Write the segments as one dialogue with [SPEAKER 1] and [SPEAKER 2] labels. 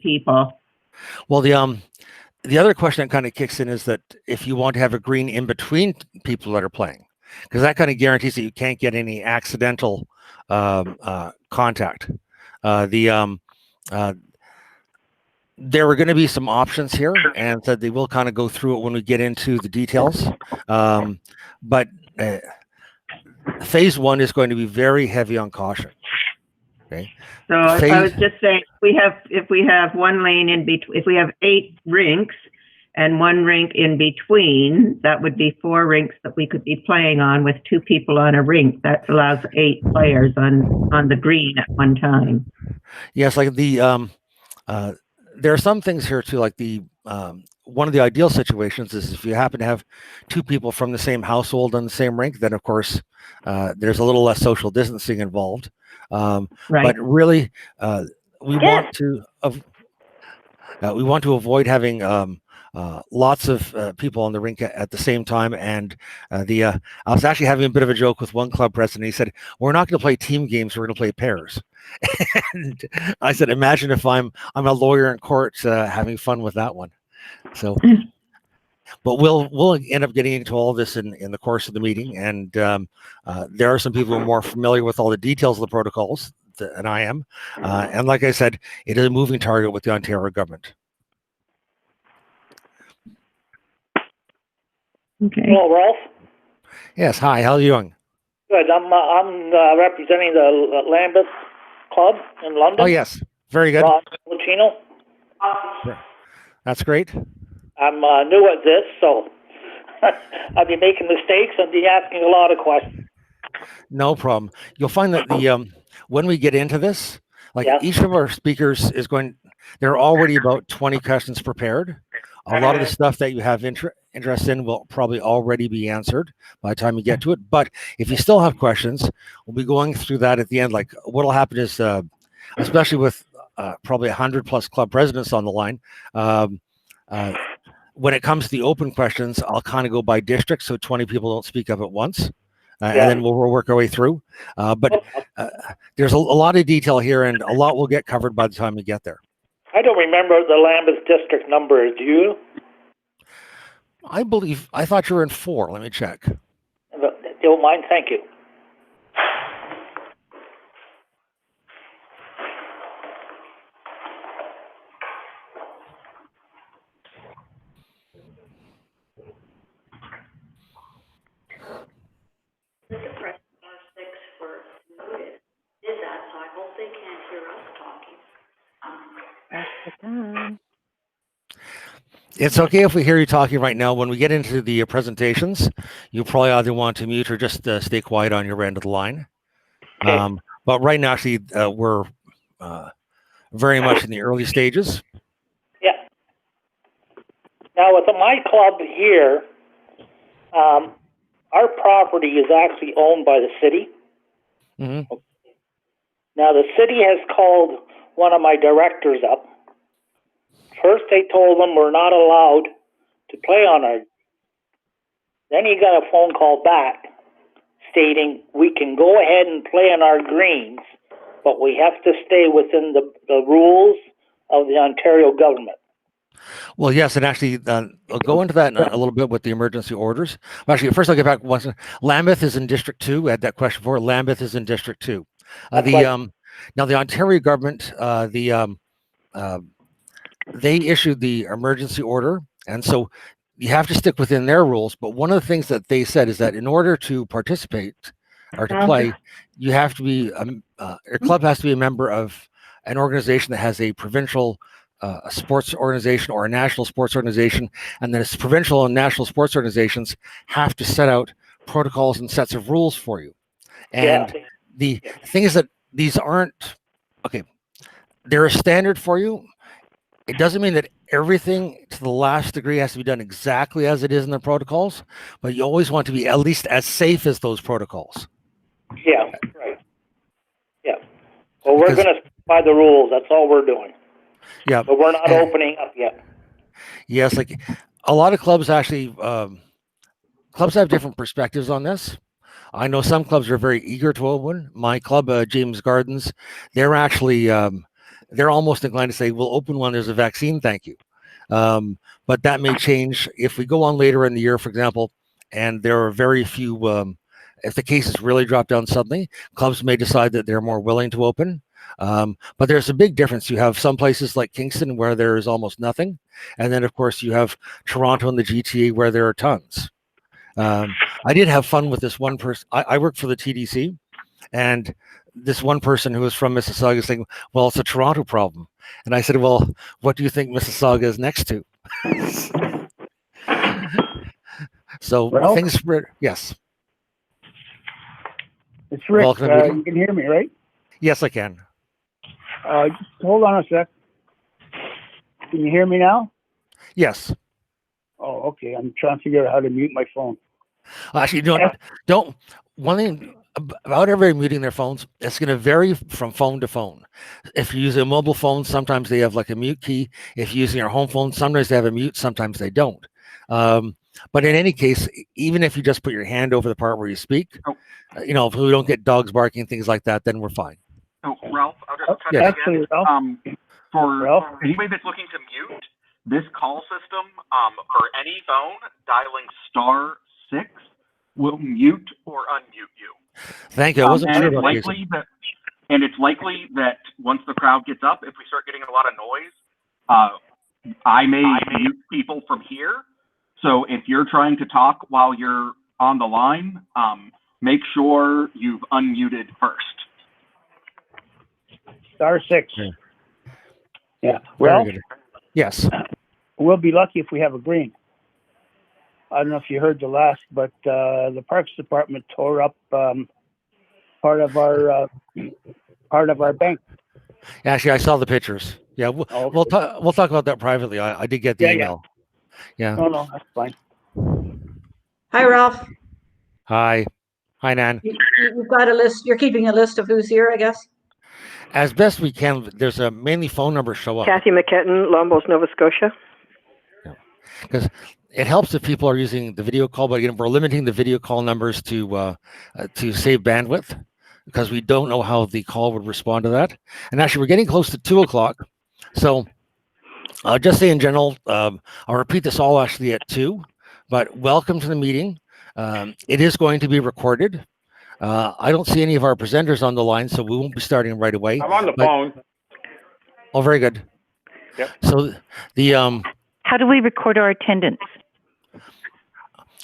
[SPEAKER 1] people.
[SPEAKER 2] Well, the other question that kind of kicks in is that if you want to have a green in between people that are playing, because that kind of guarantees that you can't get any accidental contact. There are going to be some options here, and that they will kind of go through it when we get into the details. But phase one is going to be very heavy on caution. Okay.
[SPEAKER 1] So I was just saying, if we have one lane in between, if we have 8 rinks and one rink in between, that would be 4 rinks that we could be playing on with 2 people on a rink. That allows 8 players on the green at one time.
[SPEAKER 2] Yes, like there are some things here too, like one of the ideal situations is if you happen to have 2 people from the same household on the same rink, then of course there's a little less social distancing involved.
[SPEAKER 1] Right.
[SPEAKER 2] But really, we want to avoid having lots of people on the rink at the same time. And I was actually having a bit of a joke with one club president. He said, "We're not going to play team games. We're going to play pairs." And I said, "Imagine if I'm a lawyer in court having fun with that one." So, but we'll end up getting into all this in the course of the meeting. And there are some people who are more familiar with all the details of the protocols than I am. And like I said, it is a moving target with the Ontario government.
[SPEAKER 1] Okay.
[SPEAKER 3] Hello, Ralph.
[SPEAKER 2] Yes. Hi. How are you doing?
[SPEAKER 3] Good. I'm representing the Lambeth Club in London.
[SPEAKER 2] Oh yes. Very good.
[SPEAKER 3] Ron Lucino.
[SPEAKER 2] That's great.
[SPEAKER 3] I'm new at this, so I'll be making mistakes and be asking a lot of questions.
[SPEAKER 2] No problem. You'll find that when we get into this, each of our speakers is going. There are already about 20 questions prepared. A lot of the stuff that you have interest in will probably already be answered by the time you get to it. But if you still have questions, we'll be going through that at the end. Like what'll happen is, especially with probably 100+ club presidents on the line, when it comes to the open questions, I'll kind of go by district, so 20 people don't speak up at once, and then we'll work our way through. But there's a lot of detail here, and a lot will get covered by the time we get there.
[SPEAKER 3] I don't remember the Lambeth district number. Do you?
[SPEAKER 2] I thought you were in 4. Let me check.
[SPEAKER 3] Don't mind. Thank you.
[SPEAKER 4] Press *6 for muted. Did that, so I hope they can't hear us talking.
[SPEAKER 1] That's the time.
[SPEAKER 2] It's okay if we hear you talking right now. When we get into the presentations, you probably either want to mute or just stay quiet on your end of the line. Okay. But right now, actually, we're very much in the early stages.
[SPEAKER 3] Yeah. Now, with my club here, our property is actually owned by the city.
[SPEAKER 2] Mm-hmm.
[SPEAKER 3] Now, the city has called one of my directors up. First, they told them we're not allowed to play on our. Then he got a phone call back stating we can go ahead and play on our greens, but we have to stay within the rules of the Ontario government.
[SPEAKER 2] Well, yes, and actually, I'll go into that in a little bit with the emergency orders. Actually, first I'll get back once. Lambeth is in District 2. We had that question before. Lambeth is in District 2. Now, the Ontario government, they issued the emergency order, and so you have to stick within their rules. But one of the things that they said is that in order to participate or to play, you have to be your club has to be a member of an organization that has a provincial a sports organization or a national sports organization, and then its provincial and national sports organizations have to set out protocols and sets of rules for you. And the thing is that these aren't okay. They're a standard for you. It doesn't mean that everything to the last degree has to be done exactly as it is in the protocols, but you always want to be at least as safe as those protocols.
[SPEAKER 3] Yeah, right. Yeah. Well, we're going to by the rules. That's all we're doing.
[SPEAKER 2] Yeah.
[SPEAKER 3] But we're not opening up yet.
[SPEAKER 2] Yes, like a lot of clubs actually, clubs have different perspectives on this. I know some clubs are very eager to open. My club, James Gardens, they're actually they're almost inclined to say, we'll open when there's a vaccine, thank you. But that may change if we go on later in the year, for example, and there are very few, if the cases really drop down suddenly, clubs may decide that they're more willing to open. But there's a big difference. You have some places like Kingston where there is almost nothing. And then, of course, you have Toronto and the GTA where there are tons. I did have fun with this one person. I work for the TDC, and this one person who was from Mississauga is saying, well, it's a Toronto problem. And I said, well, what do you think Mississauga is next to? So
[SPEAKER 5] Well,
[SPEAKER 2] things, yes.
[SPEAKER 5] It's Rick.
[SPEAKER 2] Welcome to the meeting.
[SPEAKER 5] You can hear me, right?
[SPEAKER 2] Yes, I can.
[SPEAKER 5] Just hold on a sec. Can you hear me now?
[SPEAKER 2] Yes.
[SPEAKER 5] Oh, okay. I'm trying to figure out how to mute my phone.
[SPEAKER 2] Actually, don't. One thing about everybody muting their phones, it's going to vary from phone to phone. If you're using a mobile phone, sometimes they have like a mute key. If you're using your home phone, sometimes they have a mute, sometimes they don't. But in any case, even if you just put your hand over the part where you speak, if we don't get dogs barking, things like that, then we're fine.
[SPEAKER 6] Oh, Ralph, I'll just cut
[SPEAKER 2] yes.
[SPEAKER 6] again.
[SPEAKER 5] Ralph.
[SPEAKER 6] For
[SPEAKER 5] Ralph?
[SPEAKER 6] anybody that's looking to mute, this call system, for any phone, dialing *6 will mute or unmute you.
[SPEAKER 2] Thank you. I wasn't sure about this.
[SPEAKER 6] And it's likely that once the crowd gets up, if we start getting a lot of noise, I may mute people from here. So if you're trying to talk while you're on the line, make sure you've unmuted first.
[SPEAKER 5] *6.
[SPEAKER 2] Yeah.
[SPEAKER 5] Yeah. Well,
[SPEAKER 2] yes.
[SPEAKER 5] We'll be lucky if we have a green. I don't know if you heard the last, but the Parks Department tore up part of our bank.
[SPEAKER 2] Actually, I saw the pictures. Yeah, we'll talk about that privately. I did get the email. Yeah.
[SPEAKER 5] No, that's fine.
[SPEAKER 7] Hi, Ralph.
[SPEAKER 2] Hi, Nan.
[SPEAKER 7] You've got a list. You're keeping a list of who's here, I guess.
[SPEAKER 2] As best we can, there's a mainly phone numbers show up.
[SPEAKER 8] Kathy McKetton, Lombos, Nova Scotia.
[SPEAKER 2] Because it helps if people are using the video call, but again, we're limiting the video call numbers to save bandwidth because we don't know how the call would respond to that. And actually, we're getting close to 2:00, so just say in general, I'll repeat this all actually at 2. But welcome to the meeting. It is going to be recorded. I don't see any of our presenters on the line, so we won't be starting right away.
[SPEAKER 9] I'm on the phone.
[SPEAKER 2] Oh, very good.
[SPEAKER 9] Yep.
[SPEAKER 2] So the
[SPEAKER 10] how do we record our attendance?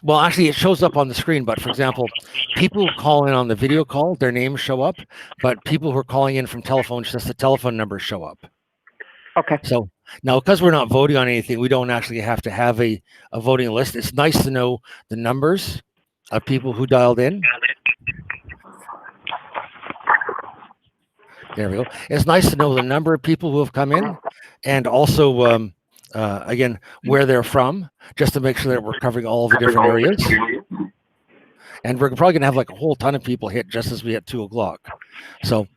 [SPEAKER 2] well, actually, it shows up on the screen. But for example, people who call in on the video call, their names show up. But people who are calling in from telephones, just the telephone numbers show up.
[SPEAKER 10] Okay.
[SPEAKER 2] So now, because we're not voting on anything, we don't actually have to have a voting list. It's nice to know the numbers of people who dialed in. There we go. It's nice to know the number of people who have come in and also, again, where they're from, just to make sure that we're covering all the different areas. And we're probably going to have like a whole ton of people hit just as we hit 2:00. So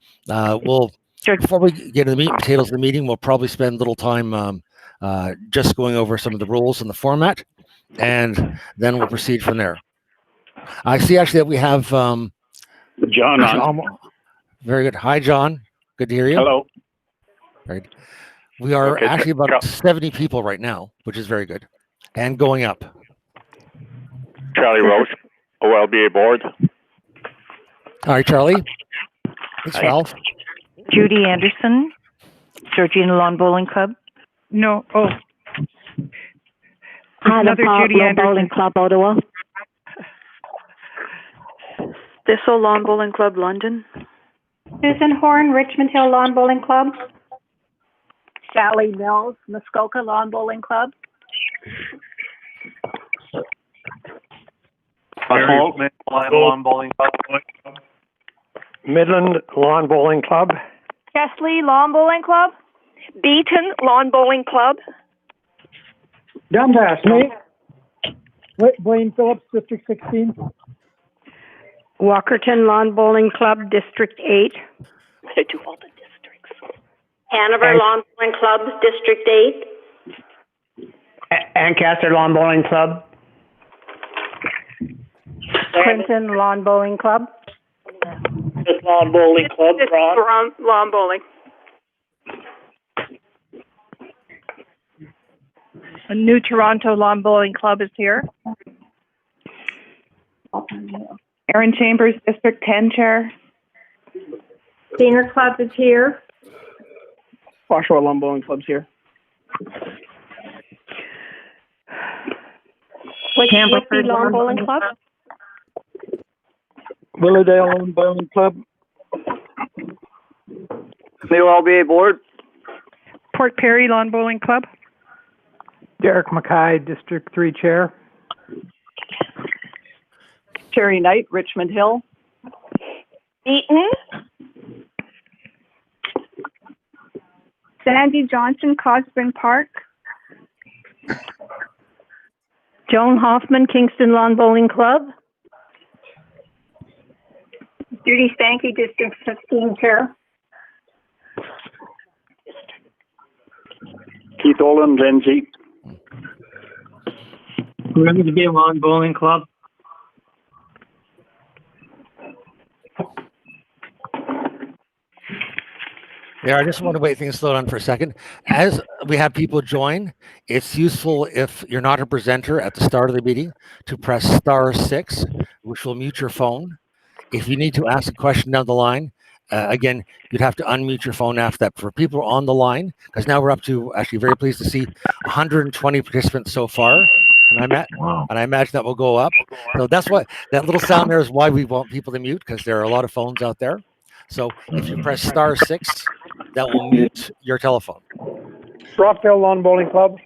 [SPEAKER 2] before we get to the meat and potatoes of the meeting, we'll probably spend a little time just going over some of the rules and the format, and then we'll proceed from there. I see actually that we have
[SPEAKER 9] John on.
[SPEAKER 2] Very good. Hi, John. Good to hear you.
[SPEAKER 9] Hello.
[SPEAKER 2] Right. We are
[SPEAKER 9] Okay,
[SPEAKER 2] actually about 70 people right now, which is very good, and going up.
[SPEAKER 9] Charlie Rose, OLBA board.
[SPEAKER 2] All right, Charlie. It's Ralph.
[SPEAKER 10] Judy Anderson, Georgina Lawn Bowling Club.
[SPEAKER 11] No. Oh.
[SPEAKER 12] Another
[SPEAKER 11] Judy Anderson.
[SPEAKER 12] Bowling Club, Ottawa.
[SPEAKER 8] Thistle Lawn Bowling Club, London.
[SPEAKER 12] Susan Horn, Richmond Hill Lawn Bowling Club. Sally Mills, Muskoka Lawn Bowling Club.
[SPEAKER 9] Lawn Bowling Club.
[SPEAKER 13] Midland Lawn Bowling Club.
[SPEAKER 12] Chesley Lawn Bowling Club. Beaton Lawn Bowling Club.
[SPEAKER 5] Dundas, me. Blaine Phillips, District 16.
[SPEAKER 12] Walkerton Lawn Bowling Club, District 8.
[SPEAKER 8] I do all the districts.
[SPEAKER 12] Hanover Lawn Bowling Club, District 8.
[SPEAKER 13] Ancaster Lawn Bowling Club.
[SPEAKER 12] Clinton Lawn Bowling Club.
[SPEAKER 3] Lawn Bowling Club, Ron.
[SPEAKER 8] Lawn Bowling.
[SPEAKER 12] New Toronto Lawn Bowling Club is here.
[SPEAKER 10] Erin Chambers, District 10 Chair.
[SPEAKER 12] Senior Club is here.
[SPEAKER 5] Oshawa Lawn Bowling Club's here.
[SPEAKER 12] Whitby Lawn Bowling Club.
[SPEAKER 9] Willowdale Lawn Bowling Club.
[SPEAKER 13] The OLBA Board.
[SPEAKER 12] Port Perry Lawn Bowling Club.
[SPEAKER 13] Derek Mackay, District 3 Chair.
[SPEAKER 12] Terry Knight, Richmond Hill. Eaton. Sandy Johnson, Cosburn Park. Joan Hoffman, Kingston Lawn Bowling Club. Judy Stanky, District 15 Chair.
[SPEAKER 9] Keith Olin, Lindsay.
[SPEAKER 5] Grimsby Lawn Bowling Club.
[SPEAKER 2] Yeah, I just want to wait things slow down for a second. As we have people join, it's useful if you're not a presenter at the start of the meeting to press *6, which will mute your phone. If you need to ask a question down the line, again, you'd have to unmute your phone after that. For people on the line, because now we're up to, actually very pleased to see 120 participants so far. And I imagine that will go up. So that's what, that little sound there is why we want people to mute, because there are a lot of phones out there. So if you press *6, that will mute your telephone.
[SPEAKER 13] Rockdale Lawn Bowling Club.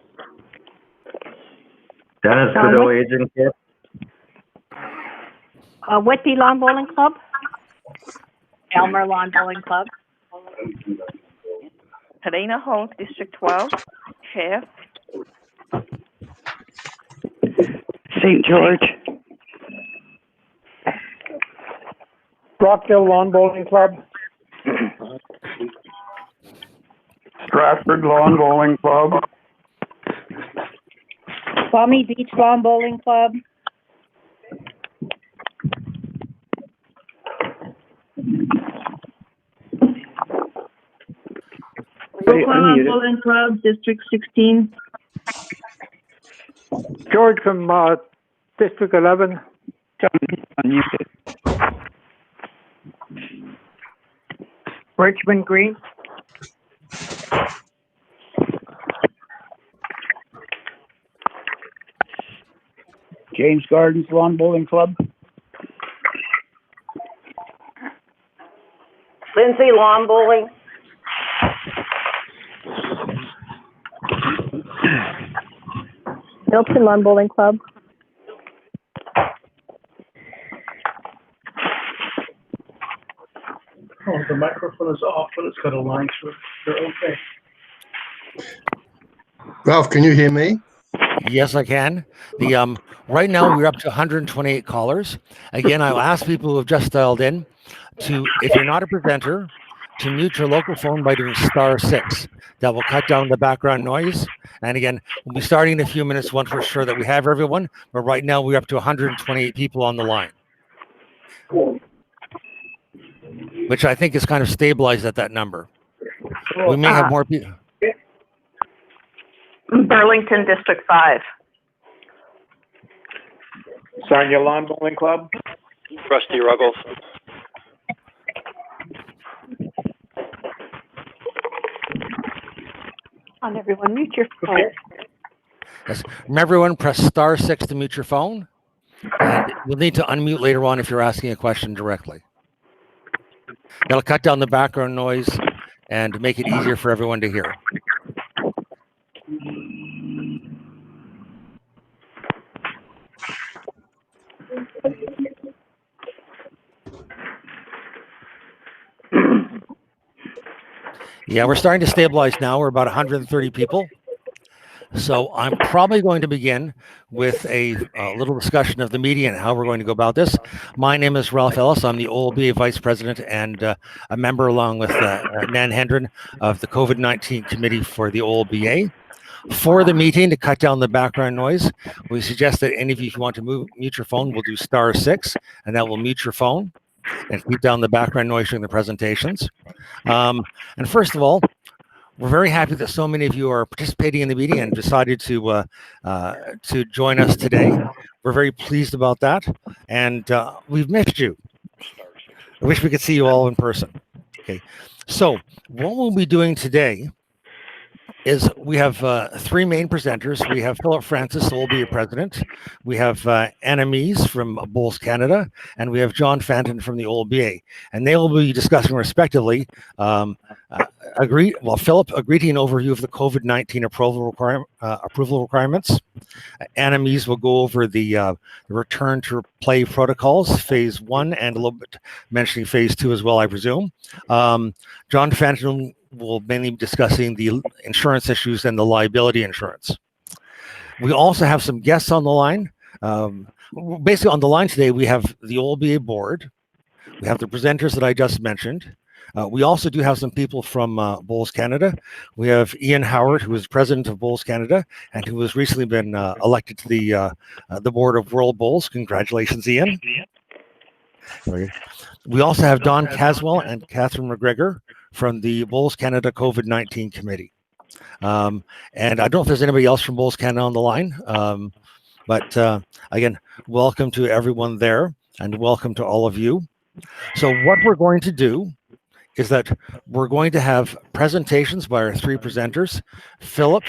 [SPEAKER 9] Dennis Cadeau, Agent Kit.
[SPEAKER 12] Whitby Lawn Bowling Club. Elmer Lawn Bowling Club.
[SPEAKER 10] Helena Holt, District 12 Chair.
[SPEAKER 13] St. George. Rockdale Lawn Bowling Club.
[SPEAKER 9] Stratford Lawn Bowling Club.
[SPEAKER 12] Balmy Beach Lawn Bowling Club. Brooklyn Lawn Bowling Club, District 16.
[SPEAKER 13] George from District 11. Richmond Green.
[SPEAKER 5] James Gardens Lawn Bowling Club.
[SPEAKER 12] Lindsay Lawn Bowling. Milton Lawn Bowling Club.
[SPEAKER 5] Oh, the microphone is off, but it's got a line through it. They're okay.
[SPEAKER 11] Ralph, can you hear me?
[SPEAKER 2] Yes, I can. The right now we're up to 128 callers. Again, I'll ask people who have just dialed in to, if you're not a presenter, to mute your local phone by doing *6. That will cut down the background noise. And again, we'll be starting in a few minutes once we're sure that we have everyone. But right now we're up to 128 people on the line, which I think is kind of stabilized at that number. We may have more people.
[SPEAKER 12] Burlington District 5.
[SPEAKER 13] Sarnia Lawn Bowling Club.
[SPEAKER 9] Rusty Ruggles.
[SPEAKER 12] On everyone, mute your phone.
[SPEAKER 2] Yes. Remember, everyone, press *6 to mute your phone. And you'll need to unmute later on if you're asking a question directly. That'll cut down the background noise and make it easier for everyone to hear. Yeah, we're starting to stabilize now. We're about 130 people. So I'm probably going to begin with a little discussion of the media and how we're going to go about this. My name is Ralph Ellis. I'm the OLBA Vice President and a member, along with Nan Hendren, of the COVID-19 Committee for the OLBA. For the meeting, to cut down the background noise, we suggest that any of you who want to mute your phone will do *6, and that will mute your phone and keep down the background noise during the presentations. And first of all, we're very happy that so many of you are participating in the meeting and decided to join us today. We're very pleased about that, and we've missed you. I wish we could see you all in person. Okay, so what we'll be doing today is we have three main presenters. We have Philip Francis, OLBA president. We have Anna Mies from Bowls Canada, and we have John Fanton from the OLBA. And they will be discussing respectively Philip, a greeting overview of the COVID-19 approval requirements. Anna Mies will go over the return to play protocols, phase 1, and a little bit mentioning phase 2 as well, I presume. John Fanton will mainly be discussing the insurance issues and the liability insurance. We also have some guests on the line. Basically on the line today, we have the OLBA board. We have the presenters that I just mentioned. We also do have some people from Bowls Canada. We have Ian Howard, who is president of Bowls Canada and who has recently been elected to the board of World Bowls. Congratulations, Ian. We also have Don Caswell and Catherine McGregor from the Bowls Canada COVID-19 committee. And I don't know if there's anybody else from Bowls Canada on the line, but again, welcome to everyone there and welcome to all of you. So what we're going to do is that we're going to have presentations by our three presenters, Philip,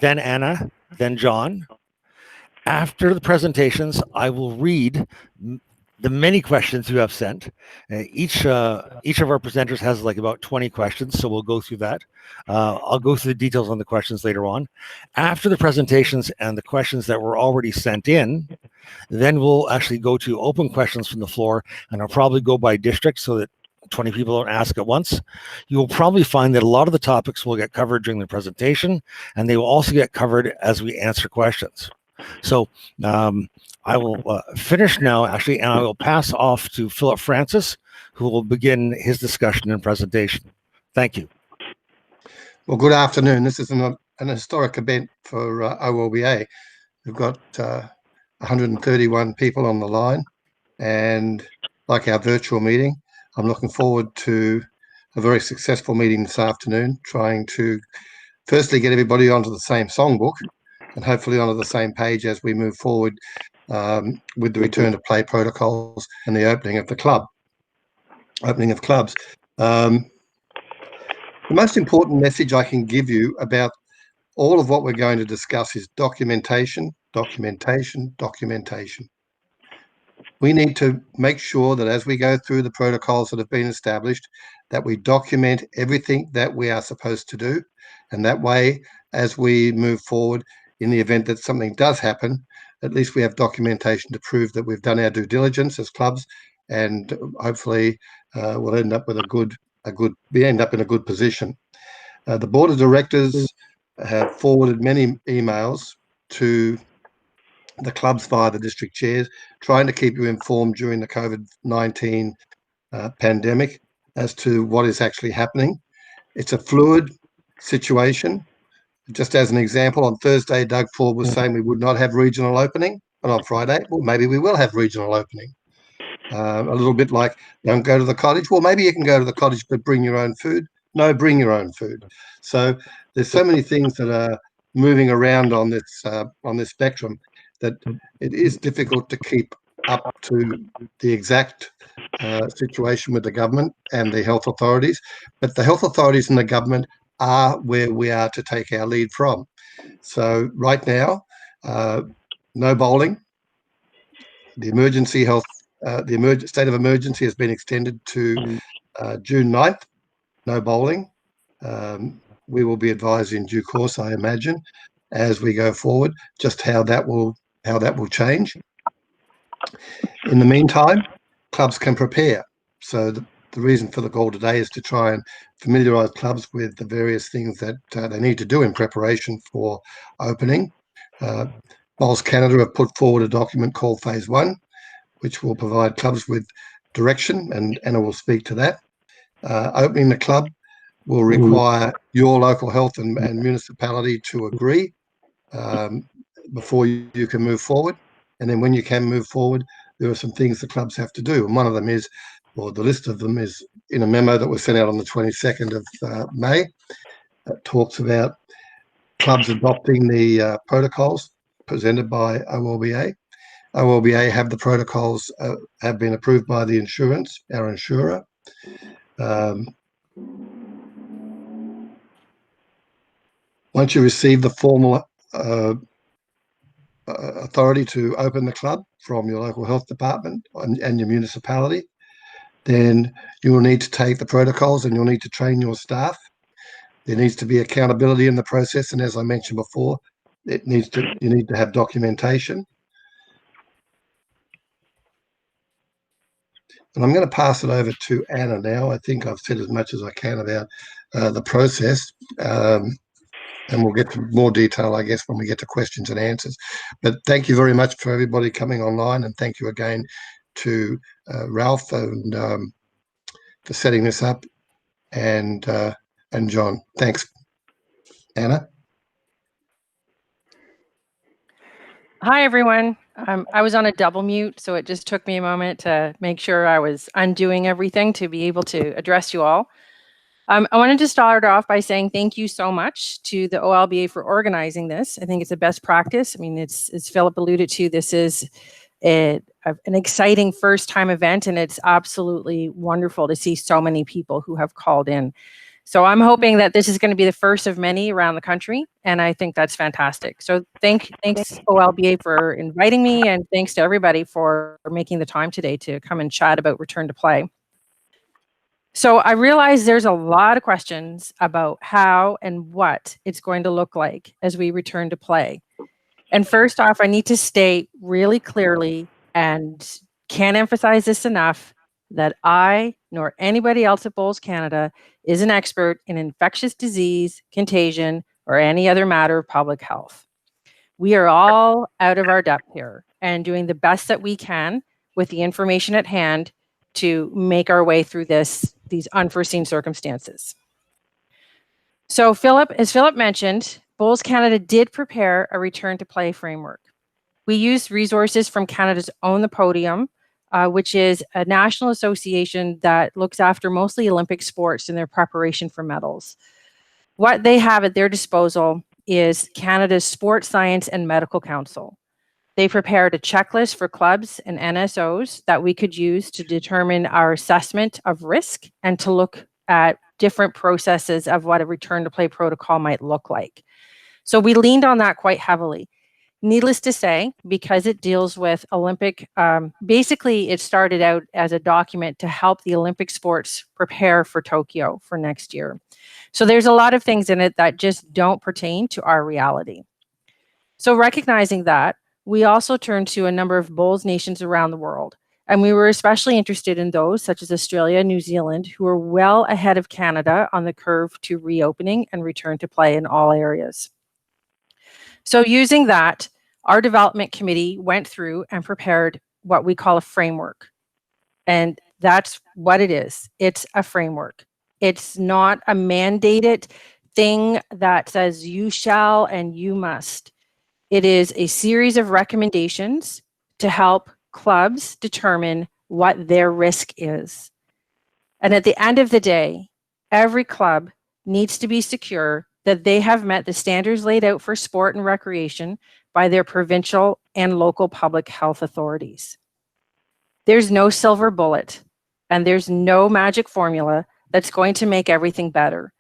[SPEAKER 2] then Anna, then John. After the presentations, I will read the many questions you have sent. Each of our presenters has like about 20 questions, so we'll go through that. I'll go through the details on the questions later on. After the presentations and the questions that were already sent in, then we'll actually go to open questions from the floor, and I'll probably go by district so that 20 people don't ask at once. You will probably find that a lot of the topics will get covered during the presentation, and they will also get covered as we answer questions. So I will finish now, actually, and I will pass off to Philip Francis, who will begin his discussion and presentation. Thank you.
[SPEAKER 11] Well, good afternoon. This is an historic event for OLBA. We've got 131 people on the line, and like our virtual meeting, I'm looking forward to a very successful meeting this afternoon, trying to firstly get everybody onto the same songbook and hopefully onto the same page as we move forward with the return to play protocols and the opening of the club. The most important message I can give you about all of what we're going to discuss is documentation, documentation, documentation. We need to make sure that as we go through the protocols that have been established, that we document everything that we are supposed to do. And that way, as we move forward, in the event that something does happen, at least we have documentation to prove that we've done our due diligence as clubs, and hopefully we'll end up with end up in a good position. The board of directors have forwarded many emails to the clubs via the district chairs, trying to keep you informed during the COVID-19 pandemic as to what is actually happening. It's a fluid situation. Just as an example, on Thursday, Doug Ford was saying we would not have regional opening, and on Friday, well, maybe we will have regional opening. A little bit like, don't go to the cottage. Well, maybe you can go to the cottage, but bring your own food. No, bring your own food. So there's so many things that are moving around on this spectrum that it is difficult to keep up to the exact situation with the government and the health authorities. But the health authorities and the government are where we are to take our lead from. So right now, no bowling. The emergency state of emergency has been extended to June 9th. No bowling. We will be advised in due course, I imagine, as we go forward, just how that will change. In the meantime, clubs can prepare. So the reason for the call today is to try and familiarise clubs with the various things that they need to do in preparation for opening. Bowls Canada have put forward a document called Phase 1, which will provide clubs with direction, and Anna will speak to that. Opening the club will require your local health and municipality to agree before you can move forward. And then when you can move forward, there are some things the clubs have to do. And one of them is, or the list of them is in a memo that was sent out on the 22nd of May. that talks about clubs adopting the protocols presented by OLBA. OLBA have the protocols have been approved by the our insurer. Once you receive the formal authority to open the club from your local health department and your municipality, then you will need to take the protocols and you'll need to train your staff. There needs to be accountability in the process, and as I mentioned before, you need to have documentation. And I'm going to pass it over to Anna now. I think I've said as much as I can about the process, and we'll get to more detail, I guess, when we get to questions and answers. But thank you very much for everybody coming online, and thank you again to Ralph and for setting this up, and John. Thanks. Anna?
[SPEAKER 14] Hi, everyone. I was on a double mute, so it just took me a moment to make sure I was undoing everything to be able to address you all. I wanted to start off by saying thank you so much to the OLBA for organizing this. I think it's a best practice. I mean, it's, as Philip alluded to, this is an exciting first-time event, and it's absolutely wonderful to see so many people who have called in. So I'm hoping that this is going to be the first of many around the country, and I think that's fantastic. So thanks OLBA for inviting me, and thanks to everybody for making the time today to come and chat about return to play. So I realize there's a lot of questions about how and what it's going to look like as we return to play. And first off, I need to state really clearly, and can't emphasize this enough, that I nor anybody else at Bowls Canada is an expert in infectious disease, contagion, or any other matter of public health. We are all out of our depth here and doing the best that we can with the information at hand to make our way through these unforeseen circumstances. So as Philip mentioned, Bowls Canada did prepare a return to play framework. We used resources from Canada's Own the Podium, which is a national association that looks after mostly Olympic sports in their preparation for medals. What they have at their disposal is Canada's Sports Science and Medical Council. They prepared a checklist for clubs and NSOs that we could use to determine our assessment of risk and to look at different processes of what a return to play protocol might look like. So we leaned on that quite heavily. Needless to say, because it deals with Olympic, basically it started out as a document to help the Olympic sports prepare for Tokyo for next year. So there's a lot of things in it that just don't pertain to our reality. So recognizing that, we also turned to a number of bowls nations around the world. And we were especially interested in those such as Australia and New Zealand, who are well ahead of Canada on the curve to reopening and return to play in all areas. So using that, our development committee went through and prepared what we call a framework. And that's what it is. It's a framework. It's not a mandated thing that says you shall and you must. It is a series of recommendations to help clubs determine what their risk is. And at the end of the day, every club needs to be secure that they have met the standards laid out for sport and recreation by their provincial and local public health authorities. There's no silver bullet, and there's no magic formula that's going to make everything better.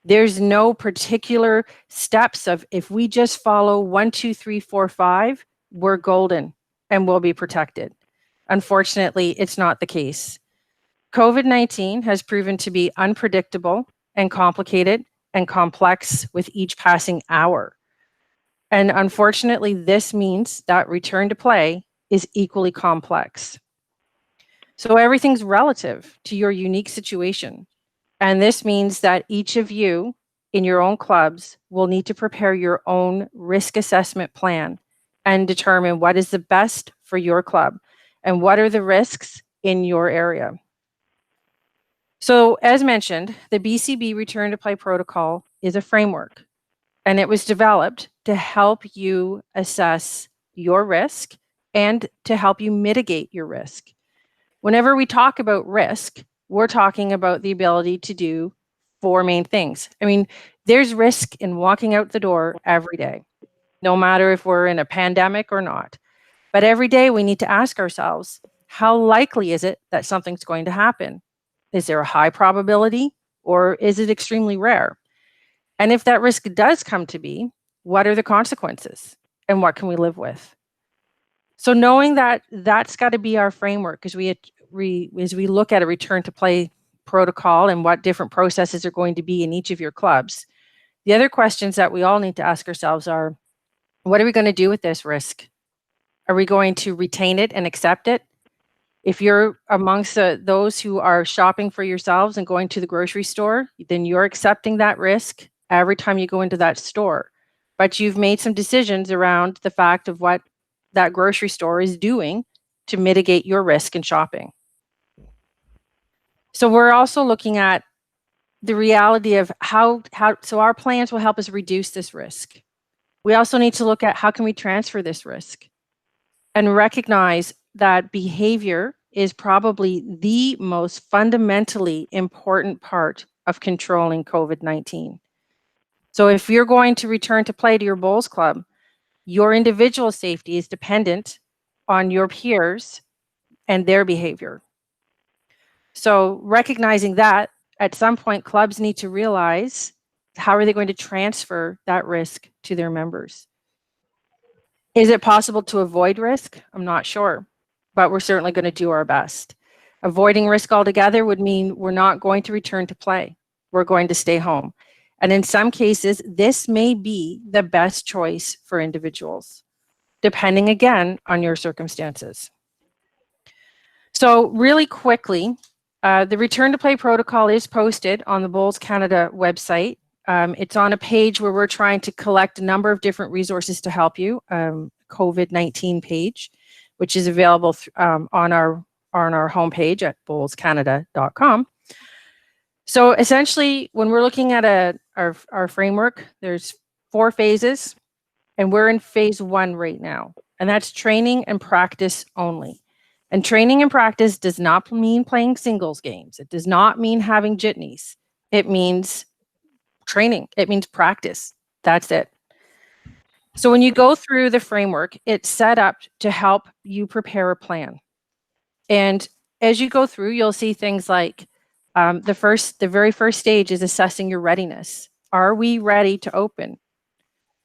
[SPEAKER 14] There's no particular steps of if we just follow 1, 2, 3, 4, 5, we're golden and we'll be protected. Unfortunately, it's not the case. COVID-19 has proven to be unpredictable and complicated and complex with each passing hour. And unfortunately, this means that return to play is equally complex. So everything's relative to your unique situation. And this means that each of you in your own clubs will need to prepare your own risk assessment plan and determine what is the best for your club and what are the risks in your area. So as mentioned, the BCB Return to Play protocol is a framework, and it was developed to help you assess your risk and to help you mitigate your risk. Whenever we talk about risk, we're talking about the ability to do 4 main things. I mean, There's risk in walking out the door every day, no matter if we're in a pandemic or not. But every day we need to ask ourselves, how likely is it that something's going to happen? Is there a high probability or is it extremely rare? And if that risk does come to be, what are the consequences and what can we live with? So knowing that that's got to be our framework as we look at a return to play protocol and what different processes are going to be in each of your clubs. The other questions that we all need to ask ourselves are, what are we going to do with this risk? Are we going to retain it and accept it? If you're amongst those who are shopping for yourselves and going to the grocery store, then you're accepting that risk every time you go into that store. But you've made some decisions around the fact of what that grocery store is doing to mitigate your risk in shopping. So we're also looking at the reality of how so our plans will help us reduce this risk. We also need to look at how can we transfer this risk and recognize that behavior is probably the most fundamentally important part of controlling COVID-19. So if you're going to return to play to your bowls club, your individual safety is dependent on your peers and their behavior. So recognizing that, at some point, clubs need to realize how are they going to transfer that risk to their members. Is it possible to avoid risk? I'm not sure, but we're certainly going to do our best. Avoiding risk altogether would mean we're not going to return to play. We're going to stay home. And in some cases, this may be the best choice for individuals, depending again on your circumstances. So really quickly, the return to play protocol is posted on the Bowls Canada website. It's on a page where we're trying to collect a number of different resources to help you. COVID-19 page, which is available on our homepage at bowlscanada.com. So essentially, when we're looking at our framework, there's 4 phases, and we're in phase 1 right now, and that's training and practice only. And training and practice does not mean playing singles games. It does not mean having jitneys. It means training. It means practice. That's it. So when you go through the framework, it's set up to help you prepare a plan. And as you go through, you'll see things like the very first stage is assessing your readiness. Are we ready to open?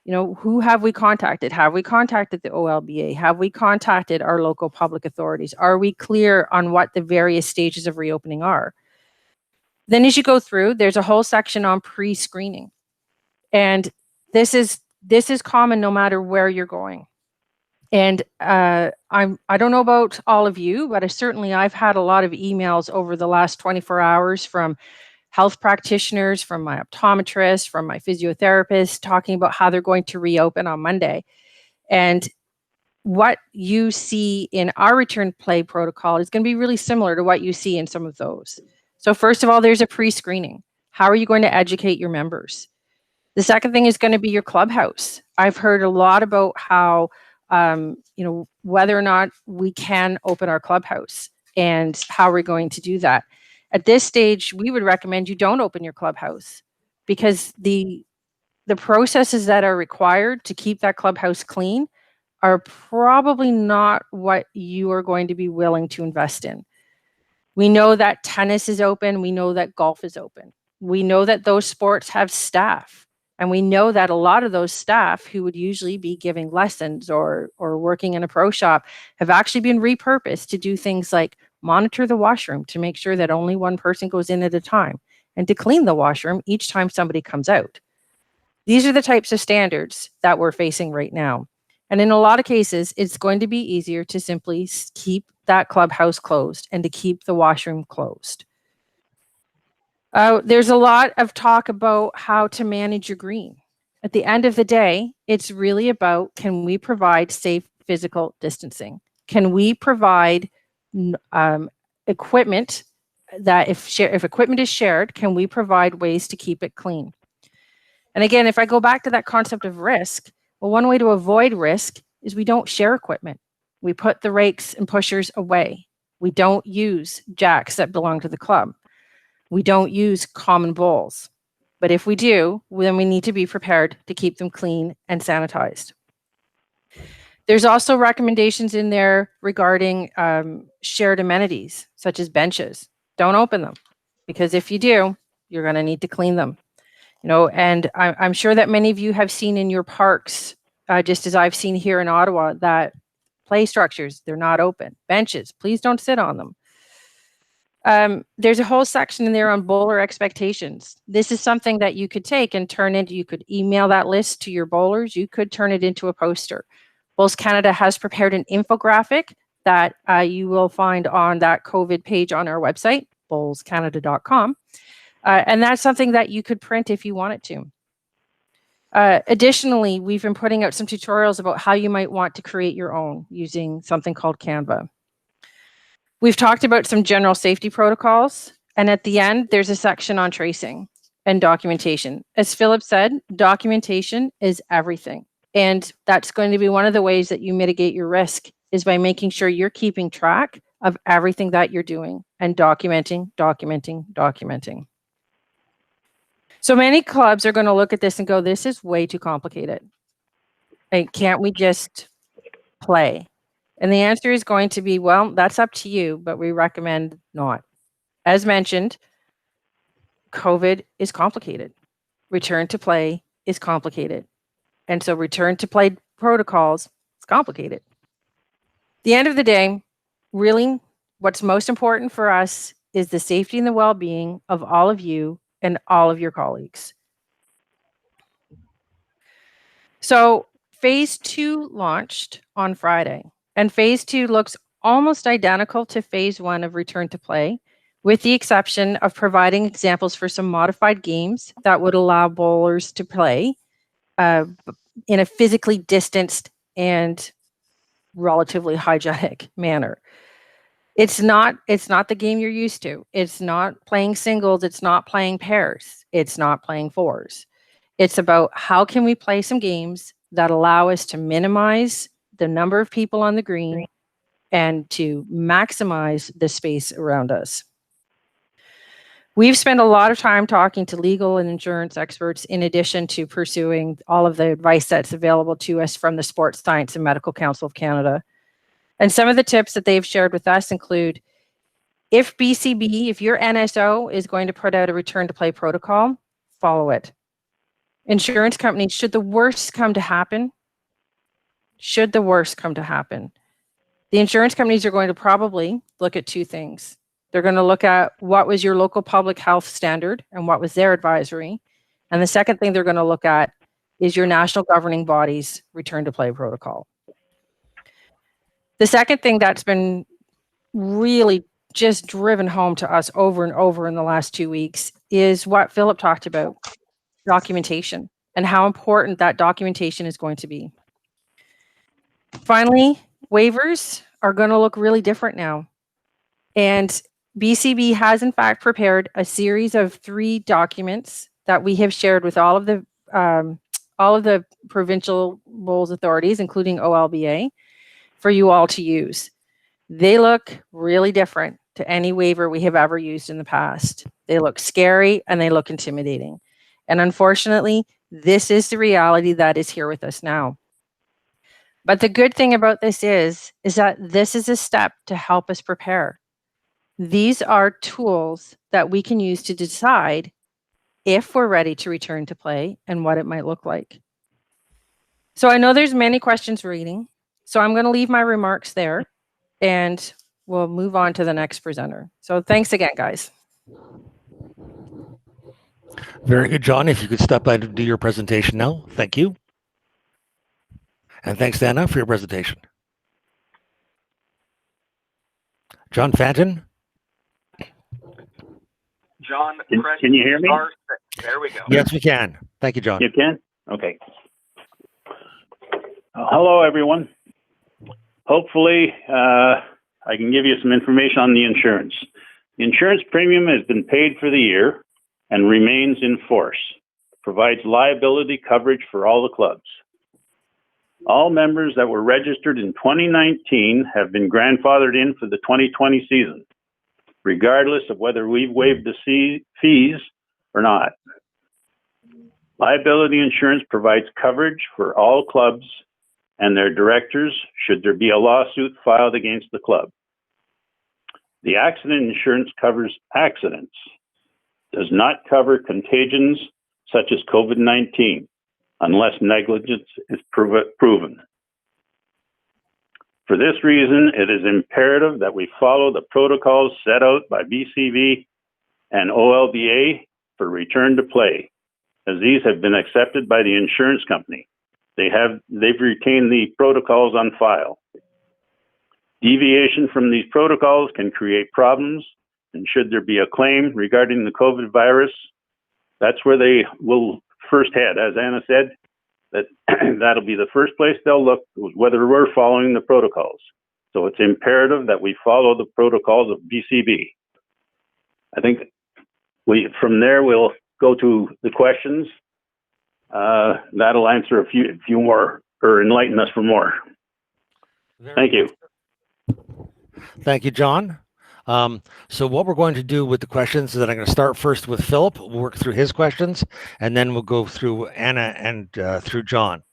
[SPEAKER 14] You know, who have we contacted? Have we contacted the OLBA? Have we contacted our local public authorities? Are we clear on what the various stages of reopening are? Then as you go through, there's a whole section on pre-screening. And this is common no matter where you're going. And I don't know about all of you, but I've had a lot of emails over the last 24 hours from health practitioners, from my optometrist, from my physiotherapist, talking about how they're going to reopen on Monday. And what you see in our return play protocol is going to be really similar to what you see in some of those. So first of all, there's a pre-screening. How are you going to educate your members? The second thing is going to be your clubhouse. I've heard a lot about how, whether or not we can open our clubhouse and how we're going to do that. At this stage, we would recommend you don't open your clubhouse because the processes that are required to keep that clubhouse clean are probably not what you are going to be willing to invest in. We know that tennis is open. We know that golf is open. We know that those sports have staff. And we know that a lot of those staff who would usually be giving lessons or working in a pro shop have actually been repurposed to do things like monitor the washroom to make sure that only one person goes in at a time and to clean the washroom each time somebody comes out. These are the types of standards that we're facing right now. And in a lot of cases, it's going to be easier to simply keep that clubhouse closed and to keep the washroom closed. There's a lot of talk about how to manage your green. At the end of the day, it's really about, can we provide safe physical distancing? Can we provide equipment that if equipment is shared, can we provide ways to keep it clean? And again, if I go back to that concept of risk, well, one way to avoid risk is we don't share equipment. We put the rakes and pushers away. We don't use jacks that belong to the club. We don't use common bowls. But if we do, then we need to be prepared to keep them clean and sanitized. There's also recommendations in there regarding shared amenities, such as benches. Don't open them, because if you do, you're going to need to clean them. You know, and I'm sure that many of you have seen in your parks, just as I've seen here in Ottawa, that play structures, they're not open. Benches, please don't sit on them. There's a whole section in there on bowler expectations. This is something that you could take and turn into, you could email that list to your bowlers, you could turn it into a poster. Bowls Canada has prepared an infographic that you will find on that COVID page on our website, bowlscanada.com. And that's something that you could print if you wanted to. Additionally, we've been putting out some tutorials about how you might want to create your own using something called Canva. We've talked about some general safety protocols, and at the end, there's a section on tracing and documentation. As Philip said, documentation is everything. And that's going to be one of the ways that you mitigate your risk, is by making sure you're keeping track of everything that you're doing and documenting. So many clubs are going to look at this and go, this is way too complicated. Like, can't we just play? And the answer is going to be, well, that's up to you, but we recommend not. As mentioned, COVID is complicated. Return to play is complicated. And so return to play protocols is complicated. At the end of the day, really, what's most important for us is the safety and the well-being of all of you and all of your colleagues. So phase 2 launched on Friday, and phase 2 looks almost identical to phase 1 of return to play, with the exception of providing examples for some modified games that would allow bowlers to play in a physically distanced and relatively hygienic manner. It's not the game you're used to. It's not playing singles. It's not playing pairs. It's not playing fours. It's about how can we play some games that allow us to minimize the number of people on the green and to maximize the space around us. We've spent a lot of time talking to legal and insurance experts, in addition to pursuing all of the advice that's available to us from the Sports Science and Medical Council of Canada. And some of the tips that they've shared with us include, if your NSO is going to put out a return to play protocol, follow it. Insurance companies, should the worst come to happen, the insurance companies are going to probably look at two things. They're going to look at what was your local public health standard and what was their advisory. And the second thing they're going to look at is your national governing body's return to play protocol. The second thing that's been really just driven home to us over and over in the last 2 weeks is what Philip talked about, documentation, and how important that documentation is going to be. Finally, waivers are going to look really different now. And BCB has in fact prepared a series of 3 documents that we have shared with all of the provincial bowls authorities, including OLBA, for you all to use. They look really different to any waiver we have ever used in the past. They look scary and they look intimidating. And unfortunately, this is the reality that is here with us now. But the good thing about this is that this is a step to help us prepare. These are tools that we can use to decide if we're ready to return to play and what it might look like. So I know there's many questions reading, so I'm going to leave my remarks there and we'll move on to the next presenter. So thanks again, guys.
[SPEAKER 2] Very good, John. If you could step by and do your presentation now. Thank you. And thanks, Anna, for your presentation. John Fanton.
[SPEAKER 6] John,
[SPEAKER 15] can you hear me?
[SPEAKER 6] There we go.
[SPEAKER 2] Yes, we can. Thank you, John.
[SPEAKER 15] You can? Okay. Hello, everyone. Hopefully, I can give you some information on the insurance. The insurance premium has been paid for the year and remains in force. Provides liability coverage for all the clubs. All members that were registered in 2019 have been grandfathered in for the 2020 season, regardless of whether we've waived the fees or not. Liability insurance provides coverage for all clubs and their directors should there be a lawsuit filed against the club. The accident insurance covers accidents, does not cover contagions such as COVID-19, unless negligence is proven. For this reason, it is imperative that we follow the protocols set out by BCB and OLBA for return to play, as these have been accepted by the insurance company. They've retained the protocols on file. Deviation from these protocols can create problems, and should there be a claim regarding the COVID virus, that's where they will first head. As Anna said, that'll be the first place they'll look, whether we're following the protocols. So it's imperative that we follow the protocols of BCB. I think from there we'll go to the questions. That'll answer a few more, or enlighten us for more. Thank you.
[SPEAKER 2] Thank you, John. So what we're going to do with the questions is that I'm going to start first with Philip. We'll work through his questions, and then we'll go through Anna and through John.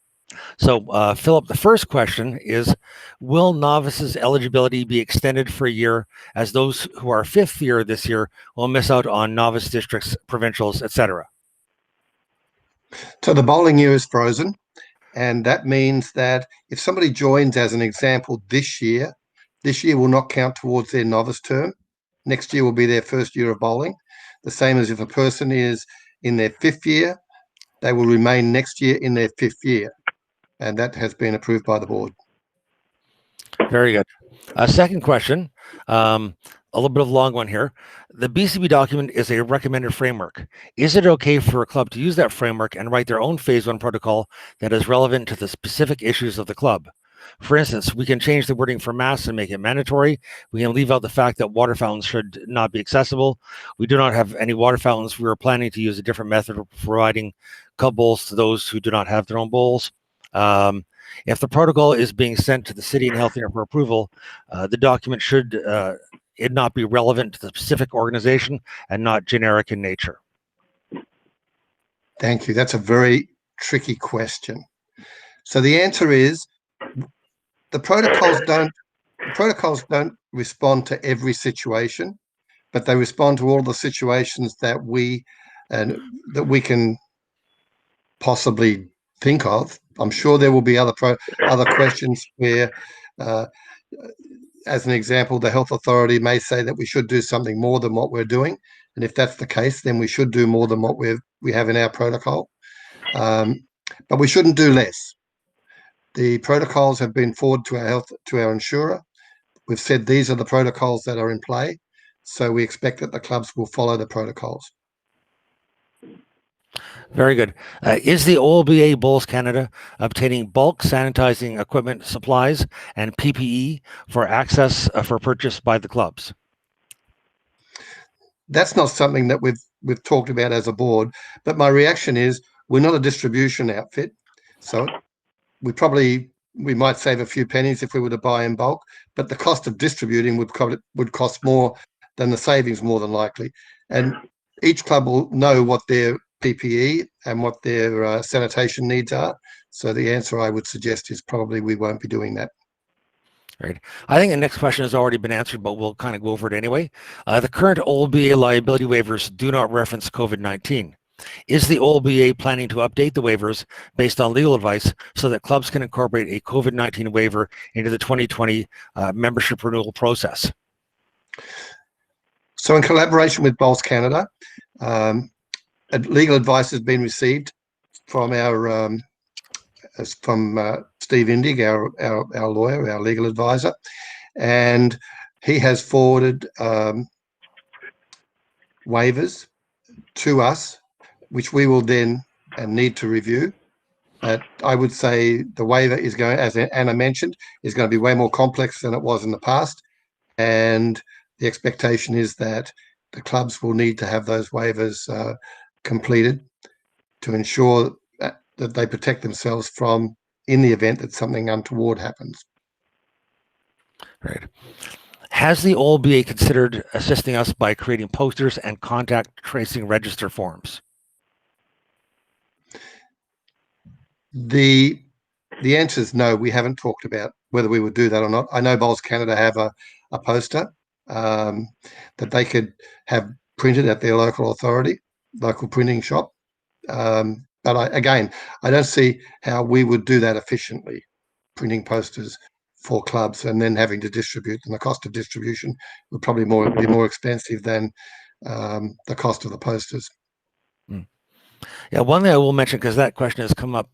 [SPEAKER 2] So Philip, the first question is, will novices eligibility be extended for a year, as those who are fifth year this year will miss out on novice districts, provincials, etc.?
[SPEAKER 11] So the bowling year is frozen, and that means that if somebody joins, as an example, this year will not count towards their novice term. Next year will be their first year of bowling. The same as if a person is in their fifth year, they will remain next year in their fifth year. And that has been approved by the board.
[SPEAKER 2] Very good. Second question, a little bit of a long one here. The BCB document is a recommended framework. Is it okay for a club to use that framework and write their own phase 1 protocol that is relevant to the specific issues of the club? For instance, we can change the wording for masks and make it mandatory. We can leave out the fact that water fountains should not be accessible. We do not have any water fountains. We are planning to use a different method of providing club bowls to those who do not have their own bowls. If the protocol is being sent to the city and health unit for approval, the document should it not be relevant to the specific organization and not generic in nature?
[SPEAKER 11] Thank you. That's a very tricky question. So the answer is the protocols don't respond to every situation, but they respond to all the situations that we can possibly think of. I'm sure there will be other questions where, as an example, the health authority may say that we should do something more than what we're doing, and if that's the case, then we should do more than what we have in our protocol. But we shouldn't do less. The protocols have been forwarded to our insurer. We've said these are the protocols that are in play, so we expect that the clubs will follow the protocols.
[SPEAKER 2] Very good. Is the OLBA Bowls Canada obtaining bulk sanitizing equipment, supplies, and PPE for access for purchase by the clubs?
[SPEAKER 11] That's not something that we've talked about as a board, but my reaction is we're not a distribution outfit, so we might save a few pennies if we were to buy in bulk, but the cost of distributing would cost more than the savings, more than likely. And each club will know what their PPE and what their sanitation needs are. So the answer I would suggest is probably we won't be doing that.
[SPEAKER 2] Right. I think the next question has already been answered, but we'll kind of go over it anyway. The current OLBA liability waivers do not reference COVID-19. Is the OLBA planning to update the waivers based on legal advice so that clubs can incorporate a COVID-19 waiver into the 2020 membership renewal process?
[SPEAKER 11] So in collaboration with Bowls Canada, legal advice has been received from Steve Indig, our lawyer, our legal advisor, and he has forwarded waivers to us, which we will then need to review. I would say the waiver is going, as Anna mentioned, is going to be way more complex than it was in the past, and the expectation is that the clubs will need to have those waivers completed to ensure that they protect themselves from, in the event that something untoward happens.
[SPEAKER 2] Right. Has the OLBA considered assisting us by creating posters and contact tracing register forms?
[SPEAKER 11] The answer is no. We haven't talked about whether we would do that or not. I know Bowls Canada have a poster that they could have printed at their local authority, local printing shop. But I don't see how we would do that efficiently, printing posters for clubs and then having to distribute. And the cost of distribution would probably be more expensive than the cost of the posters.
[SPEAKER 2] Yeah, one thing I will mention, because that question has come up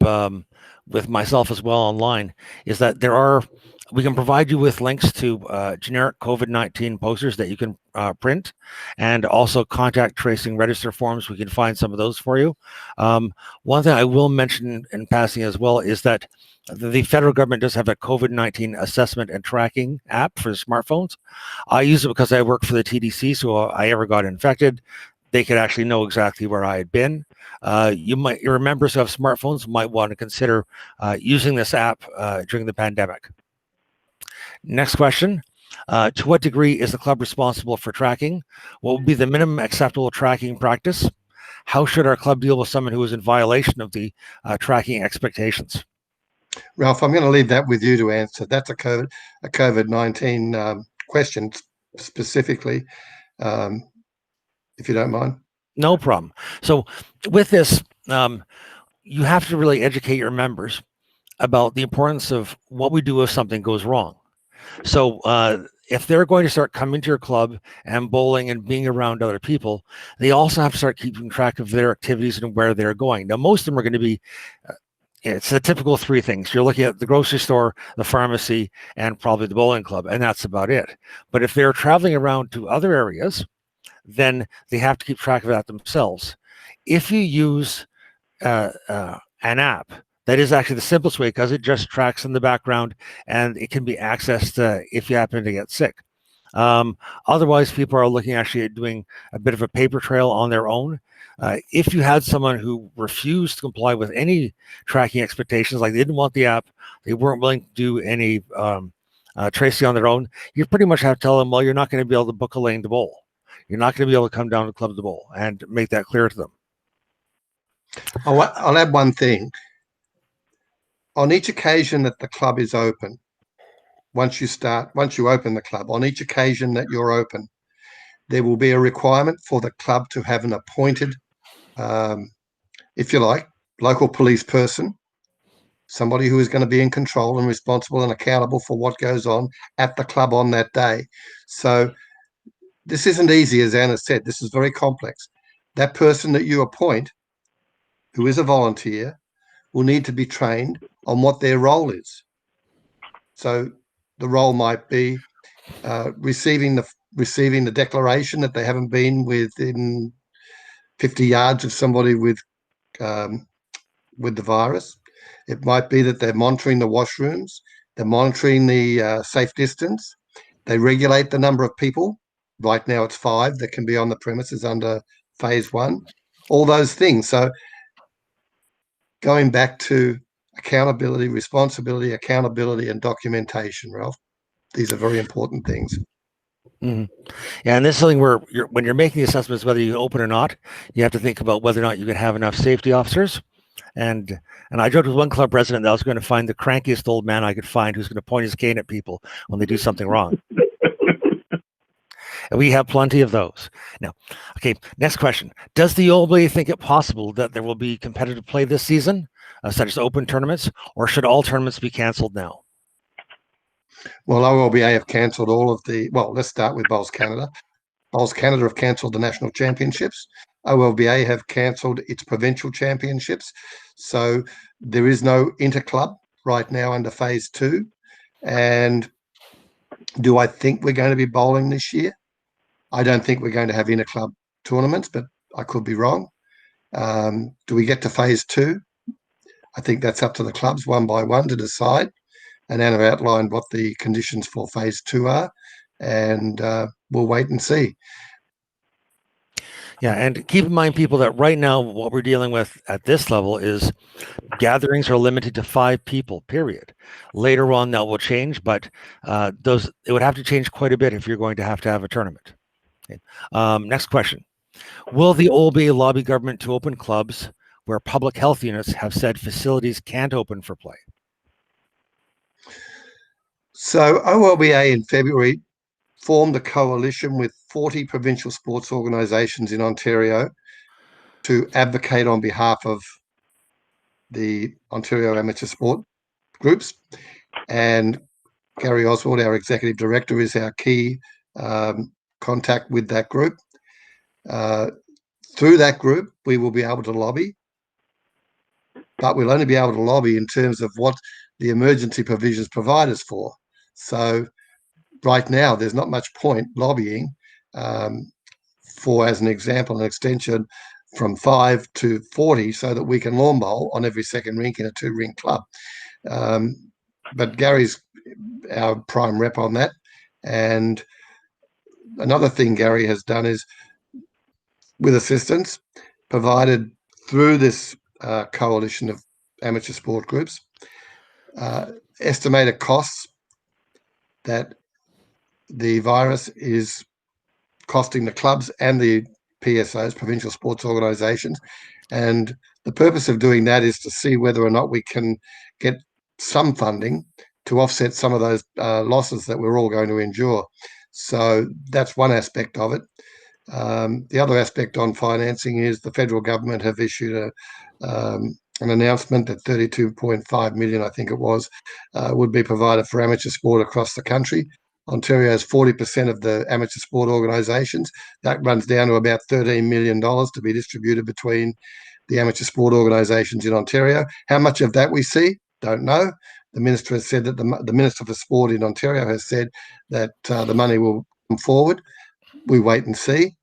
[SPEAKER 2] with myself as well online, is that we can provide you with links to generic COVID-19 posters that you can print, and also contact tracing register forms. We can find some of those for you. One thing I will mention in passing as well is that the federal government does have a COVID-19 assessment and tracking app for smartphones. I use it because I work for the TDC, so if I ever got infected, they could actually know exactly where I had been. Your members who have smartphones might want to consider using this app during the pandemic. Next question. To what degree is the club responsible for tracking? What would be the minimum acceptable tracking practice? How should our club deal with someone who is in violation of the tracking expectations?
[SPEAKER 11] Ralph, I'm going to leave that with you to answer. That's a COVID-19 question specifically, if you don't mind.
[SPEAKER 2] No problem. So with this, you have to really educate your members about the importance of what we do if something goes wrong. So if they're going to start coming to your club and bowling and being around other people, they also have to start keeping track of their activities and where they're going. Now, most of them are going to be, it's the typical three things. You're looking at the grocery store, the pharmacy, and probably the bowling club, and that's about it. But if they're traveling around to other areas, then they have to keep track of that themselves. If you use an app, that is actually the simplest way, because it just tracks in the background and it can be accessed if you happen to get sick. Otherwise, people are looking actually at doing a bit of a paper trail on their own. If you had someone who refused to comply with any tracking expectations, like they didn't want the app, they weren't willing to do any tracing on their own, you pretty much have to tell them, well, you're not going to be able to book a lane to bowl. You're not going to be able to come down to the club to bowl, and make that clear to them.
[SPEAKER 11] I'll add one thing. On each occasion that the club is open, once you open the club, on each occasion that you're open, there will be a requirement for the club to have an appointed, if you like, local police person, somebody who is going to be in control and responsible and accountable for what goes on at the club on that day. So this isn't easy, as Anna said. This is very complex. That person that you appoint, who is a volunteer, will need to be trained on what their role is. So the role might be receiving the declaration that they haven't been within 50 yards of somebody with the virus. It might be that they're monitoring the washrooms, they're monitoring the safe distance, they regulate the number of people. Right now it's 5 that can be on the premises under phase 1, all those things. So going back to accountability, responsibility, accountability, and documentation, Ralph, these are very important things.
[SPEAKER 2] Mm-hmm. Yeah, and this is something where when you're making the assessments, whether you open or not, you have to think about whether or not you can have enough safety officers. And I joked with one club president that I was going to find the crankiest old man I could find who's going to point his cane at people when they do something wrong. And we have plenty of those. Now, okay, next question. Does the OLBA think it possible that there will be competitive play this season, such as open tournaments, or should all tournaments be canceled now?
[SPEAKER 11] Well, OLBA have cancelled all of let's start with Bowls Canada. Bowls Canada have cancelled the national championships. OLBA have cancelled its provincial championships. So there is no interclub right now under phase 2. And do I think we're going to be bowling this year? I don't think we're going to have interclub tournaments, but I could be wrong. Do we get to phase 2? I think that's up to the clubs one by one to decide. And Anna outlined what the conditions for phase 2 are, and we'll wait and see.
[SPEAKER 2] Yeah, and keep in mind, people, that right now what we're dealing with at this level is gatherings are limited to 5 people, period. Later on, that will change, but it would have to change quite a bit if you're going to have a tournament. Okay. Next question. Will the OLBA lobby government to open clubs where public health units have said facilities can't open for play.
[SPEAKER 11] So OLBA in February formed a coalition with 40 provincial sports organisations in Ontario to advocate on behalf of the Ontario amateur sport groups. And Gary Oswald, our executive director, is our key contact with that group. Through that group, we will be able to lobby, but we'll only be able to lobby in terms of what the emergency provisions provide us for. So right now, there's not much point lobbying for, as an example, an extension from 5 to 40 so that we can lawn bowl on every second rink in a 2-rink club. But Gary's our prime rep on that. And another thing Gary has done is, with assistance provided through this coalition of amateur sport groups, estimated costs that the virus is costing the clubs and the PSOs, provincial sports organisations. And the purpose of doing that is to see whether or not we can get some funding to offset some of those losses that we're all going to endure. So that's one aspect of it. The other aspect on financing is the federal government have issued an announcement that 32.5 million, I think it was, would be provided for amateur sport across the country. Ontario has 40% of the amateur sport organisations. That runs down to about $13 million to be distributed between the amateur sport organisations in Ontario. How much of that we see, don't know. The minister has said that the Minister for Sport in Ontario has said that the money will come forward. We wait and see.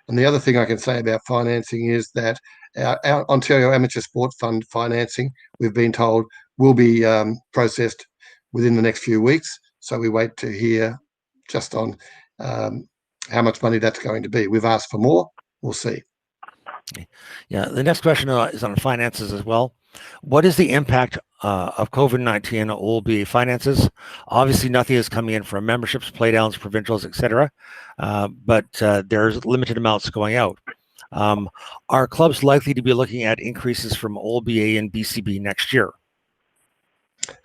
[SPEAKER 11] And the other thing I can say about financing is that our Ontario Amateur Sport Fund financing, we've been told, will be processed within the next few weeks. So we wait to hear just on how much money that's going to be. We've asked for more. We'll see.
[SPEAKER 2] Yeah, the next question is on finances as well. What is the impact of COVID-19 on OLBA finances? Obviously, nothing is coming in from memberships, playdowns, provincials, etc. But there's limited amounts going out. Are clubs likely to be looking at increases from OLBA and BCB next year?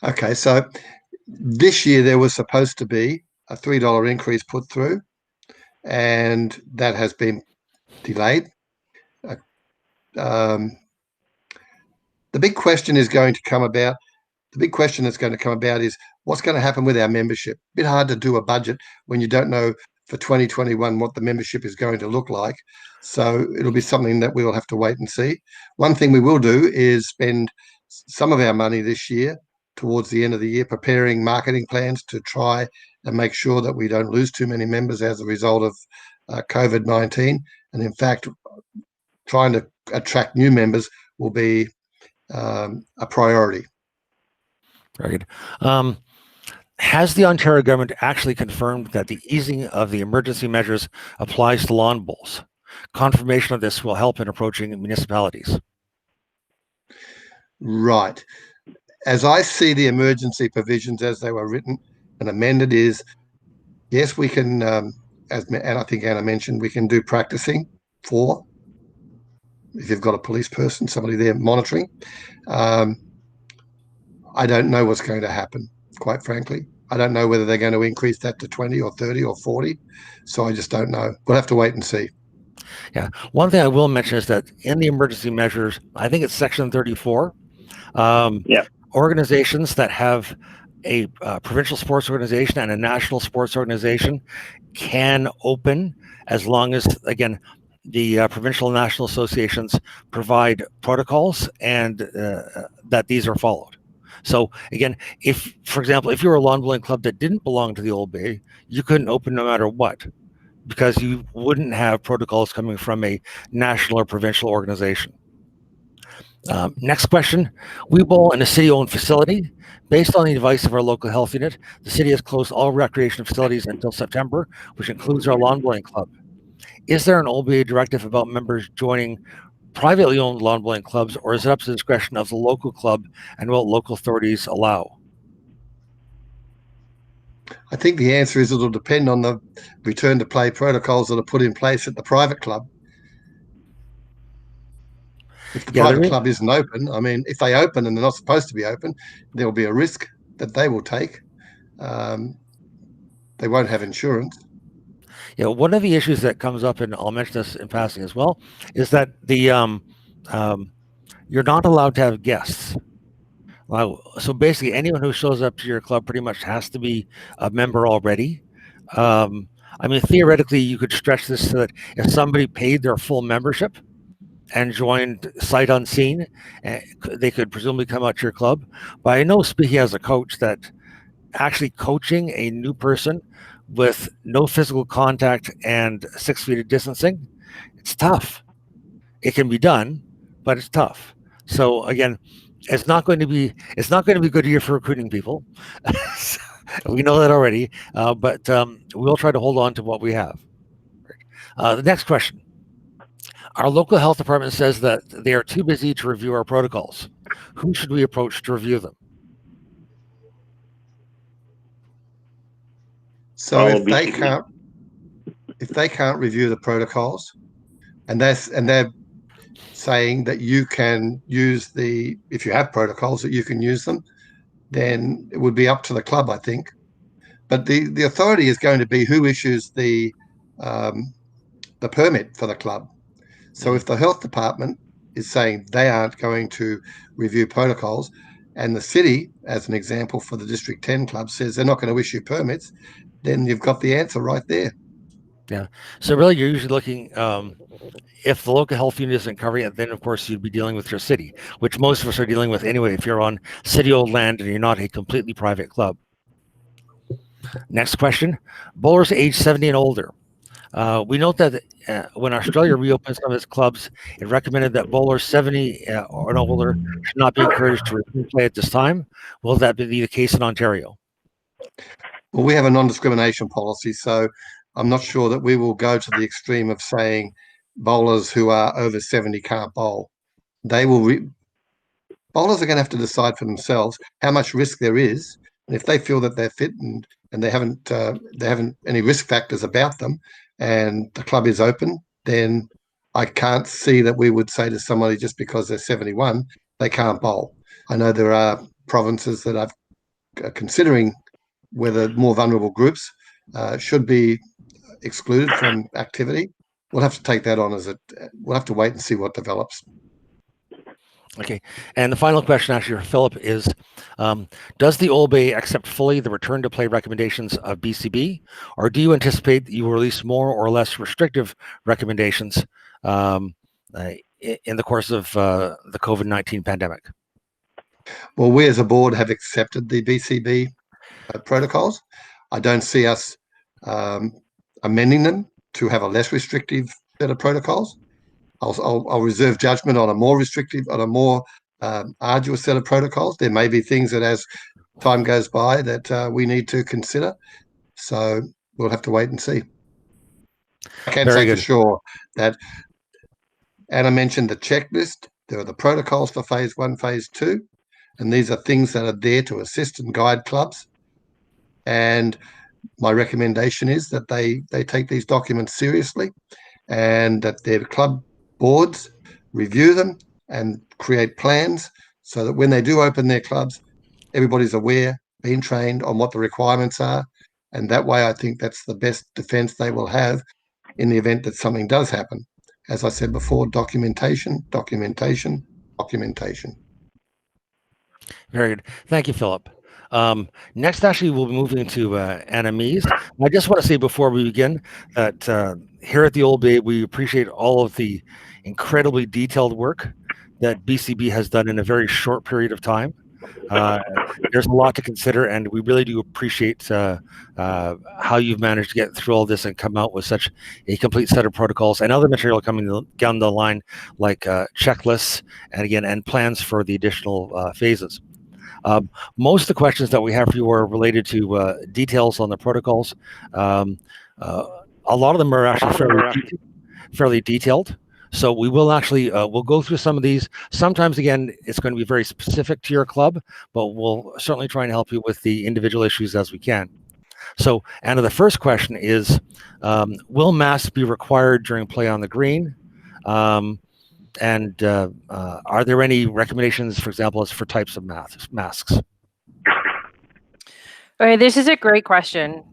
[SPEAKER 11] Okay, so this year there was supposed to be a $3 increase put through, and that has been delayed. The big question is going to come about. The big question that's going to come about is what's going to happen with our membership. A bit hard to do a budget when you don't know for 2021 what the membership is going to look like. So it'll be something that we'll have to wait and see. One thing we will do is spend some of our money this year towards the end of the year preparing marketing plans to try and make sure that we don't lose too many members as a result of COVID-19. And in fact, trying to attract new members will be a priority.
[SPEAKER 2] Very good. Has the Ontario government actually confirmed that the easing of the emergency measures applies to lawn bowls? Confirmation of this will help in approaching municipalities.
[SPEAKER 11] Right. As I see the emergency provisions as they were written and amended is, yes, we can, and I think Anna mentioned, we can do practicing for, if you've got a police person, somebody there monitoring. I don't know what's going to happen, quite frankly. I don't know whether they're going to increase that to 20 or 30 or 40. So I just don't know. We'll have to wait and see.
[SPEAKER 2] Yeah. One thing I will mention is that in the emergency measures, I think it's section 34, organizations that have a provincial sports organization and a national sports organization can open as long as, again, the provincial and national associations provide protocols and that these are followed. So again, if, for example, if you're a lawn bowling club that didn't belong to the OLBA, you couldn't open no matter what, because you wouldn't have protocols coming from a national or provincial organization. Next question. We bowl in a city-owned facility. Based on the advice of our local health unit, the city has closed all recreation facilities until September, which includes our lawn bowling club. Is there an OLBA directive about members joining privately owned lawn bowling clubs, or is it up to the discretion of the local club and what local authorities allow?
[SPEAKER 11] I think the answer is it'll depend on the return to play protocols that are put in place at the private club. If the
[SPEAKER 2] Yeah,
[SPEAKER 11] private club isn't open, I mean, if they open and they're not supposed to be open, there will be a risk that they will take. They won't have insurance.
[SPEAKER 2] Yeah, one of the issues that comes up, and I'll mention this in passing as well, is that you're not allowed to have guests. So basically, anyone who shows up to your club pretty much has to be a member already. I mean, theoretically, you could stretch this so that if somebody paid their full membership and joined sight unseen, they could presumably come out to your club. But I know, speaking as a coach, that actually coaching a new person with no physical contact and 6 feet of distancing, it's tough. It can be done, but it's tough. So again, it's not going to be a good year for recruiting people. We know that already, but we'll try to hold on to what we have. The next question. Our local health department says that they are too busy to review our protocols. Who should we approach to review them?
[SPEAKER 11] So if they can't review the protocols, and they're saying that you can use if you have protocols that you can use them, then it would be up to the club, I think. But the authority is going to be who issues the permit for the club. So if the health department is saying they aren't going to review protocols, and the city, as an example for the District 10 club, says they're not going to issue permits, then you've got the answer right there.
[SPEAKER 2] Yeah. So really, you're usually looking, if the local health unit isn't covering it, then of course you'd be dealing with your city, which most of us are dealing with anyway if you're on city-owned land and you're not a completely private club. Next question. Bowlers age 70 and older. We note that when Australia reopened some of its clubs, it recommended that bowlers 70 or older should not be encouraged to resume play at this time. Will that be the case in Ontario?
[SPEAKER 11] Well, we have a non-discrimination policy, so I'm not sure that we will go to the extreme of saying bowlers who are over 70 can't bowl. Bowlers are going to have to decide for themselves how much risk there is, and if they feel that they're fit and they haven't any risk factors about them, and the club is open, then I can't see that we would say to somebody just because they're 71 they can't bowl. I know there are provinces that are considering whether more vulnerable groups should be excluded from activity. We'll have to take that on we'll have to wait and see what develops.
[SPEAKER 2] Okay. And the final question actually for Philip is, does the OLBA accept fully the return to play recommendations of BCB, or do you anticipate that you will release more or less restrictive recommendations in the course of the COVID-19 pandemic?
[SPEAKER 11] Well, we as a board have accepted the BCB protocols. I don't see us amending them to have a less restrictive set of protocols. I'll reserve judgment on a more restrictive, on a more arduous set of protocols. There may be things that as time goes by that we need to consider. So we'll have to wait and see. I can say for sure that Anna mentioned the checklist. There are the protocols for phase 1, phase 2, and these are things that are there to assist and guide clubs. And my recommendation is that they take these documents seriously and that their club boards review them and create plans so that when they do open their clubs, everybody's aware, being trained on what the requirements are. And that way, I think that's the best defense they will have in the event that something does happen. As I said before, documentation, documentation, documentation.
[SPEAKER 2] Very good. Thank you, Philip. Next, actually, we'll be moving to Anna Mies. I just want to say before we begin that here at the OLBA, we appreciate all of the incredibly detailed work that BCB has done in a very short period of time. There's a lot to consider, and we really do appreciate how you've managed to get through all this and come out with such a complete set of protocols and other material coming down the line, like checklists and plans for the additional phases. Most of the questions that we have for you are related to details on the protocols. A lot of them are actually fairly detailed. So we will actually, we'll go through some of these. Sometimes, again, it's going to be very specific to your club, but we'll certainly try and help you with the individual issues as we can. So, Anna, the first question is, will masks be required during play on the green? And are there any recommendations, for example, as for types of masks?
[SPEAKER 14] Okay, this is a great question.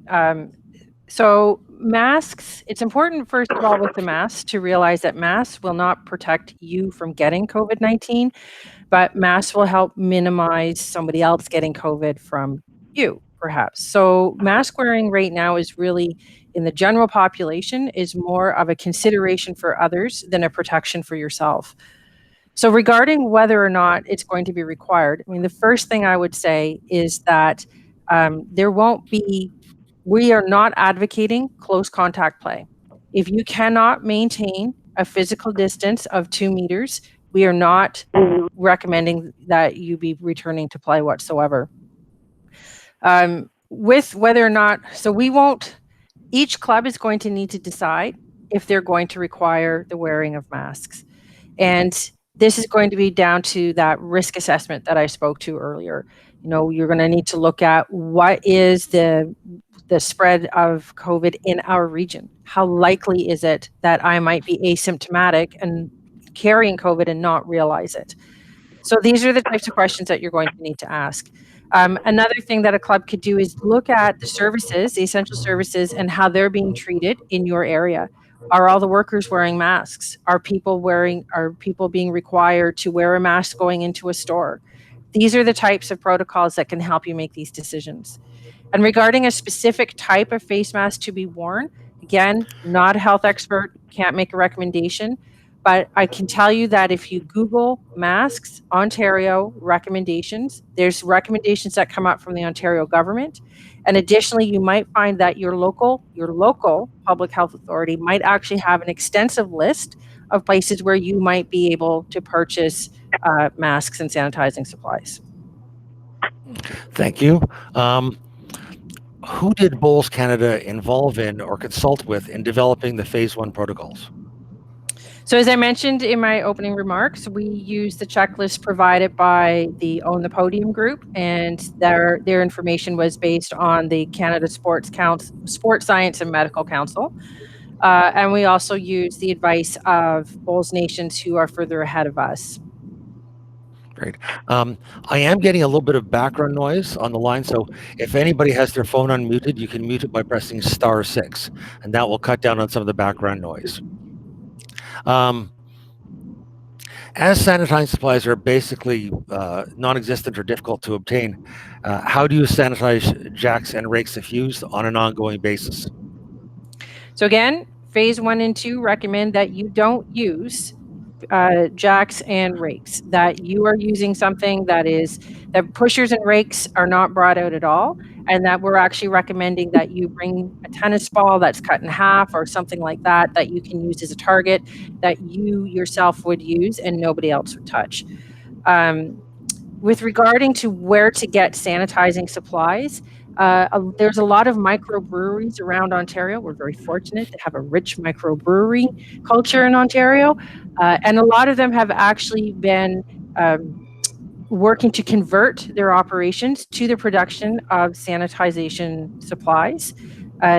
[SPEAKER 14] So masks, it's important, first of all, with the masks to realize that masks will not protect you from getting COVID-19, but masks will help minimize somebody else getting COVID from you, perhaps. So mask wearing right now is really, in the general population, is more of a consideration for others than a protection for yourself. So regarding whether or not it's going to be required, I mean, the first thing I would say is that there won't be, we are not advocating close contact play. If you cannot maintain a physical distance of 2 meters, we are not recommending that you be returning to play whatsoever. With whether or not, so we won't, each club is going to need to decide if they're going to require the wearing of masks. And this is going to be down to that risk assessment that I spoke to earlier. You know, you're going to need to look at what is the spread of COVID in our region. How likely is it that I might be asymptomatic and carrying COVID and not realize it? So these are the types of questions that you're going to need to ask. Another thing that a club could do is look at the services, the essential services, and how they're being treated in your area. Are all the workers wearing masks? Are people being required to wear a mask going into a store? These are the types of protocols that can help you make these decisions. And regarding a specific type of face mask to be worn, again, not a health expert, can't make a recommendation, but I can tell you that if you Google masks, Ontario recommendations, there's recommendations that come up from the Ontario government. And additionally, you might find that your local public health authority might actually have an extensive list of places where you might be able to purchase masks and sanitizing supplies.
[SPEAKER 2] Thank you. Who did Bowls Canada involve in or consult with in developing the phase 1 protocols?
[SPEAKER 14] So as I mentioned in my opening remarks, we use the checklist provided by the Own the Podium group, and their information was based on the Canada Sports Science and Medical Council. And we also use the advice of Bowls nations who are further ahead of us.
[SPEAKER 2] Great. I am getting a little bit of background noise on the line, so if anybody has their phone unmuted, you can mute it by pressing *6, and that will cut down on some of the background noise. As sanitizing supplies are basically non-existent or difficult to obtain, how do you sanitize jacks and rakes if used on an ongoing basis?
[SPEAKER 14] So again, phase 1 and 2 recommend that you don't use jacks and rakes, that you are using something that pushers and rakes are not brought out at all, and that we're actually recommending that you bring a tennis ball that's cut in half or something like that you can use as a target that you yourself would use and nobody else would touch. With regarding to where to get sanitizing supplies, there's a lot of microbreweries around Ontario. We're very fortunate to have a rich microbrewery culture in Ontario, and a lot of them have actually been working to convert their operations to the production of sanitization supplies.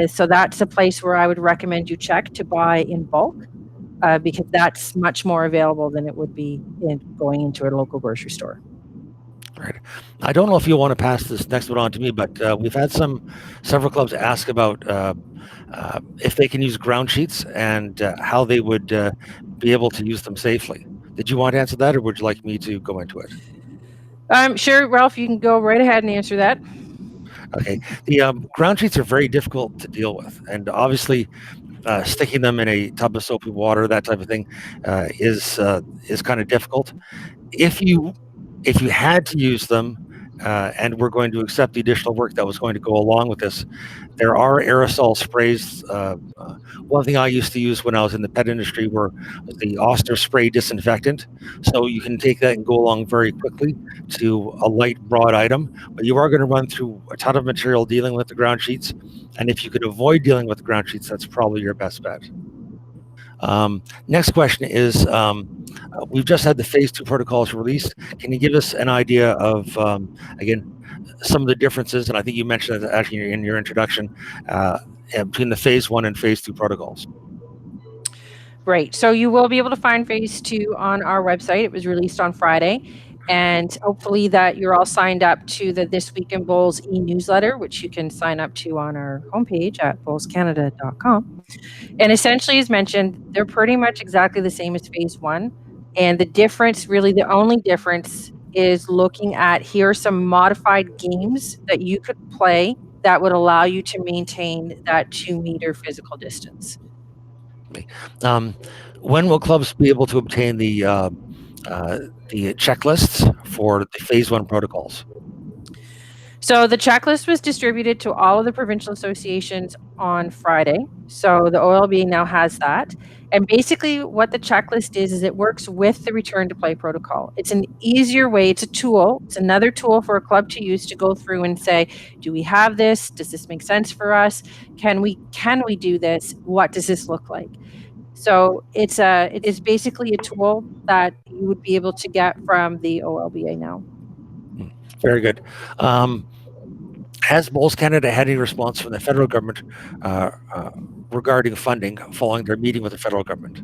[SPEAKER 14] So that's a place where I would recommend you check to buy in bulk, because that's much more available than it would be going into a local grocery store.
[SPEAKER 2] Right. I don't know if you want to pass this next one on to me, but we've had several clubs ask about if they can use ground sheets and how they would be able to use them safely. Did you want to answer that, or would you like me to go into it?
[SPEAKER 14] Sure, Ralph, you can go right ahead and answer that.
[SPEAKER 2] Okay. The ground sheets are very difficult to deal with, and obviously sticking them in a tub of soapy water, that type of thing, is kind of difficult. If you had to use them, and we're going to accept the additional work that was going to go along with this, there are aerosol sprays. One thing I used to use when I was in the pet industry was the Oster spray disinfectant. So you can take that and go along very quickly to a light, broad item, but you are going to run through a ton of material dealing with the ground sheets. And if you could avoid dealing with the ground sheets, that's probably your best bet. Next question is, we've just had the phase 2 protocols released. Can you give us an idea of, again, some of the differences, and I think you mentioned that actually in your introduction, between the phase 1 and phase 2 protocols?
[SPEAKER 14] Great. So you will be able to find phase 2 on our website. It was released on Friday. And hopefully that you're all signed up to the This Week in Bowls e-newsletter, which you can sign up to on our homepage at bowlscanada.com. And essentially, as mentioned, they're pretty much exactly the same as phase 1. And the difference, really the only difference, is looking at here are some modified games that you could play that would allow you to maintain that 2-meter physical distance.
[SPEAKER 2] When will clubs be able to obtain the checklists for the phase 1 protocols?
[SPEAKER 14] So the checklist was distributed to all of the provincial associations on Friday. So the OLBA now has that. And basically what the checklist is it works with the return to play protocol. It's an easier way, it's a tool. It's another tool for a club to use to go through and say, do we have this? Does this make sense for us? Can we do this? What does this look like? So it is basically a tool that you would be able to get from the OLBA now.
[SPEAKER 2] Very good. Has Bowls Canada had any response from the federal government regarding funding following their meeting with the federal government?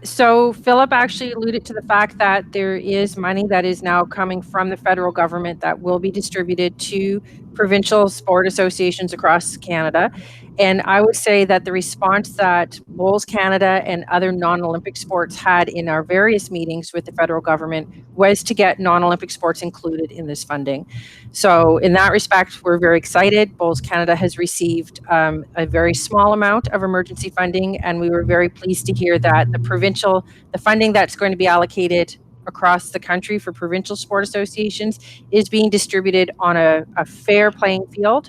[SPEAKER 14] So Philip actually alluded to the fact that there is money that is now coming from the federal government that will be distributed to provincial sport associations across Canada. And I would say that the response that Bowls Canada and other non-Olympic sports had in our various meetings with the federal government was to get non-Olympic sports included in this funding. So in that respect, we're very excited. Bowls Canada has received a very small amount of emergency funding, and we were very pleased to hear that the funding that's going to be allocated across the country for provincial sport associations is being distributed on a fair playing field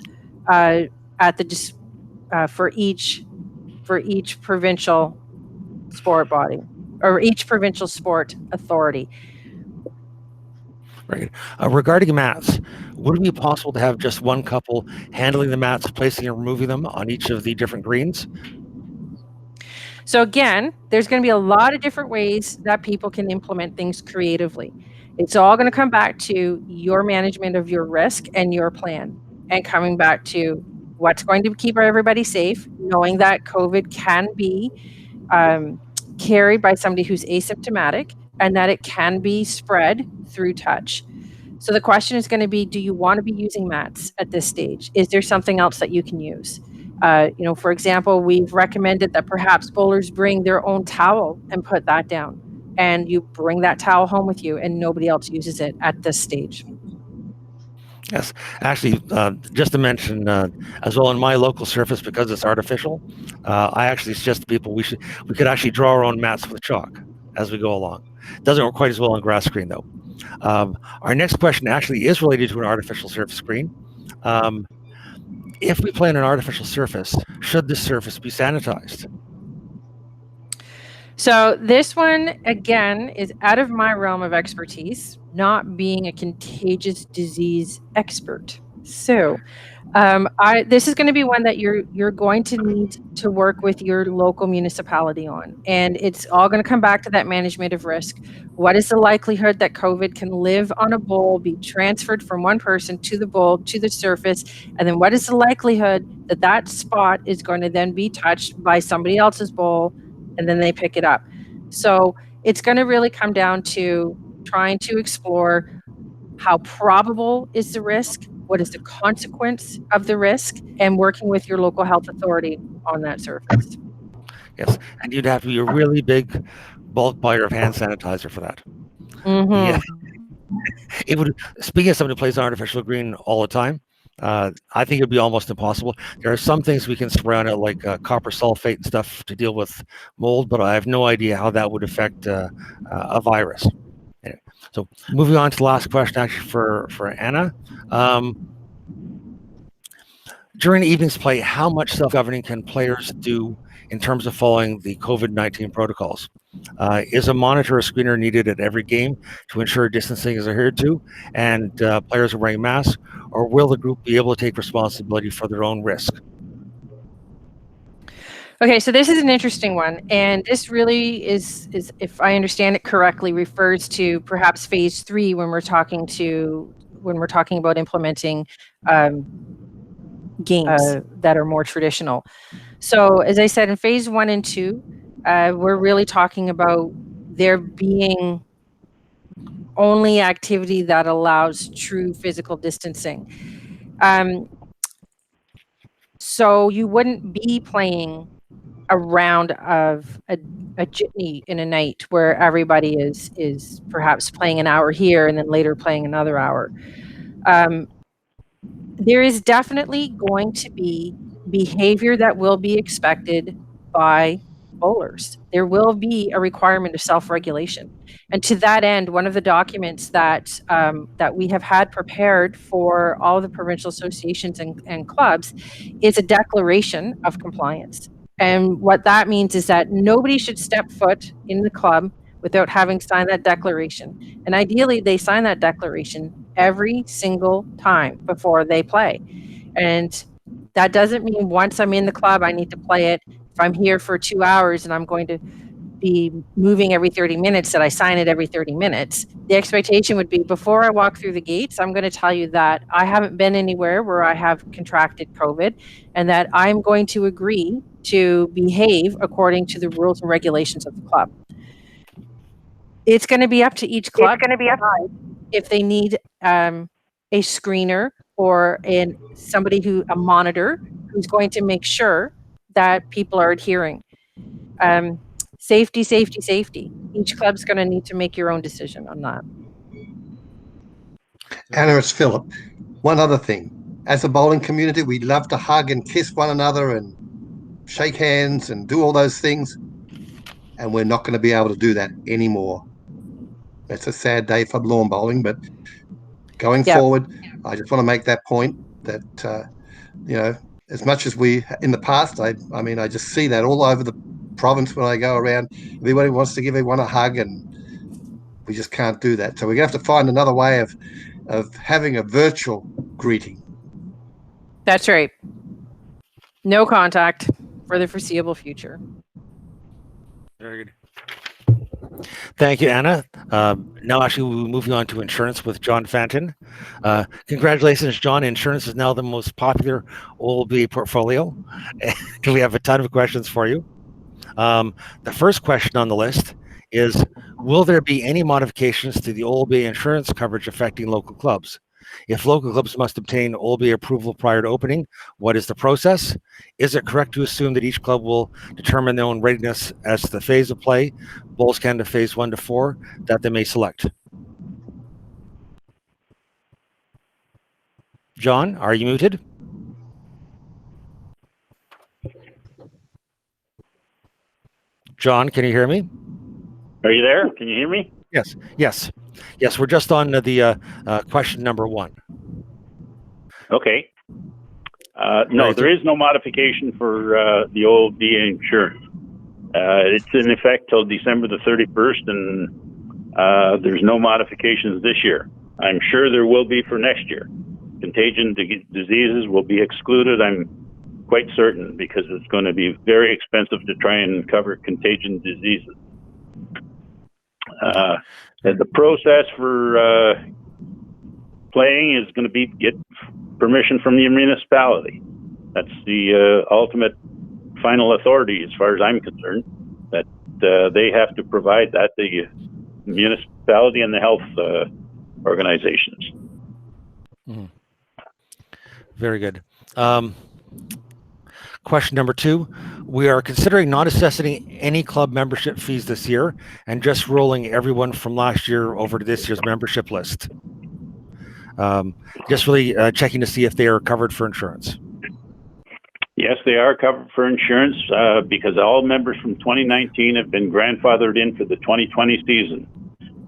[SPEAKER 14] for each provincial sport body or each provincial sport authority.
[SPEAKER 2] Right. Regarding mats, would it be possible to have just one couple handling the mats, placing and removing them on each of the different greens?
[SPEAKER 14] So again, there's going to be a lot of different ways that people can implement things creatively. It's all going to come back to your management of your risk and your plan, and coming back to what's going to keep everybody safe, knowing that COVID can be carried by somebody who's asymptomatic and that it can be spread through touch. So the question is going to be, do you want to be using mats at this stage? Is there something else that you can use? For example, we've recommended that perhaps bowlers bring their own towel and put that down. And you bring that towel home with you and nobody else uses it at this stage.
[SPEAKER 2] Yes, actually, just to mention as well, in my local surface, because it's artificial, I actually suggest to people we could actually draw our own mats with chalk as we go along. Doesn't work quite as well on grass screen though. Our next question actually is related to an artificial surface screen. If we play on an artificial surface, should this surface be sanitized?
[SPEAKER 14] So this one, again, is out of my realm of expertise, not being a contagious disease expert. So this is going to be one that you're going to need to work with your local municipality on. And it's all going to come back to that management of risk. What is the likelihood that COVID can live on a bowl, be transferred from one person to the bowl, to the surface? And then what is the likelihood that that spot is going to then be touched by somebody else's bowl and then they pick it up? So it's going to really come down to trying to explore how probable is the risk, what is the consequence of the risk, and working with your local health authority on that surface.
[SPEAKER 2] Yes, and you'd have to be a really big bulk buyer of hand sanitizer for that.
[SPEAKER 14] Mm-hmm.
[SPEAKER 2] Yeah. It would. Speaking of somebody who plays artificial green all the time, I think it'd be almost impossible. There are some things we can spray on it, like copper sulfate and stuff to deal with mold, but I have no idea how that would affect a virus. Anyway, so moving on to the last question, actually for Anna. During the evening's play, how much self-governing can players do in terms of following the COVID-19 protocols? Is a monitor or screener needed at every game to ensure distancing is adhered to and players are wearing masks, or will the group be able to take responsibility for their own risk?
[SPEAKER 14] Okay, so this is an interesting one, and this really is, if I understand it correctly, refers to perhaps phase 3 when we're talking about implementing games that are more traditional. So as I said, in phase 1 and 2, we're really talking about there being only activity that allows true physical distancing. So you wouldn't be playing a round of a jitney in a night where everybody is perhaps playing an hour here and then later playing another hour. There is definitely going to be behavior that will be expected by bowlers. There will be a requirement of self-regulation. And to that end, one of the documents that that we have had prepared for all of the provincial associations and clubs is a declaration of compliance. And what that means is that nobody should step foot in the club without having signed that declaration. And ideally, they sign that declaration every single time before they play. And that doesn't mean once I'm in the club, I need to play it. If I'm here for 2 hours and I'm going to be moving every 30 minutes, that I sign it every 30 minutes. The expectation would be before I walk through the gates, I'm going to tell you that I haven't been anywhere where I have contracted COVID and that I'm going to agree to behave according to the rules and regulations of the club. It's going to be up to each club if they need a screener or a monitor who's going to make sure that people are adhering. Safety, safety, safety. Each club's going to need to make your own decision on that.
[SPEAKER 11] Anna, it's Philip. One other thing. As a bowling community, we love to hug and kiss one another and shake hands and do all those things. And we're not going to be able to do that anymore. It's a sad day for lawn bowling, but going forward, I just want to make that point that, you know, as much as we, in the past, I mean, I just see that all over the province when I go around. Everybody wants to give everyone a hug, and we just can't do that. So we're going to have to find another way of having a virtual greeting.
[SPEAKER 14] That's right. No contact for the foreseeable future.
[SPEAKER 2] Very good. Thank you, Anna. Now, actually, we'll move on to insurance with John Fanton. Congratulations, John. Insurance is now the most popular OLBA portfolio. We have a ton of questions for you. The first question on the list is, will there be any modifications to the OLBA insurance coverage affecting local clubs? If local clubs must obtain OLBA approval prior to opening, what is the process? Is it correct to assume that each club will determine their own readiness as to the phase of play, Bowls Canada phase 1 to 4, that they may select? John, are you muted? John, can you hear me?
[SPEAKER 15] Are you there? Can you hear me?
[SPEAKER 2] Yes, yes. Yes, we're just on the question number 1.
[SPEAKER 15] Okay. No, there is no modification for the OLBA insurance. It's in effect till December the 31st, and there's no modifications this year. I'm sure there will be for next year. Contagion diseases will be excluded, I'm quite certain, because it's going to be very expensive to try and cover contagion diseases. The process for playing is going to be get permission from the municipality. That's the ultimate final authority, as far as I'm concerned, that they have to provide that, the municipality and the health organizations.
[SPEAKER 2] Mm-hmm. Very good. Question number 2. We are considering not assessing any club membership fees this year and just rolling everyone from last year over to this year's membership list. Just really checking to see if they are covered for insurance.
[SPEAKER 15] Yes, they are covered for insurance because all members from 2019 have been grandfathered in for the 2020 season.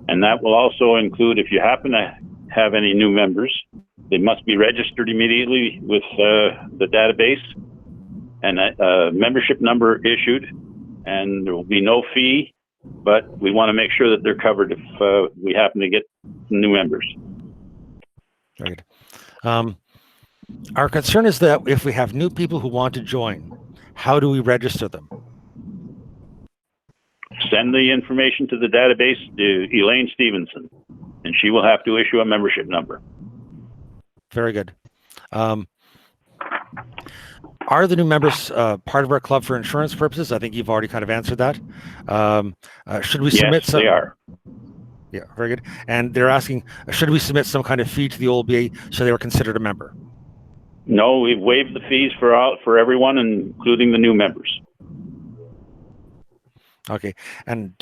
[SPEAKER 15] And that will also include, if you happen to have any new members, they must be registered immediately with the database and a membership number issued, and there will be no fee, but we want to make sure that they're covered if we happen to get new members.
[SPEAKER 2] Right. Our concern is that if we have new people who want to join, how do we register them?
[SPEAKER 15] Send the information to the database to Elaine Stevenson, and she will have to issue a membership number.
[SPEAKER 2] Very good. Are the new members part of our club for insurance purposes? I think you've already kind of answered that. Should we submit some?
[SPEAKER 15] Yes, they are.
[SPEAKER 2] Yeah, very good. And they're asking, should we submit some kind of fee to the OLBA so they were considered a member?
[SPEAKER 15] No, we've waived the fees for everyone, including the new members.
[SPEAKER 2] Okay. And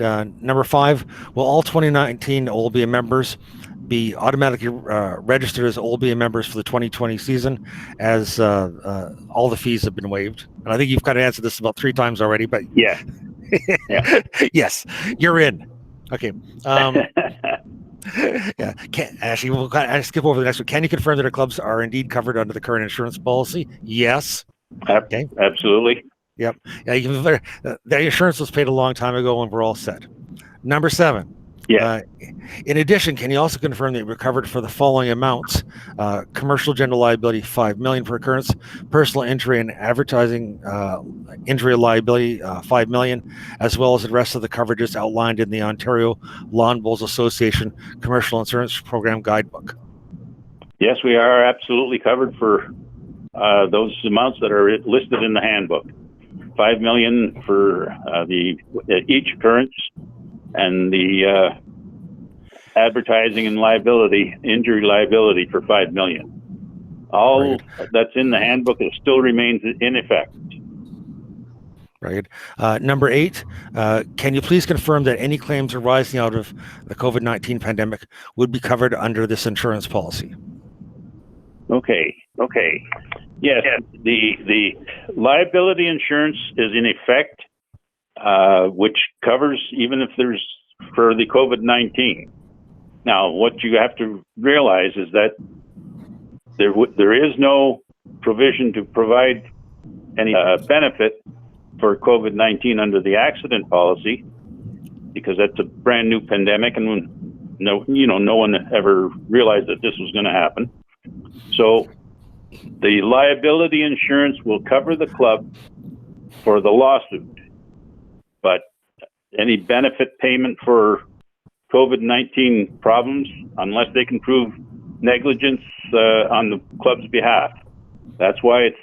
[SPEAKER 2] number 5, will all 2019 OLBA members be automatically registered as OLBA members for the 2020 season, as all the fees have been waived? And I think you've kind of answered this about 3 times already, but
[SPEAKER 15] yeah.
[SPEAKER 2] Yes, you're in. Okay. Yeah. Actually, we'll kind of skip over the next one. Can you confirm that our clubs are indeed covered under the current insurance policy? Yes.
[SPEAKER 15] Okay. Absolutely.
[SPEAKER 2] Yep. Yeah. The insurance was paid a long time ago, and we're all set. Number 7.
[SPEAKER 15] Yeah.
[SPEAKER 2] In addition, can you also confirm that we're covered for the following amounts? Commercial general liability, $5 million per occurrence; personal injury and advertising injury liability, $5 million, as well as the rest of the coverages outlined in the Ontario Lawn Bowls Association Commercial Insurance Program Guidebook.
[SPEAKER 15] Yes, we are absolutely covered for those amounts that are listed in the handbook. $5 million for each occurrence, and the advertising and injury liability for $5 million. All that's in the handbook, it still remains in effect.
[SPEAKER 2] Right. Number 8, can you please confirm that any claims arising out of the COVID-19 pandemic would be covered under this insurance policy?
[SPEAKER 15] Okay. Yes, the liability insurance is in effect, which covers even if there's for the COVID-19. Now, what you have to realize is that there is no provision to provide any benefit for COVID-19 under the accident policy, because that's a brand new pandemic, and no one ever realized that this was going to happen. So the liability insurance will cover the club for the lawsuit, but any benefit payment for COVID-19 problems, unless they can prove negligence on the club's behalf. That's why it's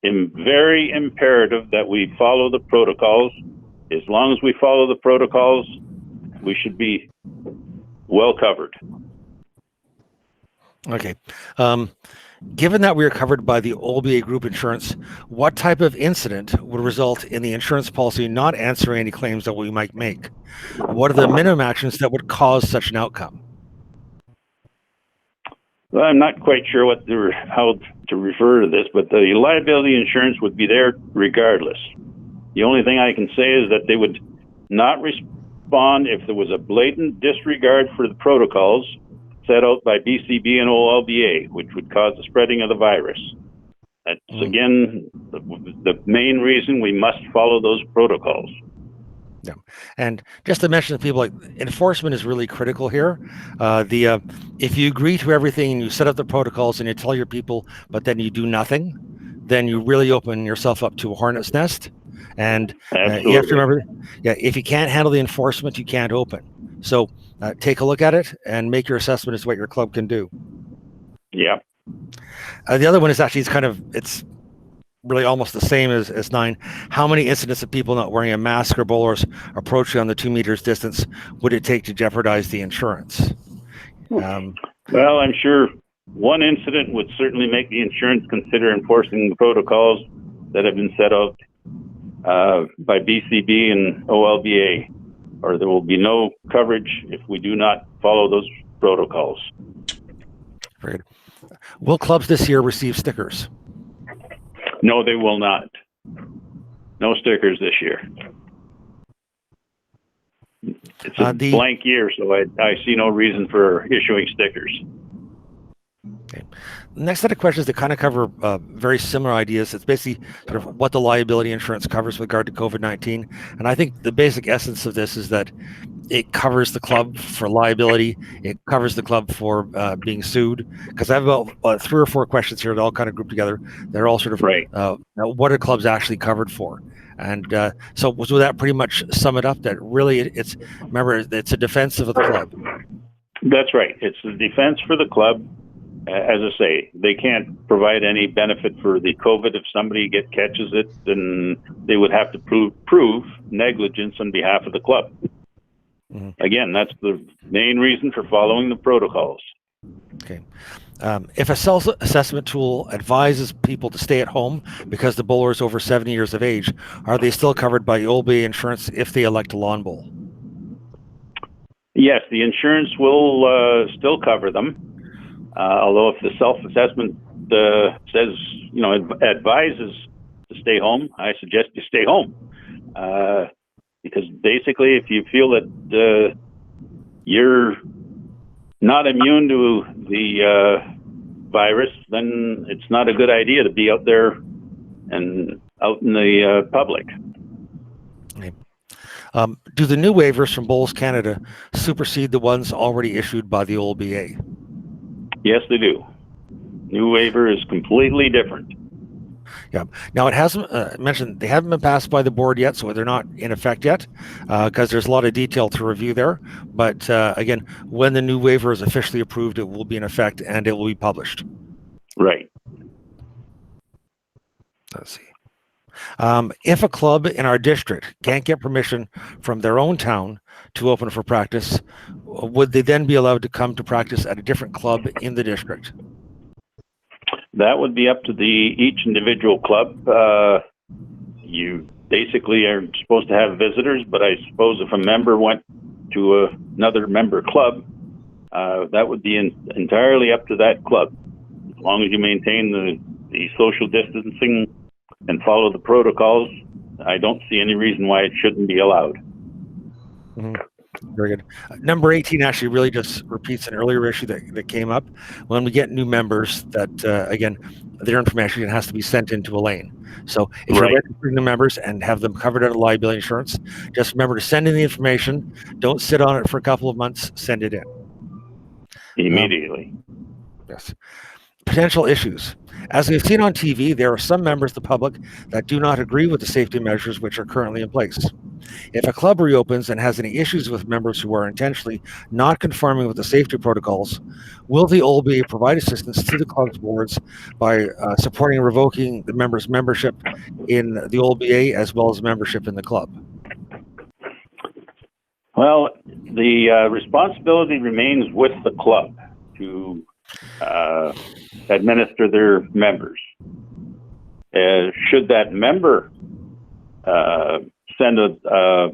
[SPEAKER 15] very imperative that we follow the protocols. As long as we follow the protocols, we should be well covered.
[SPEAKER 2] Okay. Given that we are covered by the OLBA group insurance, what type of incident would result in the insurance policy not answering any claims that we might make? What are the minimum actions that would cause such an outcome?
[SPEAKER 15] Well, I'm not quite sure how to refer to this, but the liability insurance would be there regardless. The only thing I can say is that they would not respond if there was a blatant disregard for the protocols set out by BCB and OLBA, which would cause the spreading of the virus. That's, again, the main reason we must follow those protocols.
[SPEAKER 2] Yeah. And just to mention to people, like, enforcement is really critical here. If you agree to everything and you set up the protocols and you tell your people, but then you do nothing, then you really open yourself up to a hornet's nest. And you have to remember, if you can't handle the enforcement, you can't open. So take a look at it and make your assessment as to what your club can do.
[SPEAKER 15] Yeah.
[SPEAKER 2] The other one is actually, it's really almost the same as 9. How many incidents of people not wearing a mask or bowlers approaching on the 2 meters distance would it take to jeopardize the insurance?
[SPEAKER 15] Well, I'm sure one incident would certainly make the insurance consider enforcing the protocols that have been set out by BCB and OLBA, or there will be no coverage if we do not follow those protocols.
[SPEAKER 2] Very good. Will clubs this year receive stickers?
[SPEAKER 15] No, they will not. No stickers this year. It's a blank year, so I see no reason for issuing stickers.
[SPEAKER 2] Okay. The next set of questions that kind of cover very similar ideas. It's basically sort of what the liability insurance covers with regard to COVID-19. And I think the basic essence of this is that it covers the club for liability. It covers the club for being sued. Because I have about 3 or 4 questions here that all kind of group together. They're all sort of what are clubs actually covered for? And so that pretty much sum it up, that really it's a defense of the club.
[SPEAKER 15] That's right. It's the defense for the club. as I say, they can't provide any benefit for the COVID. If somebody catches it, then they would have to prove negligence on behalf of the club. Again, that's the main reason for following the protocols.
[SPEAKER 2] Okay. If a self-assessment tool advises people to stay at home because the bowler is over 70 years of age, are they still covered by OLBA insurance if they elect a lawn bowl?
[SPEAKER 15] Yes, the insurance will still cover them. Although if the self-assessment says, advises to stay home, I suggest you stay home. Because basically, if you feel that you're not immune to the virus, then it's not a good idea to be out there and out in the public.
[SPEAKER 2] Okay. Do the new waivers from Bowls Canada supersede the ones already issued by the OLBA?
[SPEAKER 15] Yes, they do. New waiver is completely different.
[SPEAKER 2] Yeah. Now, it hasn't mentioned they haven't been passed by the board yet, so they're not in effect yet because there's a lot of detail to review there. But again, when the new waiver is officially approved, it will be in effect and it will be published.
[SPEAKER 15] Right.
[SPEAKER 2] Let's see. If a club in our district can't get permission from their own town to open for practice, would they then be allowed to come to practice at a different club in the district?
[SPEAKER 15] That would be up to each individual club. You basically are supposed to have visitors, but I suppose if a member went to another member club, that would be entirely up to that club. As long as you maintain the social distancing and follow the protocols, I don't see any reason why it shouldn't be allowed.
[SPEAKER 2] Mm-hmm. Very good. Number 18 actually really just repeats an earlier issue that came up. When we get new members, that again, their information has to be sent into Elaine. So if you're registering the members and have them covered under liability insurance, just remember to send in the information. Don't sit on it for a couple of months. Send it in
[SPEAKER 15] immediately.
[SPEAKER 2] Yes. Potential issues. As we've seen on TV, there are some members of the public that do not agree with the safety measures which are currently in place. If a club reopens and has any issues with members who are intentionally not conforming with the safety protocols, will the OLBA provide assistance to the club's boards by supporting and revoking the members' membership in the OLBA as well as membership in the club?
[SPEAKER 15] Well, the responsibility remains with the club to administer their members. Should that member send a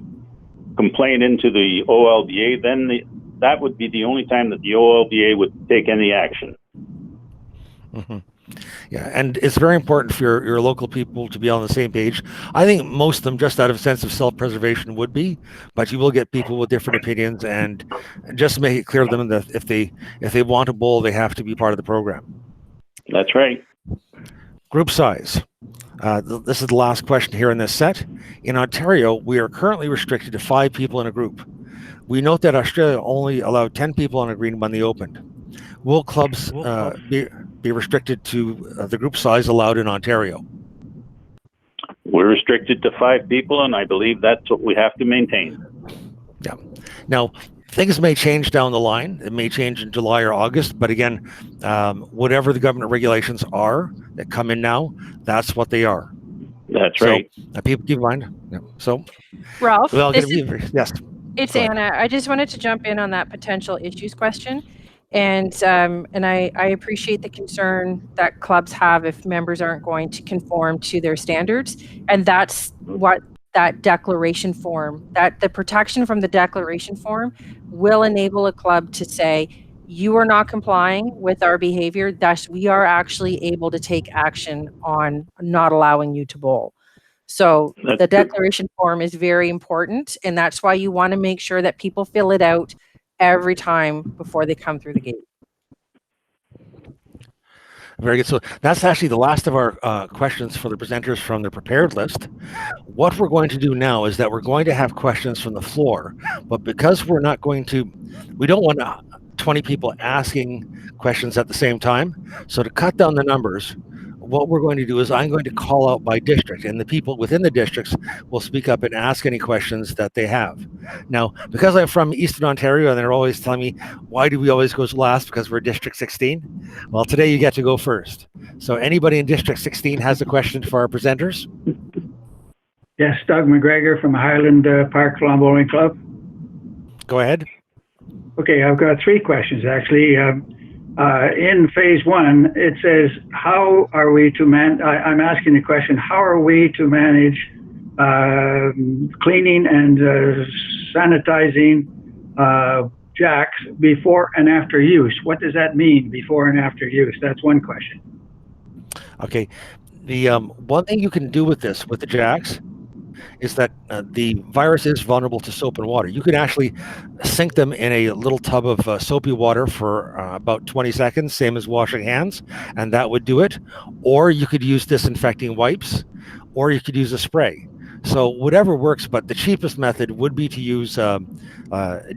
[SPEAKER 15] complaint into the OLBA, then that would be the only time that the OLBA would take any action.
[SPEAKER 2] Mm-hmm. Yeah, and it's very important for your local people to be on the same page. I think most of them, just out of a sense of self-preservation, would be, but you will get people with different opinions, and just make it clear to them that if they want a bowl, they have to be part of the program.
[SPEAKER 15] That's right.
[SPEAKER 2] Group size. This is the last question here in this set. In Ontario, we are currently restricted to 5 people in a group. We note that Australia only allowed 10 people on a green when they opened. Will clubs be restricted to the group size allowed in Ontario?
[SPEAKER 15] We're restricted to 5 people, and I believe that's what we have to maintain.
[SPEAKER 2] Yeah. Now, things may change down the line. It may change in July or August, but again, whatever the government regulations are that come in now, that's what they are.
[SPEAKER 15] That's right.
[SPEAKER 2] People keep in mind. Yeah. So,
[SPEAKER 14] Ralph,
[SPEAKER 2] yes.
[SPEAKER 14] It's Anna. I just wanted to jump in on that potential issues question. And I appreciate the concern that clubs have if members aren't going to conform to their standards. And that's what that declaration form, that the protection from the declaration form will enable a club to say, you are not complying with our behavior, thus we are actually able to take action on not allowing you to bowl. So the declaration form is very important, and that's why you want to make sure that people fill it out every time before they come through the gate.
[SPEAKER 2] Very good. So that's actually the last of our questions for the presenters from the prepared list. What we're going to do now is that we're going to have questions from the floor, but because we don't want 20 people asking questions at the same time. So to cut down the numbers, what we're going to do is I'm going to call out by district, and the people within the districts will speak up and ask any questions that they have. Now, because I'm from Eastern Ontario and they're always telling me, why do we always go last? Because we're District 16. Well, today you get to go first. So anybody in District 16 has a question for our presenters?
[SPEAKER 16] Yes, Doug McGregor from Highland Park Lawn Bowling Club.
[SPEAKER 2] Go ahead.
[SPEAKER 16] Okay, I've got 3 questions actually. In phase 1, it says, how are we to I'm asking the question, how are we to manage cleaning and sanitizing jacks before and after use? What does that mean, before and after use? That's one question.
[SPEAKER 2] Okay. The one thing you can do with this, with the jacks, is that the virus is vulnerable to soap and water. You can actually sink them in a little tub of soapy water for about 20 seconds, same as washing hands, and that would do it. Or you could use disinfecting wipes, or you could use a spray. So whatever works, but the cheapest method would be to use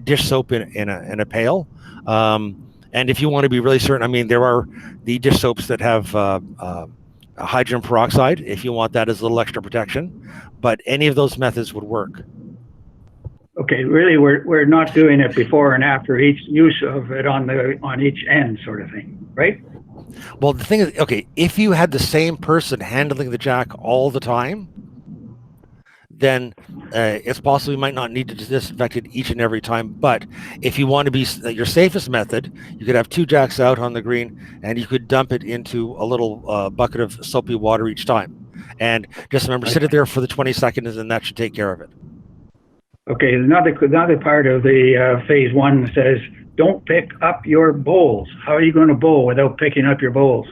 [SPEAKER 2] dish soap in a pail. And if you want to be really certain, I mean, there are the dish soaps that have hydrogen peroxide, if you want that as a little extra protection, but any of those methods would work.
[SPEAKER 16] Okay, really, we're not doing it before and after each use of it on each end, sort of thing, right?
[SPEAKER 2] Well, the thing is, okay, if you had the same person handling the jack all the time, then it's possible you might not need to disinfect it each and every time. But if you want to be your safest method, you could have 2 jacks out on the green, and you could dump it into a little bucket of soapy water each time. And just remember, sit it there for the 20 seconds, and that should take care of it.
[SPEAKER 16] Okay, another part of the phase 1 says, don't pick up your bowls. How are you going to bowl without picking up your bowls?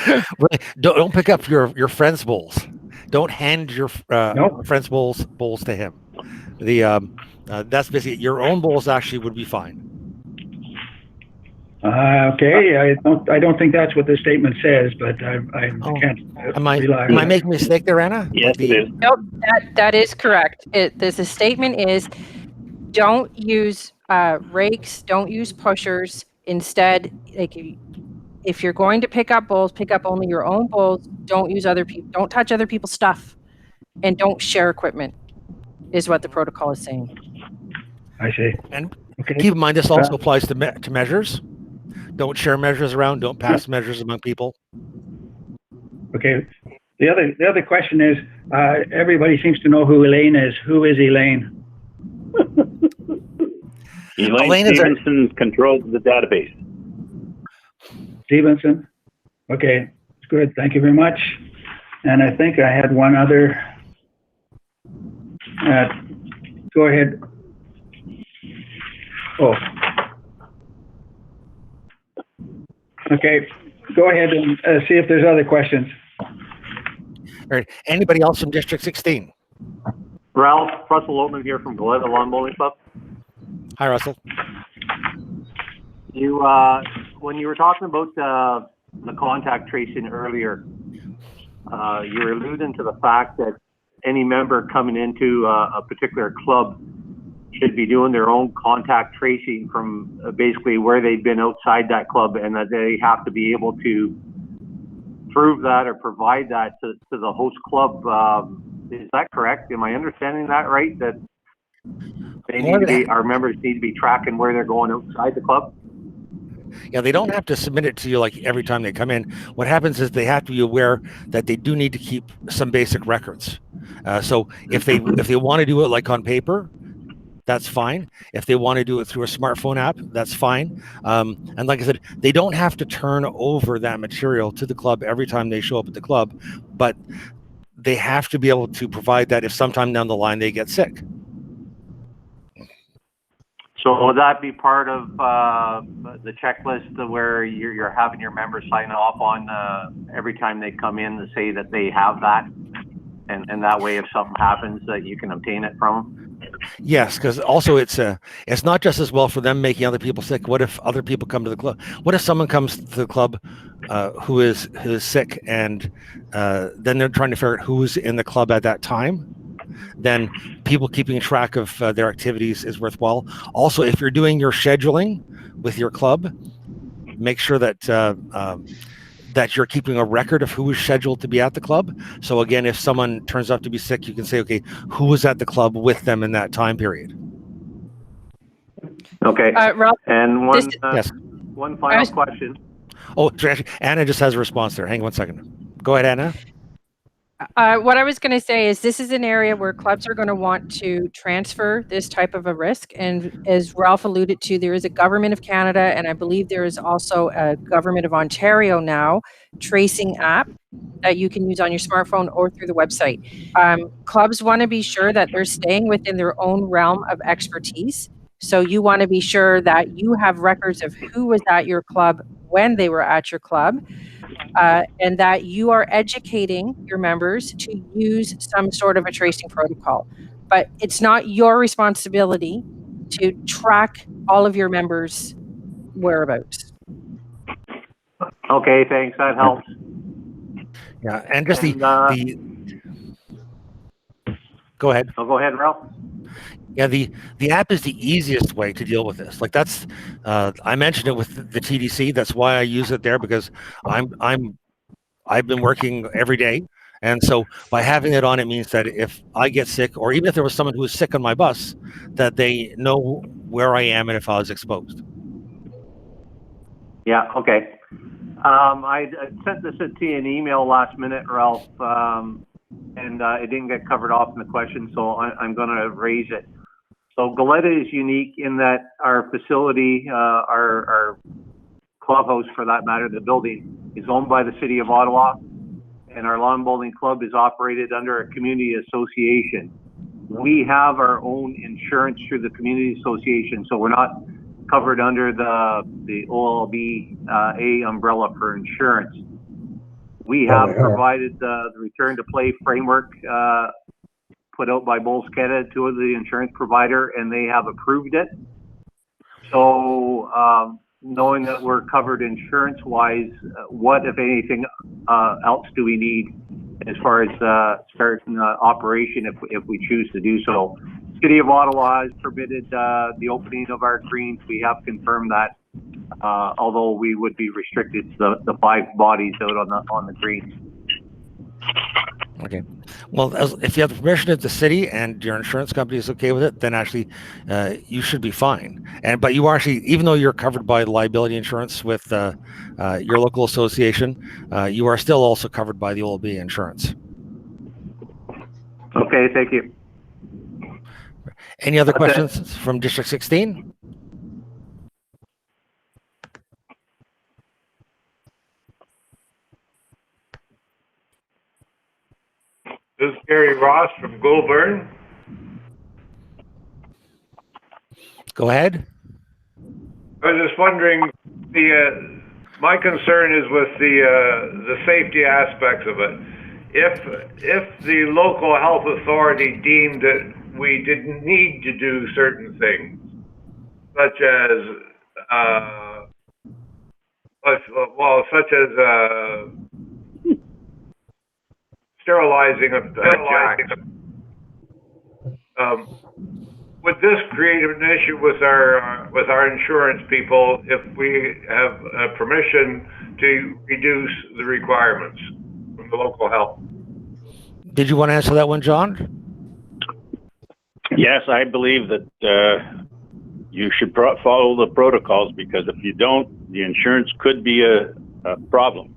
[SPEAKER 2] Right. Don't pick up your friend's bowls. Don't hand your friend's bowls to him. That's basically your own bowls. Actually, would be fine.
[SPEAKER 16] Okay, I don't think that's what the statement says, but I can't.
[SPEAKER 2] Am I making a mistake there, Anna?
[SPEAKER 15] Yes, it is.
[SPEAKER 14] Nope, that is correct. The statement is, don't use rakes, don't use pushers. Instead, like, if you're going to pick up bowls, pick up only your own bowls. Don't use don't touch other people's stuff, and don't share equipment, is what the protocol is saying.
[SPEAKER 16] I see.
[SPEAKER 2] And keep in mind, this also applies to measures. Don't share measures around. Don't pass measures among people.
[SPEAKER 16] Okay. The other question is, everybody seems to know who Elaine is. Who is Elaine?
[SPEAKER 15] Elaine Stevenson controls the database.
[SPEAKER 16] Stevenson? Okay, good. Thank you very much. And I think I had one other. Go ahead. Oh. Okay, go ahead and see if there's other questions.
[SPEAKER 2] All right. Anybody else from District 16?
[SPEAKER 17] Russell Oatman here from Goleta Lawn Bowling Club.
[SPEAKER 2] Hi, Russell.
[SPEAKER 17] You, when you were talking about the contact tracing earlier, you were alluding to the fact that any member coming into a particular club should be doing their own contact tracing from basically where they've been outside that club, and that they have to be able to prove that or provide that to the host club. Is that correct? Am I understanding that right? That they need to be, our members need to be tracking where they're going outside the club?
[SPEAKER 2] Yeah, they don't have to submit it to you like every time they come in. What happens is they have to be aware that they do need to keep some basic records. So if they want to do it like on paper, that's fine. If they want to do it through a smartphone app, that's fine. And like I said, they don't have to turn over that material to the club every time they show up at the club, but they have to be able to provide that if sometime down the line they get sick.
[SPEAKER 17] So will that be part of the checklist where you're having your members sign off on every time they come in to say that they have that, and that way if something happens that you can obtain it from them?
[SPEAKER 2] Yes, because also it's not just as well for them making other people sick. What if other people come to the club? What if someone comes to the club who is sick, and then they're trying to figure out who's in the club at that time? Then people keeping track of their activities is worthwhile. Also, if you're doing your scheduling with your club, make sure that that you're keeping a record of who is scheduled to be at the club. So again, if someone turns out to be sick, you can say, okay, who was at the club with them in that time period?
[SPEAKER 17] Okay.
[SPEAKER 14] Ralph,
[SPEAKER 17] And one,
[SPEAKER 2] yes.
[SPEAKER 17] one final question.
[SPEAKER 2] Oh, actually, Anna just has a response there. Hang on 1 second. Go ahead, Anna.
[SPEAKER 14] What I was going to say is this is an area where clubs are going to want to transfer this type of a risk. And as Ralph alluded to, there is a Government of Canada, and I believe there is also a Government of Ontario now tracing app that you can use on your smartphone or through the website. Clubs want to be sure that they're staying within their own realm of expertise. So you want to be sure that you have records of who was at your club when they were at your club. And that you are educating your members to use some sort of a tracing protocol. But it's not your responsibility to track all of your members' whereabouts.
[SPEAKER 17] Okay, thanks. That helps.
[SPEAKER 2] Yeah, and just the go ahead.
[SPEAKER 17] Oh, go ahead, Ralph.
[SPEAKER 2] Yeah, the app is the easiest way to deal with this. Like that's, I mentioned it with the TDC. That's why I use it there, because I've been working every day. And so by having it on, it means that if I get sick, or even if there was someone who was sick on my bus, that they know where I am and if I was exposed.
[SPEAKER 17] Yeah, okay. I sent this to you in email last minute, Ralph, and it didn't get covered off in the question, so I'm going to raise it. So Goleta is unique in that our facility, our clubhouse for that matter, the building, is owned by the City of Ottawa, and our lawn bowling club is operated under a community association. We have our own insurance through the community association, so we're not covered under the OLBA umbrella for insurance. We have provided the return to play framework put out by Bowls Canada to the insurance provider, and they have approved it. So knowing that we're covered insurance-wise, what, if anything, else do we need as far as starting operation if we choose to do so? City of Ottawa has permitted the opening of our greens. We have confirmed that, although we would be restricted to the 5 bodies out on the greens.
[SPEAKER 2] Okay. Well, if you have the permission of the city and your insurance company is okay with it, then actually you should be fine. But you are actually, even though you're covered by liability insurance with your local association, you are still also covered by the OLBA insurance.
[SPEAKER 17] Okay, thank you.
[SPEAKER 2] Any other questions from District 16?
[SPEAKER 18] This is Gary Ross from Goulburn.
[SPEAKER 2] Go ahead.
[SPEAKER 18] I was just wondering, my concern is with the safety aspects of it. If the local health authority deemed that we didn't need to do certain things, such as sterilizing of jacks. Would this create an issue with our insurance people if we have permission to reduce the requirements from the local health?
[SPEAKER 2] Did you want to answer that one, John?
[SPEAKER 15] Yes, I believe that you should follow the protocols, because if you don't, the insurance could be a problem.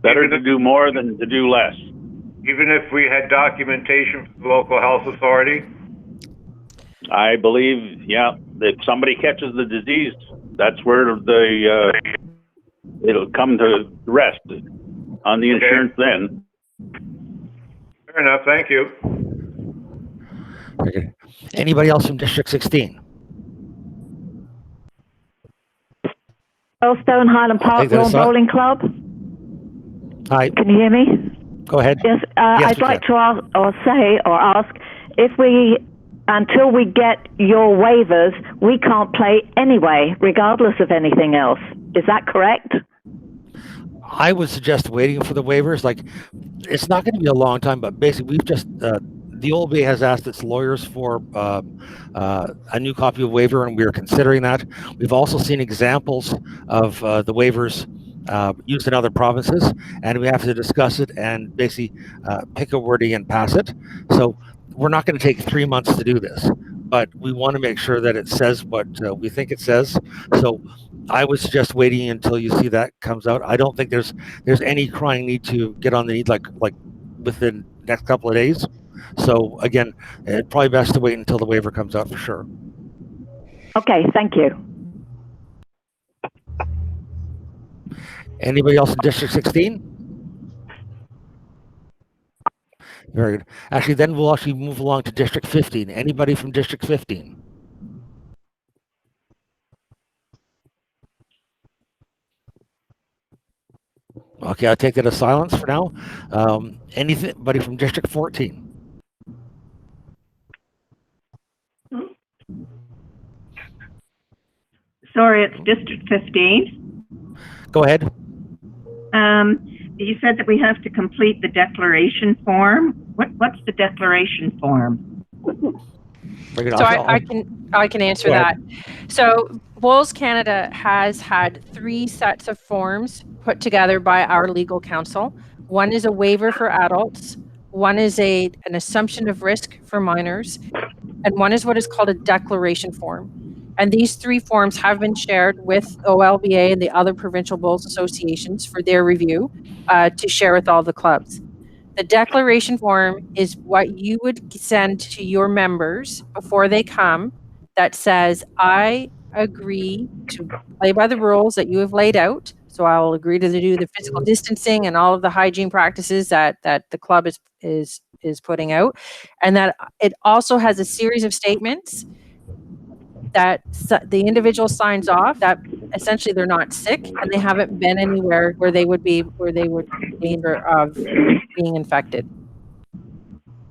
[SPEAKER 15] Better to do more than to do less.
[SPEAKER 18] Even if we had documentation from the local health authority?
[SPEAKER 15] I believe, yeah, if somebody catches the disease, that's where it'll come to rest on the insurance then.
[SPEAKER 18] Fair enough, thank you.
[SPEAKER 2] Okay. Anybody else from District 16?
[SPEAKER 19] Stone Highland Park Lawn Bowling Club.
[SPEAKER 2] Hi.
[SPEAKER 19] Can you hear me?
[SPEAKER 2] Go ahead.
[SPEAKER 19] Yes, I'd like to ask if until we get your waivers, we can't play anyway, regardless of anything else. Is that correct?
[SPEAKER 2] I would suggest waiting for the waivers. Like, it's not going to be a long time, but basically we've just the OLBA has asked its lawyers for a new copy of waiver, and we are considering that. We've also seen examples of the waivers used in other provinces, and we have to discuss it and basically pick a wording and pass it. So we're not going to take 3 months to do this, but we want to make sure that it says what we think it says. So I would suggest waiting until you see that comes out. I don't think there's any crying need to get on the need like within the next couple of days. So again, it's probably best to wait until the waiver comes out for sure.
[SPEAKER 19] Okay, thank you.
[SPEAKER 2] Anybody else in District 16? Very good. Actually, then we'll actually move along to District 15. Anybody from District 15? Okay, I'll take that as silence for now. Anybody from District 14?
[SPEAKER 1] Sorry, it's District 15.
[SPEAKER 2] Go ahead.
[SPEAKER 1] You said that we have to complete the declaration form. What's the declaration form?
[SPEAKER 14] So I can answer that. So Bowls Canada has had 3 sets of forms put together by our legal counsel. One is a waiver for adults, one is an assumption of risk for minors, and one is what is called a declaration form. And these 3 forms have been shared with OLBA and the other provincial bowls associations for their review to share with all the clubs. The declaration form is what you would send to your members before they come that says, I agree to play by the rules that you have laid out. So I will agree to do the physical distancing and all of the hygiene practices that the club is putting out. And that it also has a series of statements that the individual signs off that essentially they're not sick and they haven't been anywhere where they would be in danger of being infected.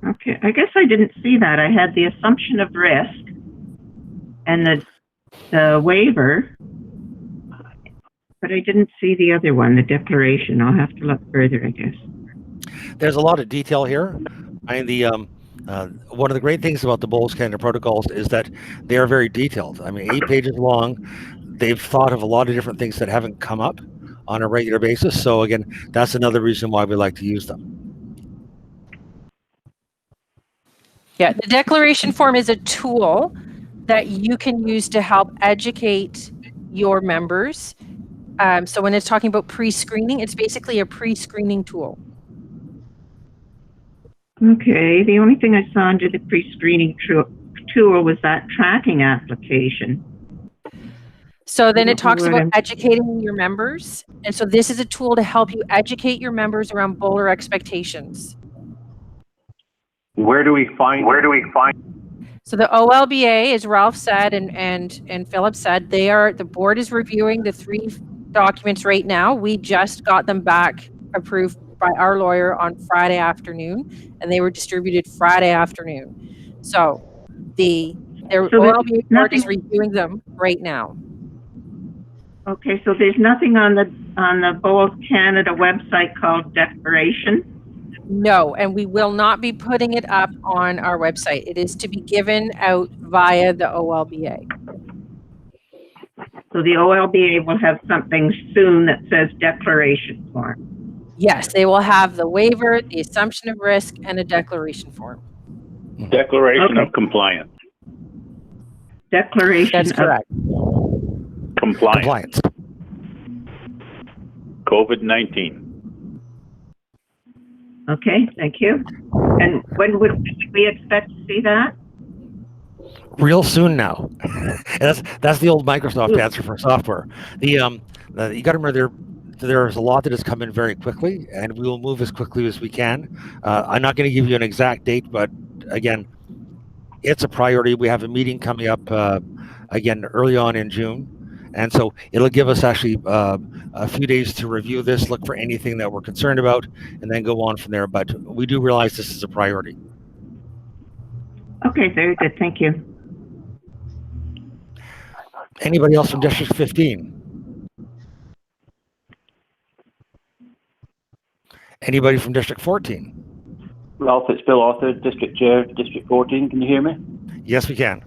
[SPEAKER 1] Okay, I guess I didn't see that. I had the assumption of risk and the waiver, but I didn't see the other one, the declaration. I'll have to look further, I guess.
[SPEAKER 2] There's a lot of detail here. I mean, one of the great things about the Bowls Canada protocols is that they are very detailed. I mean, 8 pages long. They've thought of a lot of different things that haven't come up on a regular basis. So again, that's another reason why we like to use them.
[SPEAKER 14] Yeah, the declaration form is a tool that you can use to help educate your members. So when it's talking about pre-screening, it's basically a pre-screening tool.
[SPEAKER 1] Okay, the only thing I saw under the pre-screening tool was that tracking application.
[SPEAKER 14] So then it talks about educating your members. And so this is a tool to help you educate your members around bowler expectations.
[SPEAKER 17] Where do we find?
[SPEAKER 14] So the OLBA, as Ralph said and Philip said, the board is reviewing the 3 documents right now. We just got them back approved by our lawyer on Friday afternoon, and they were distributed Friday afternoon. So their OLBA board is reviewing them right now.
[SPEAKER 1] Okay, so there's nothing on the Bowls Canada website called declaration?
[SPEAKER 14] No, and we will not be putting it up on our website. It is to be given out via the OLBA.
[SPEAKER 1] So the OLBA will have something soon that says declaration form?
[SPEAKER 14] Yes, they will have the waiver, the assumption of risk, and a declaration form.
[SPEAKER 15] Declaration of compliance.
[SPEAKER 1] Declaration
[SPEAKER 14] That's correct.
[SPEAKER 15] Compliance. COVID-19.
[SPEAKER 1] Okay, thank you. And when would we expect to see that?
[SPEAKER 2] Real soon now. that's the old Microsoft answer for software. You got to remember there's a lot that has come in very quickly, and we will move as quickly as we can. I'm not going to give you an exact date, but again, it's a priority. We have a meeting coming up again early on in June, and so it'll give us actually a few days to review this, look for anything that we're concerned about, and then go on from there. But we do realize this is a priority.
[SPEAKER 1] Okay, very good. Thank you.
[SPEAKER 2] Anybody else from District 15? Anybody from District 14?
[SPEAKER 15] Ralph, it's Bill Arthur, District Chair, District 14. Can you hear me?
[SPEAKER 2] Yes, we can.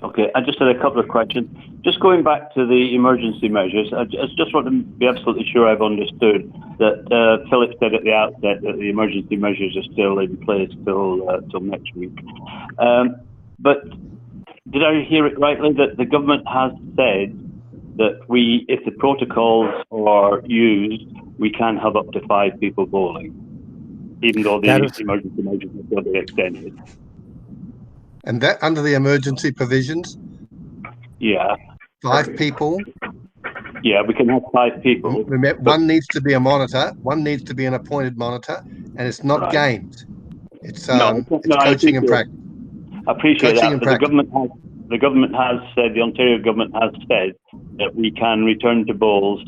[SPEAKER 15] Okay, I just had a couple of questions. Just going back to the emergency measures, I just want to be absolutely sure I've understood that Philip said at the outset that the emergency measures are still in place till next week. But did I hear it rightly that the government has said that if the protocols are used, we can have up to 5 people bowling, even though the emergency measures are still being extended?
[SPEAKER 11] And that under the emergency provisions?
[SPEAKER 15] Yeah.
[SPEAKER 11] 5 people?
[SPEAKER 15] Yeah, we can have 5 people.
[SPEAKER 11] Remember, one needs to be a monitor, one needs to be an appointed monitor, and it's not games. It's coaching and practice.
[SPEAKER 15] I appreciate
[SPEAKER 11] Coaching
[SPEAKER 15] that,
[SPEAKER 11] and
[SPEAKER 15] but
[SPEAKER 11] practice.
[SPEAKER 15] the government has said, the Ontario government has said that we can return to bowls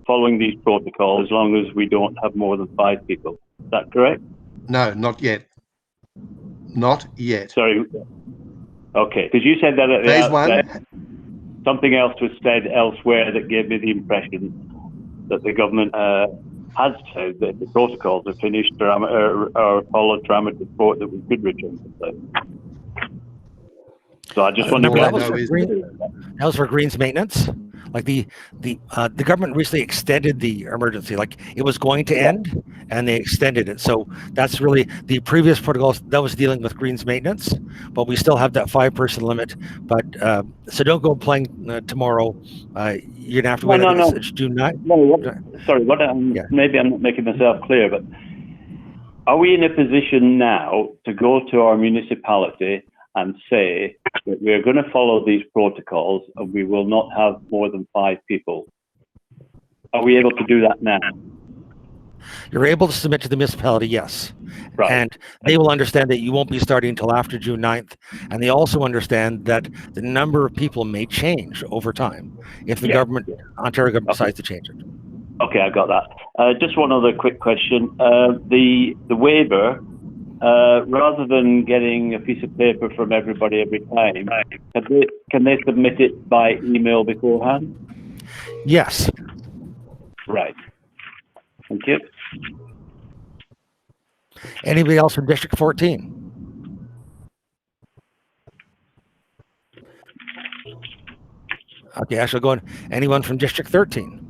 [SPEAKER 15] following these protocols as long as we don't have more than 5 people. Is that correct?
[SPEAKER 11] No, not yet. Not yet.
[SPEAKER 15] Sorry. Okay, because you said that at the
[SPEAKER 11] Phase
[SPEAKER 15] outset.
[SPEAKER 11] 1.
[SPEAKER 15] Something else was said elsewhere that gave me the impression that the government has said that the protocols are finished or followed to amateur sport, that we could return to play. So I just wonder.
[SPEAKER 2] That was for greens maintenance. Like the government recently extended the emergency. Like it was going to end, and they extended it. So that's really the previous protocols that was dealing with greens maintenance, but we still have that 5-person limit. But so don't go playing tomorrow. You're gonna have to wait.
[SPEAKER 15] No.
[SPEAKER 2] It's June 9th.
[SPEAKER 15] No, sorry. Maybe I'm not making myself clear, but are we in a position now to go to our municipality and say that we're going to follow these protocols and we will not have more than 5 people? Are we able to do that now?
[SPEAKER 2] You're able to submit to the municipality, yes.
[SPEAKER 15] Right.
[SPEAKER 2] And they will understand that you won't be starting until after June 9th. And they also understand that the number of people may change over time if the Ontario government decides to change it.
[SPEAKER 15] Okay, I got that. Just one other quick question. The waiver, rather than getting a piece of paper from everybody every time, can they submit it by email beforehand?
[SPEAKER 2] Yes.
[SPEAKER 15] Right. Thank you.
[SPEAKER 2] Anybody else from District 14? Okay, I shall go on. Anyone from District 13?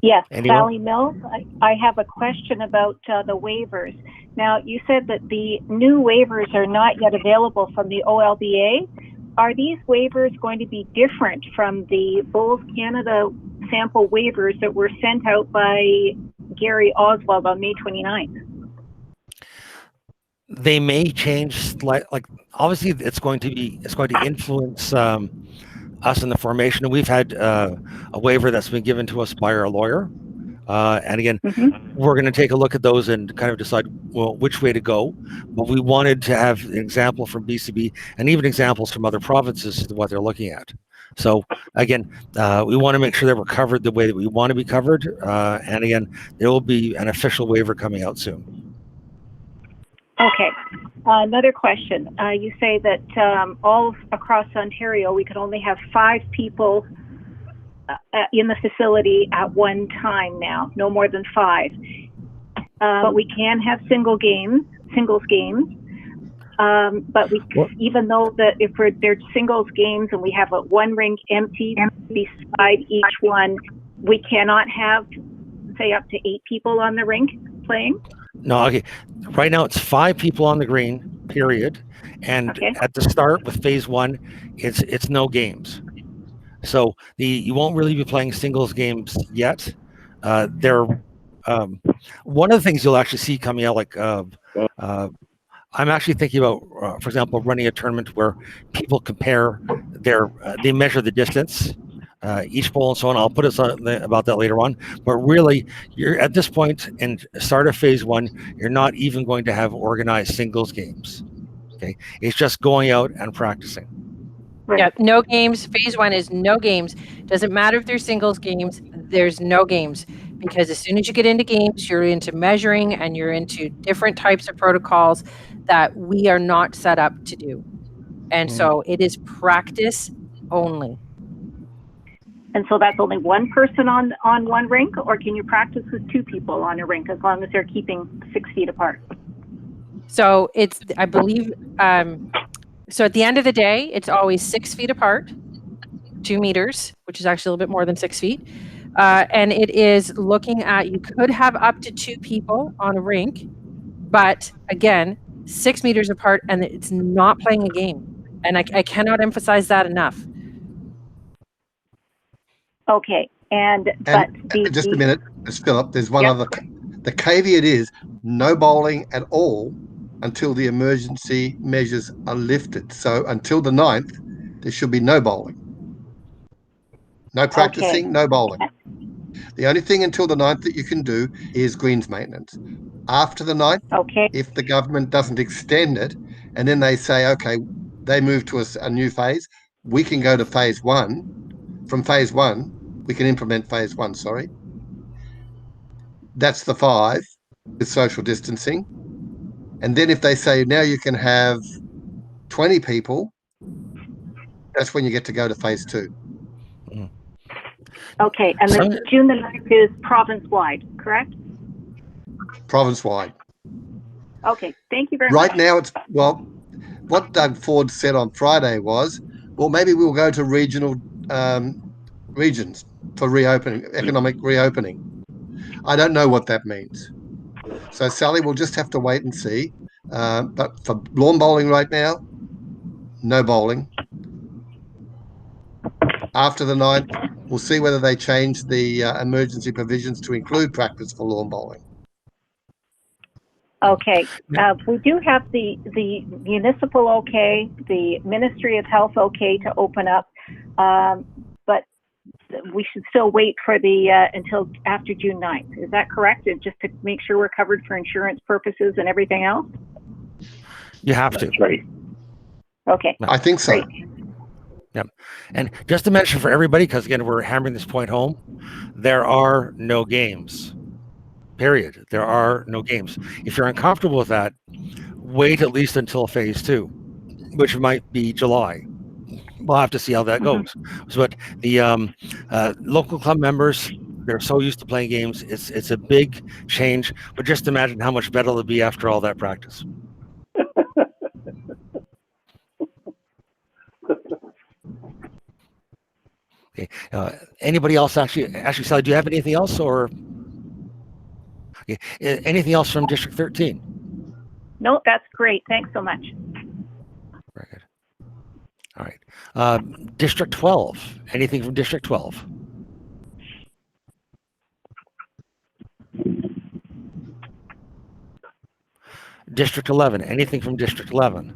[SPEAKER 12] Yes,
[SPEAKER 2] Anyone?
[SPEAKER 12] Sally Mills. I have a question about the waivers. Now, you said that the new waivers are not yet available from the OLBA. Are these waivers going to be different from the Bowls Canada sample waivers that were sent out by Gary Oswald on May 29th?
[SPEAKER 2] They may change. Like obviously, it's going to influence us in the formation. We've had a waiver that's been given to us by our lawyer. And again, we're going to take a look at those and kind of decide, well, which way to go. But we wanted to have an example from BCB and even examples from other provinces as to what they're looking at. So again, we want to make sure that we're covered the way that we want to be covered. And again, there will be an official waiver coming out soon.
[SPEAKER 12] Okay. Another question. You say that all across Ontario, we could only have 5 people in the facility at one time now, no more than 5. But we can have singles games. But even though if they're singles games and we have one rink empty beside each one, we cannot have, say, up to 8 people on the rink playing?
[SPEAKER 2] No, okay. Right now it's 5 people on the green, period. And at the start with phase 1, it's no games. So you won't really be playing singles games yet. One of the things you'll actually see coming out, like I'm actually thinking about, for example, running a tournament where people compare they measure the distance, each bowl and so on. I'll put it about that later on. But really, you're at this point in start of phase 1, you're not even going to have organized singles games. Okay, it's just going out and practicing.
[SPEAKER 14] Yeah, no games. Phase 1 is no games. Doesn't matter if there's singles games, there's no games. Because as soon as you get into games, you're into measuring and you're into different types of protocols that we are not set up to do. And so it is practice only.
[SPEAKER 12] And so that's only one person on one rink, or can you practice with two people on a rink as long as they're keeping 6 feet apart?
[SPEAKER 14] So it's, I believe, so at the end of the day, it's always 6 feet apart, 2 meters, which is actually a little bit more than 6 feet. And it is looking at, you could have up to 2 people on a rink, but again, 6 meters apart, and it's not playing a game. And I cannot emphasize that enough.
[SPEAKER 12] Okay, and
[SPEAKER 11] just a minute, Ms. Phillip, there's one other. The caveat is no bowling at all until the emergency measures are lifted. So until the 9th, there should be no bowling. No practicing, no bowling. The only thing until the 9th that you can do is greens maintenance. After the 9th, if the government doesn't extend it, and then they say, okay, they move to a new phase, we can go to phase 1. From phase 1, we can implement phase 1, sorry. That's the 5 with social distancing. And then if they say now you can have 20 people, that's when you get to go to phase 2.
[SPEAKER 12] Okay, and the June the 9th is province-wide, correct?
[SPEAKER 11] Province-wide.
[SPEAKER 12] Okay, thank you very much.
[SPEAKER 11] Right now, it's, well, what Doug Ford said on Friday was, well, maybe we'll go to regional regions for reopening, economic reopening. I don't know what that means. So, Sally, we'll just have to wait and see. But for lawn bowling right now, no bowling. After the 9th, we'll see whether they change the emergency provisions to include practice for lawn bowling.
[SPEAKER 12] Okay, we do have the municipal okay, the Ministry of Health okay to open up, but we should still wait for the until after June 9th. Is that correct? And just to make sure we're covered for insurance purposes and everything else?
[SPEAKER 2] You have to.
[SPEAKER 15] That's right.
[SPEAKER 12] Okay.
[SPEAKER 11] I think so.
[SPEAKER 12] Great.
[SPEAKER 2] Yep. And just to mention for everybody, because again, we're hammering this point home, there are no games. Period. There are no games. If you're uncomfortable with that, wait at least until phase 2, which might be July. We'll have to see how that goes. But the local club members, they're so used to playing games. It's a big change. But just imagine how much better it'll be after all that practice. Okay. Anybody else actually, Sally, do you have anything else or? Okay. Anything else from District 13?
[SPEAKER 12] No, that's great. Thanks so much.
[SPEAKER 2] Very good. All right. District 12. Anything from District 12? District 11. Anything from District 11?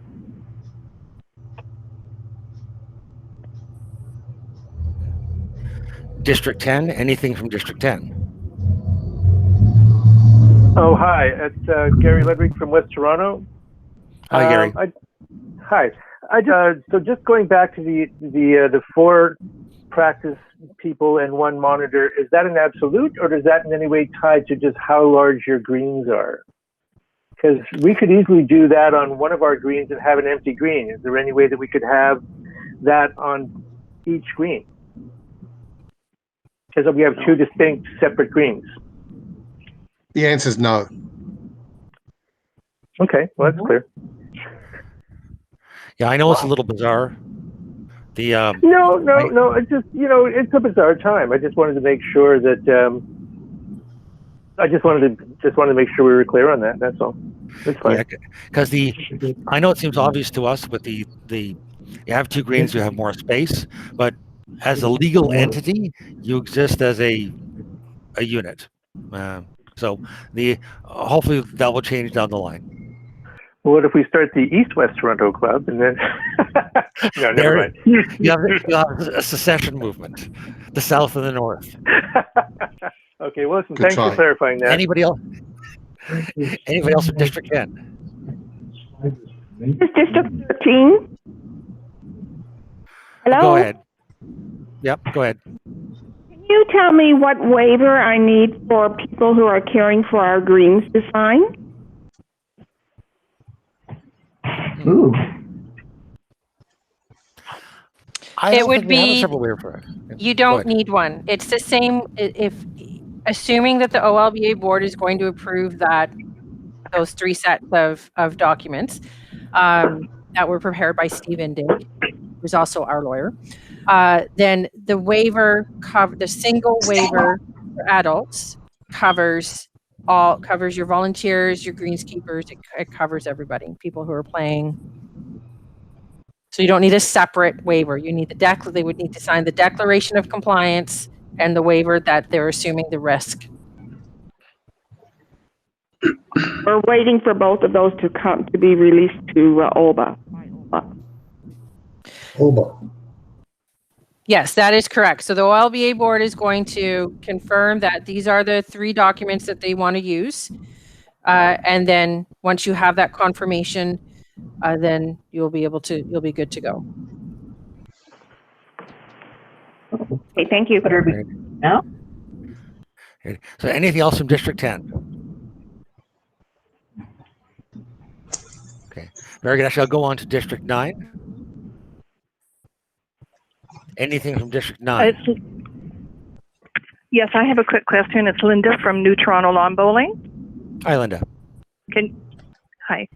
[SPEAKER 2] District 10. Anything from District 10?
[SPEAKER 17] Oh, hi. It's Gary Ledwig from West Toronto.
[SPEAKER 2] Hi, Gary.
[SPEAKER 17] Hi. So just going back to the 4 practice people and 1 monitor, is that an absolute, or does that in any way tie to just how large your greens are? Because we could easily do that on one of our greens and have an empty green. Is there any way that we could have that on each green? Because we have 2 distinct separate greens.
[SPEAKER 11] The answer is no.
[SPEAKER 17] Okay, well, that's clear.
[SPEAKER 2] Yeah, I know it's a little bizarre. The
[SPEAKER 17] No. It's just, it's a bizarre time. I just wanted to make sure that I just wanted to make sure we were clear on that. That's all. That's fine.
[SPEAKER 2] Yeah, because I know it seems obvious to us, but you have 2 greens, you have more space, but as a legal entity, you exist as a unit. So hopefully that will change down the line.
[SPEAKER 17] Well, what if we start the East-West Toronto Club and then? No, never mind.
[SPEAKER 2] You have a secession movement, the South and the North.
[SPEAKER 17] Okay, well, listen, thanks for clarifying that.
[SPEAKER 2] Anybody else? Anybody else from District 10?
[SPEAKER 19] Is District 13? Hello?
[SPEAKER 2] Go ahead. Yep, go ahead.
[SPEAKER 19] Can you tell me what waiver I need for people who are caring for our greens to sign?
[SPEAKER 2] I
[SPEAKER 14] It
[SPEAKER 2] don't
[SPEAKER 14] would
[SPEAKER 2] think we have a
[SPEAKER 14] be,
[SPEAKER 2] separate waiver for it.
[SPEAKER 14] you
[SPEAKER 2] Go
[SPEAKER 14] don't
[SPEAKER 2] ahead.
[SPEAKER 14] need one. It's the same, if, assuming that the OLBA board is going to approve that, those 3 sets of documents that were prepared by Stephen Dig, who's also our lawyer, then the waiver, the single waiver for adults covers your volunteers, your greenskeepers, it covers everybody, people who are playing. So you don't need a separate waiver. You need they would need to sign the declaration of compliance and the waiver that they're assuming the risk.
[SPEAKER 20] We're waiting for both of those to be released to OLBA.
[SPEAKER 11] OLBA.
[SPEAKER 14] Yes, that is correct. So the OLBA board is going to confirm that these are the 3 documents that they want to use. And then once you have that confirmation, then you'll be good to go.
[SPEAKER 20] Okay, thank you.
[SPEAKER 1] Now?
[SPEAKER 2] So anything else from District 10? Okay, very good. Actually, I'll go on to District 9. Anything from District 9?
[SPEAKER 10] Yes, I have a quick question. It's Linda from New Toronto Lawn Bowling.
[SPEAKER 2] Hi, Linda.
[SPEAKER 10] Hi.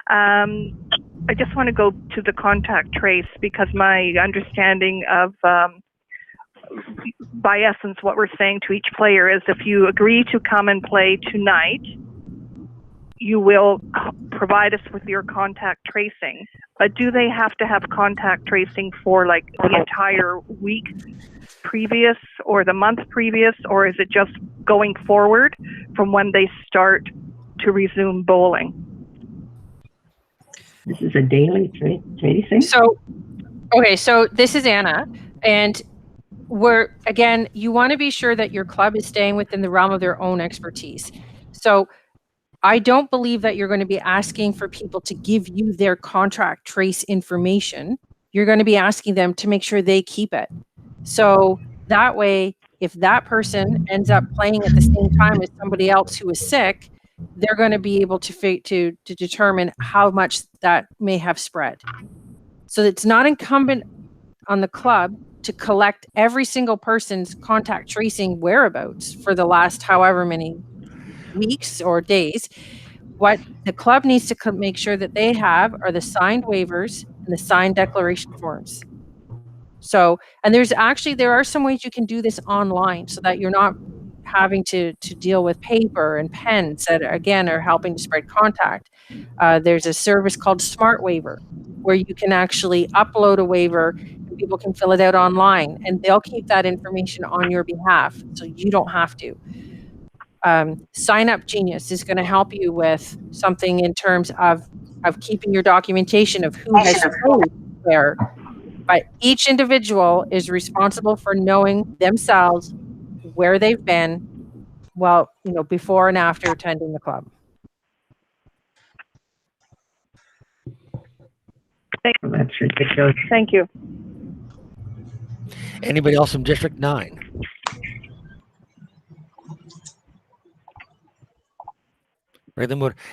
[SPEAKER 10] I just want to go to the contact trace because my understanding of, by essence, what we're saying to each player is if you agree to come and play tonight, you will provide us with your contact tracing. But do they have to have contact tracing for like the entire week previous or the month previous, or is it just going forward from when they start to resume bowling?
[SPEAKER 1] This is a daily tracing?
[SPEAKER 14] So this is Anna, and you want to be sure that your club is staying within the realm of their own expertise. So I don't believe that you're going to be asking for people to give you their contract trace information. You're going to be asking them to make sure they keep it. So that way, if that person ends up playing at the same time as somebody else who is sick, they're going to be able to determine how much that may have spread. So it's not incumbent on the club to collect every single person's contact tracing whereabouts for the last however many weeks or days. What the club needs to make sure that they have are the signed waivers and the signed declaration forms. So, and there are some ways you can do this online so that you're not having to deal with paper and pens that again are helping to spread contact. There's a service called Smart Waiver where you can actually upload a waiver and people can fill it out online and they'll keep that information on your behalf so you don't have to. Sign Up Genius is going to help you with something in terms of keeping your documentation of who has played where. But each individual is responsible for knowing themselves where they've been, before and after attending the club.
[SPEAKER 1] That's ridiculous.
[SPEAKER 10] Thank you.
[SPEAKER 2] Anybody else from District 9?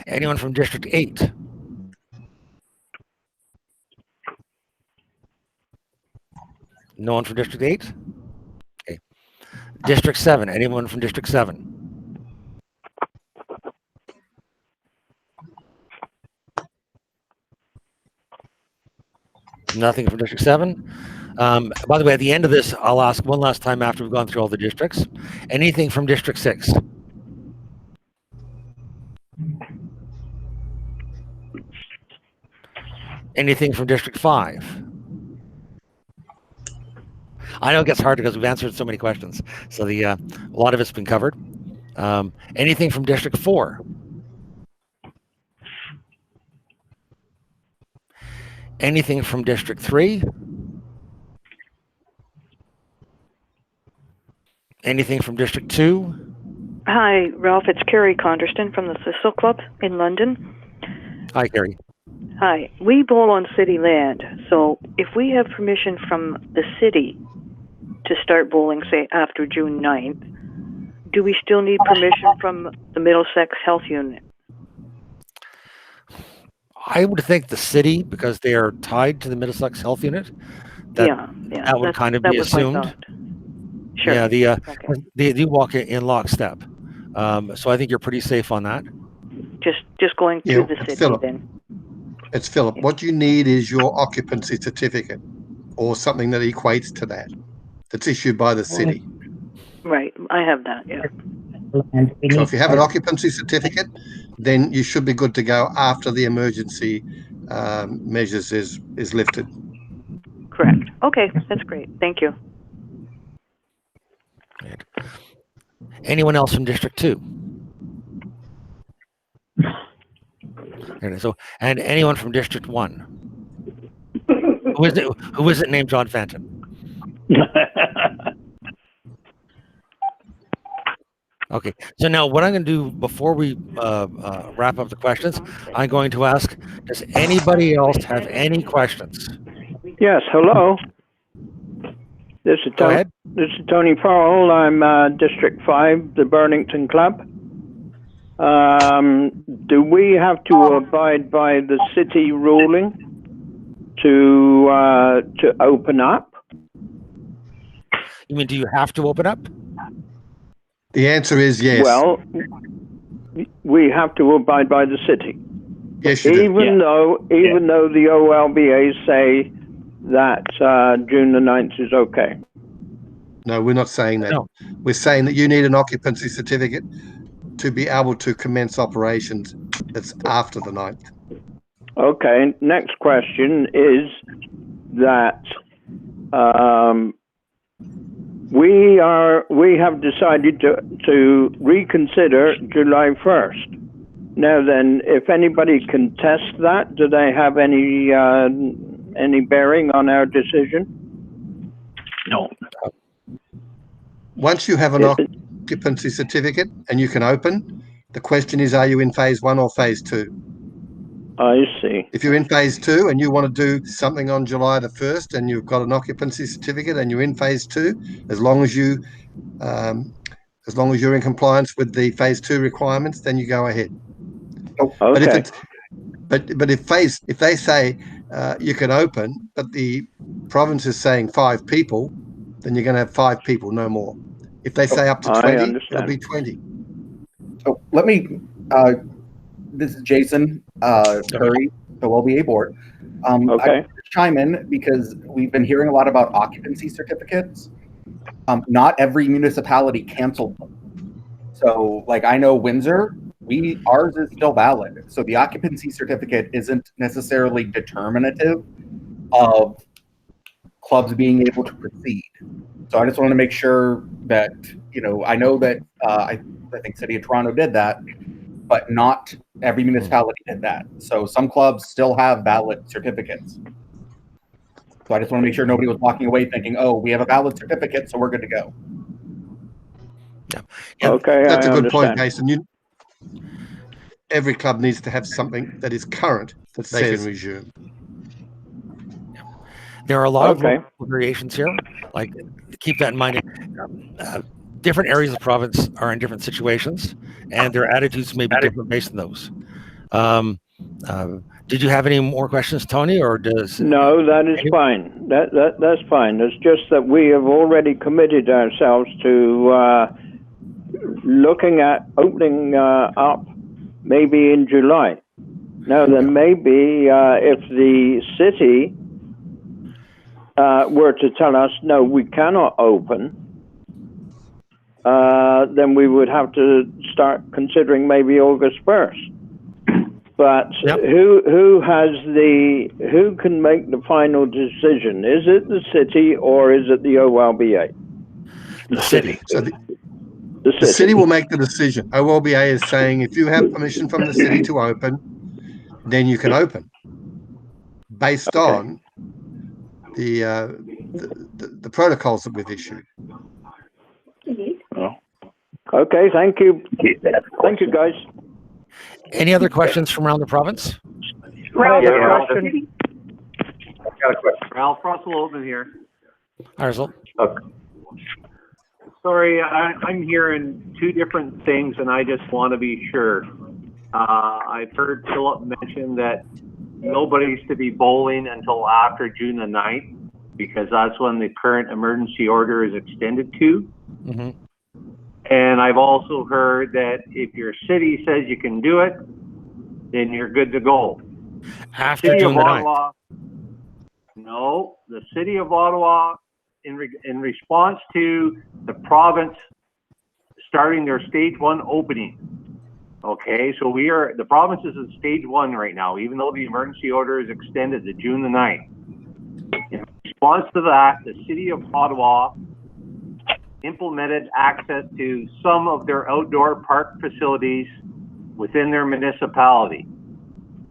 [SPEAKER 2] Anyone from District 8? No one from District 8? Okay. District 7. Anyone from District 7? Nothing from District 7. By the way, at the end of this, I'll ask one last time after we've gone through all the districts. Anything from District 6? Anything from District 5? I know it gets hard because we've answered so many questions. So a lot of it's been covered. Anything from District 4? Anything from District 3? Anything from District 2?
[SPEAKER 8] Hi, Ralph. It's Carrie Conderston from the Thistle Club in London.
[SPEAKER 2] Hi, Carrie.
[SPEAKER 8] Hi. We bowl on city land, so if we have permission from the city to start bowling, say, after June 9th, do we still need permission from the Middlesex Health Unit?
[SPEAKER 2] I would think the city, because they are tied to the Middlesex Health Unit, that would kind of be assumed.
[SPEAKER 8] Sure.
[SPEAKER 2] Yeah, they do walk in lockstep. So I think you're pretty safe on that.
[SPEAKER 8] Just going through the city
[SPEAKER 11] Philip,
[SPEAKER 8] then.
[SPEAKER 11] It's Philip. What you need is your occupancy certificate or something that equates to that. That's issued by the city.
[SPEAKER 8] Right. I have that. Yeah.
[SPEAKER 11] So if you have an occupancy certificate, then you should be good to go after the emergency measures is lifted.
[SPEAKER 8] Correct. Okay, that's great. Thank you.
[SPEAKER 2] Right. Anyone else from District 2? And anyone from District 1? Who isn't named John Fenton? Okay, so now what I'm going to do before we wrap up the questions, I'm going to ask, does anybody else have any questions?
[SPEAKER 21] Yes, hello. This is
[SPEAKER 2] Go ahead.
[SPEAKER 21] This is Tony Farrell. I'm District 5, the Burlington Club. Do we have to abide by the city ruling to open up?
[SPEAKER 2] You mean, do you have to open up?
[SPEAKER 11] The answer is yes.
[SPEAKER 21] Well, we have to abide by the city.
[SPEAKER 11] Yes, you do.
[SPEAKER 21] Even though the OLBA say that June the 9th is okay.
[SPEAKER 11] No, we're not saying that. No. We're saying that you need an occupancy certificate to be able to commence operations that's after the 9th.
[SPEAKER 21] Okay, next question is that we have decided to reconsider July 1st. Now then, if anybody can test that, do they have any bearing on our decision?
[SPEAKER 15] No.
[SPEAKER 11] Once you have an occupancy certificate and you can open, the question is, are you in phase 1 or phase 2?
[SPEAKER 21] I see.
[SPEAKER 11] If you're in phase 2 and you want to do something on July the 1st and you've got an occupancy certificate and you're in phase 2, as long as you're in compliance with the phase 2 requirements, then you go ahead.
[SPEAKER 21] Okay.
[SPEAKER 11] But if they say you can open, but the province is saying 5 people, then you're going to have 5 people, no more. If they say up to 20, it'll be 20.
[SPEAKER 22] So let me. This is Jason Curry, the OLBA board.
[SPEAKER 21] Okay.
[SPEAKER 22] I chime in because we've been hearing a lot about occupancy certificates. Not every municipality canceled them. So, like I know Windsor, ours is still valid. So the occupancy certificate isn't necessarily determinative of clubs being able to proceed. So I just want to make sure that, I know that I think City of Toronto did that, but not every municipality did that. So some clubs still have valid certificates. So I just want to make sure nobody was walking away thinking, oh, we have a valid certificate, so we're good to go.
[SPEAKER 2] Yeah.
[SPEAKER 21] Okay,
[SPEAKER 11] that's
[SPEAKER 21] I
[SPEAKER 11] a good
[SPEAKER 21] understand.
[SPEAKER 11] point, Jason. Every club needs to have something that is current that they can resume.
[SPEAKER 2] There are a lot of local variations here. Like, keep that in mind. Different areas of the province are in different situations, and their attitudes may be different based on those. Did you have any more questions, Tony, or does?
[SPEAKER 21] No, that is fine. That's fine. It's just that we have already committed ourselves to looking at opening up maybe in July. Now, then maybe if the city were to tell us, no, we cannot open, then we would have to start considering maybe August 1st. But who can make the final decision? Is it the city or is it the OLBA?
[SPEAKER 2] The city.
[SPEAKER 11] So the city will make the decision. OLBA is saying if you have permission from the city to open, then you can open, based on the protocols that we've issued.
[SPEAKER 21] Okay, thank you. Thank you, guys.
[SPEAKER 2] Any other questions from around the province?
[SPEAKER 17] Ralph,
[SPEAKER 21] I have a question.
[SPEAKER 17] I've got a question. Ralph Russell Oldham here.
[SPEAKER 2] Hi, Russell.
[SPEAKER 17] Okay. Sorry, I'm hearing 2 different things, and I just want to be sure. I've heard Philip mention that nobody's to be bowling until after June the 9th. because that's when the current emergency order is extended to.
[SPEAKER 2] Mm-hmm.
[SPEAKER 17] And I've also heard that if your city says you can do it, then you're good to go.
[SPEAKER 2] After
[SPEAKER 17] City
[SPEAKER 2] June
[SPEAKER 17] of
[SPEAKER 2] the 9th.
[SPEAKER 17] Ottawa, no, the City of Ottawa, in response to the province starting their stage 1 opening. Okay, so the province is in stage 1 right now, even though the emergency order is extended to June the 9th. In response to that, the City of Ottawa implemented access to some of their outdoor park facilities within their municipality.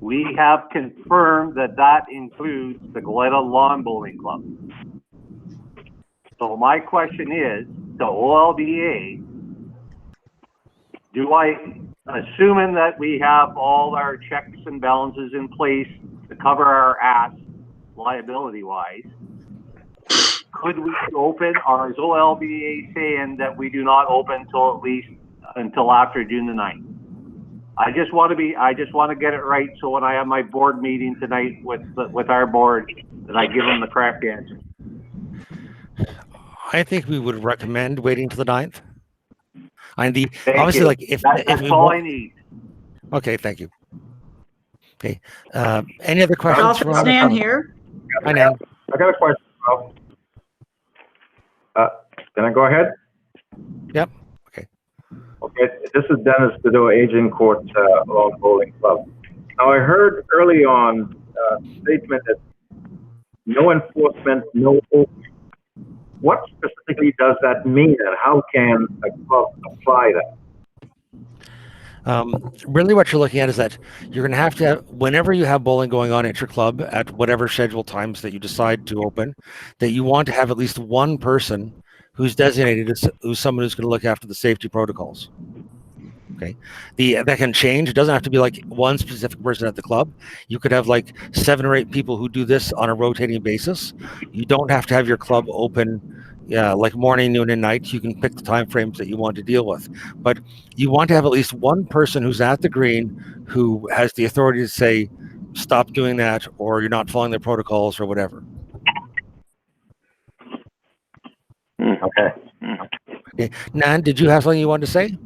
[SPEAKER 17] We have confirmed that that includes the Goleta Lawn Bowling Club. So my question is, to OLBA, assuming that we have all our checks and balances in place to cover our ass liability-wise, could we open, or is OLBA saying that we do not open until after June the 9th? I just want to get it right, so when I have my board meeting tonight with our board, that I give them the correct answer.
[SPEAKER 2] I think we would recommend waiting to the 9th.
[SPEAKER 17] Thank you. That's all I need.
[SPEAKER 2] Okay, thank you. Okay. Any other questions?
[SPEAKER 4] Ralph, it's Nan here.
[SPEAKER 2] Hi, Nan.
[SPEAKER 7] I got a question, Ralph. Can I go ahead?
[SPEAKER 2] Yep. Okay.
[SPEAKER 7] Okay. This is Dennis Godot, Aging Court Lawn Bowling Club. Now, I heard early on a statement that no enforcement, no opening. What specifically does that mean, and how can a club apply that?
[SPEAKER 2] Really what you're looking at is that you're going to have, whenever you have bowling going on at your club at whatever scheduled times that you decide to open, that you want to have at least one person who's designated as who's someone who's going to look after the safety protocols. Okay. That can change. It doesn't have to be like one specific person at the club. You could have like 7 or 8 people who do this on a rotating basis. You don't have to have your club open like morning, noon, and night. You can pick the time frames that you want to deal with. But you want to have at least one person who's at the green who has the authority to say, stop doing that, or you're not following the protocols or whatever. Okay. Nan, did you have something you wanted to say?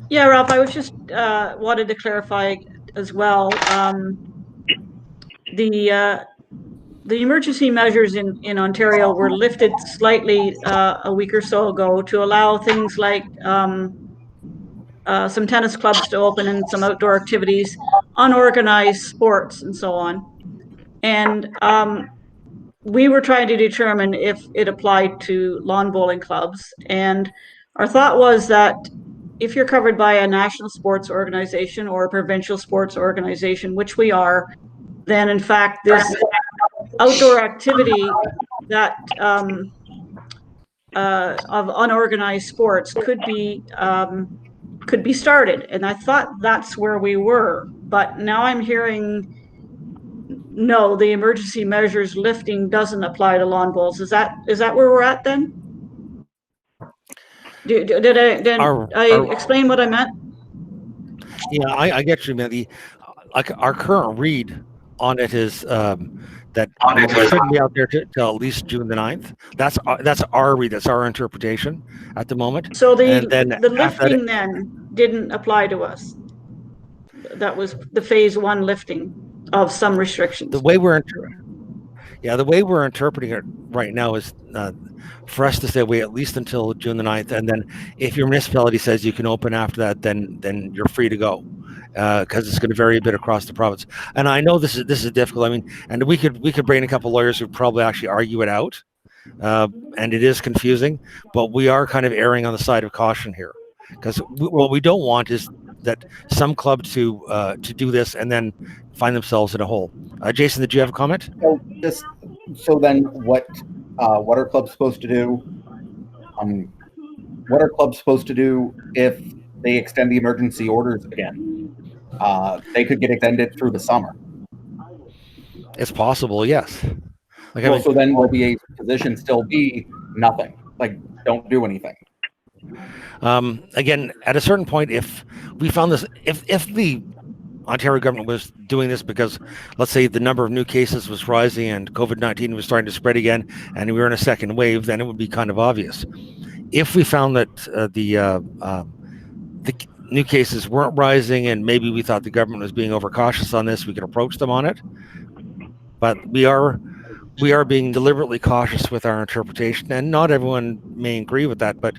[SPEAKER 4] Yeah, Ralph, I was just wanted to clarify as well. The emergency measures in Ontario were lifted slightly a week or so ago to allow things like some tennis clubs to open and some outdoor activities, unorganized sports, and so on. And we were trying to determine if it applied to lawn bowling clubs. And our thought was that if you're covered by a national sports organization or a provincial sports organization, which we are, then in fact this outdoor activity that of unorganized sports could be started. And I thought that's where we were, but now I'm hearing no, the emergency measures lifting doesn't apply to lawn bowls. Is that where we're at then? Did I explain what I meant?
[SPEAKER 2] Yeah, I get you, man. Our current read on it is that it shouldn't be out there till at least June the 9th. That's our read. That's our interpretation at the moment.
[SPEAKER 4] So the lifting then didn't apply to us. That was the phase 1 lifting of some restrictions.
[SPEAKER 2] The way we're interpreting it right now is for us to say wait at least until June the 9th, and then if your municipality says you can open after that, then you're free to go, because it's going to vary a bit across the province. And I know this is difficult. I mean, and we could bring a couple lawyers who probably actually argue it out, and it is confusing, but we are kind of erring on the side of caution here, because what we don't want is that some club to do this and then find themselves in a hole. Jason, did you have a comment?
[SPEAKER 22] So then what are clubs supposed to do? What are clubs supposed to do if they extend the emergency orders again? They could get extended through the summer.
[SPEAKER 2] It's possible, yes.
[SPEAKER 22] So then will the position still be nothing? Like, don't do anything.
[SPEAKER 2] Again, at a certain point, if we found this, if the Ontario government was doing this because, let's say, the number of new cases was rising and COVID-19 was starting to spread again, and we were in a second wave, then it would be kind of obvious. If we found that the new cases weren't rising and maybe we thought the government was being overcautious on this, we could approach them on it. But we are being deliberately cautious with our interpretation, and not everyone may agree with that, but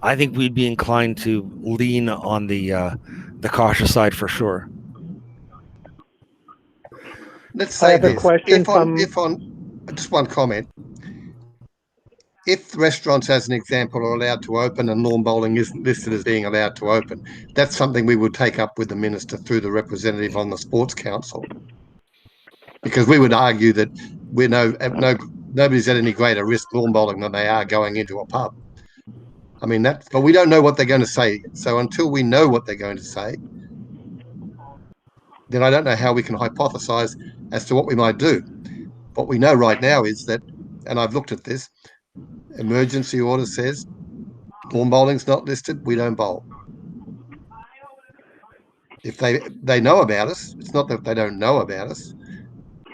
[SPEAKER 2] I think we'd be inclined to lean on the cautious side for sure.
[SPEAKER 11] Let's say
[SPEAKER 13] I have a
[SPEAKER 11] this.
[SPEAKER 13] question
[SPEAKER 11] Just one comment. If restaurants, as an example, are allowed to open and lawn bowling isn't listed as being allowed to open, that's something we would take up with the minister through the representative on the Sports Council. Because we would argue that nobody's at any greater risk lawn bowling than they are going into a pub. I mean, but we don't know what they're going to say. So until we know what they're going to say, then I don't know how we can hypothesize as to what we might do. What we know right now is that, and I've looked at this, emergency order says lawn bowling's not listed, we don't bowl. If they know about us, it's not that they don't know about us,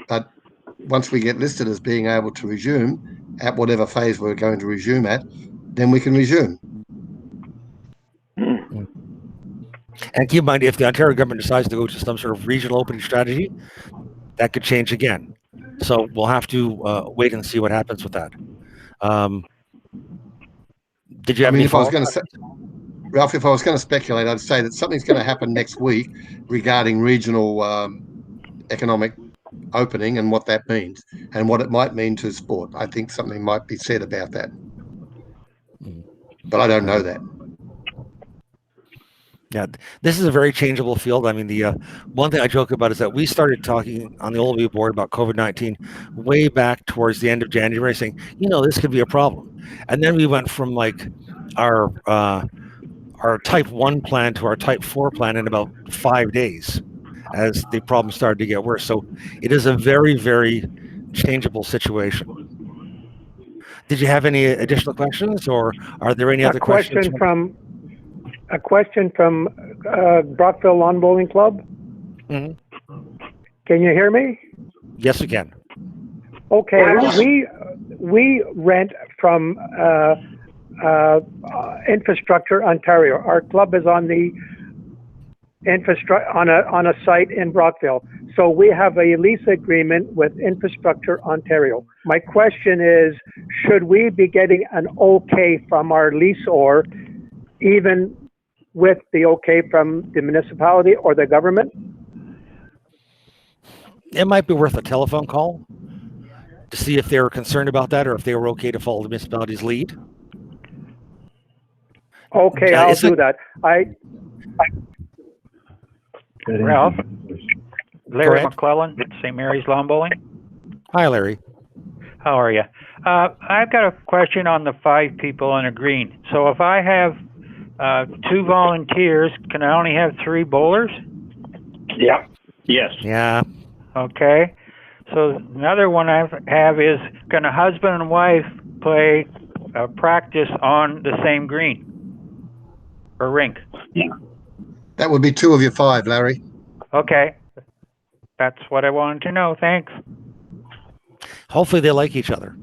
[SPEAKER 11] but once we get listed as being able to resume at whatever phase we're going to resume at, then we can resume.
[SPEAKER 2] And keep in mind, if the Ontario government decides to go to some sort of regional opening strategy, that could change again. So we'll have to wait and see what happens with that. Did you have any?
[SPEAKER 11] If I was going to say, Ralph, if I was going to speculate, I'd say that something's going to happen next week regarding regional economic opening and what that means and what it might mean to sport. I think something might be said about that, but I don't know that.
[SPEAKER 2] Yeah, this is a very changeable field. I mean, the one thing I joke about is that we started talking on the OLBA board about COVID-19 way back towards the end of January, saying, this could be a problem. And then we went from like our type 1 plan to our type 4 plan in about 5 days as the problem started to get worse. So it is a very, very changeable situation. Did you have any additional questions, or are there any other questions?
[SPEAKER 13] A question from Brockville Lawn Bowling Club.
[SPEAKER 2] Mm-hmm.
[SPEAKER 13] Can you hear me?
[SPEAKER 2] Yes, we can.
[SPEAKER 13] Okay, we rent from Infrastructure Ontario. Our club is on the on a site in Brockville, so we have a lease agreement with Infrastructure Ontario. My question is, should we be getting an okay from our leaseor, even with the okay from the municipality or the government?
[SPEAKER 2] It might be worth a telephone call to see if they were concerned about that or if they were okay to follow the municipality's lead.
[SPEAKER 13] Okay, I'll do that.
[SPEAKER 3] Ralph? Larry McClellan at St. Mary's Lawn Bowling.
[SPEAKER 2] Hi, Larry.
[SPEAKER 3] How are you? I've got a question on the 5 people on a green. So if I have 2 volunteers, can I only have 3 bowlers?
[SPEAKER 15] Yeah. Yes.
[SPEAKER 2] Yeah.
[SPEAKER 3] Okay. So another one I have is, can a husband and wife play practice on the same green or rink?
[SPEAKER 15] Yeah.
[SPEAKER 11] That would be 2 of your 5, Larry.
[SPEAKER 3] Okay. That's what I wanted to know. Thanks.
[SPEAKER 2] Hopefully they like each other.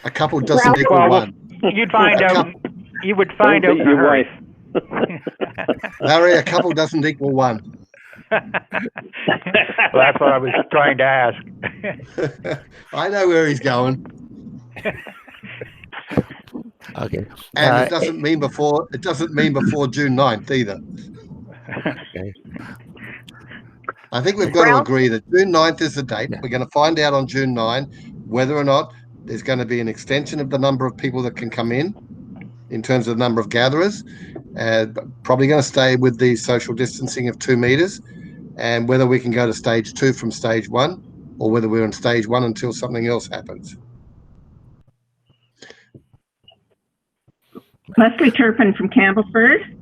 [SPEAKER 11] A couple doesn't equal one.
[SPEAKER 3] You'd find out. You would find out in a hurry.
[SPEAKER 11] Larry, a couple doesn't equal 1.
[SPEAKER 3] Well, that's what I was trying to ask.
[SPEAKER 11] I know where he's going.
[SPEAKER 2] Okay.
[SPEAKER 11] And it doesn't mean before June 9th either.
[SPEAKER 2] Okay.
[SPEAKER 11] I think we've got to agree that June 9th is the date. We're going to find out on June 9 whether or not there's going to be an extension of the number of people that can come in terms of the number of gatherers. Probably going to stay with the social distancing of 2 meters, and whether we can go to stage 2 from stage 1, or whether we're in stage 1 until something else happens.
[SPEAKER 1] Leslie Turpin from Campbellford.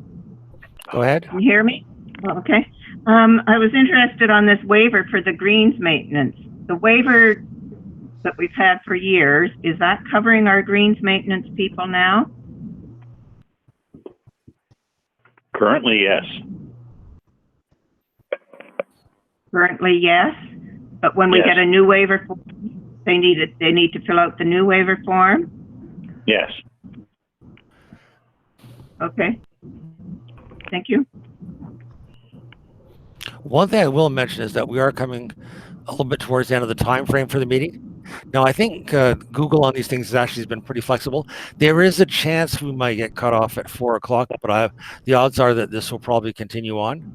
[SPEAKER 2] Go ahead.
[SPEAKER 1] Can you hear me? Oh, okay. I was interested on this waiver for the greens maintenance. The waiver that we've had for years, is that covering our greens maintenance people now?
[SPEAKER 15] Currently, yes.
[SPEAKER 1] Currently, yes, but when we
[SPEAKER 15] Yes.
[SPEAKER 1] get a new waiver form, they need to fill out the new waiver form.
[SPEAKER 15] Yes.
[SPEAKER 1] Okay. Thank you.
[SPEAKER 2] One thing I will mention is that we are coming a little bit towards the end of the time frame for the meeting. Now, I think Google on these things has actually been pretty flexible. There is a chance we might get cut off at 4 o'clock, but the odds are that this will probably continue on.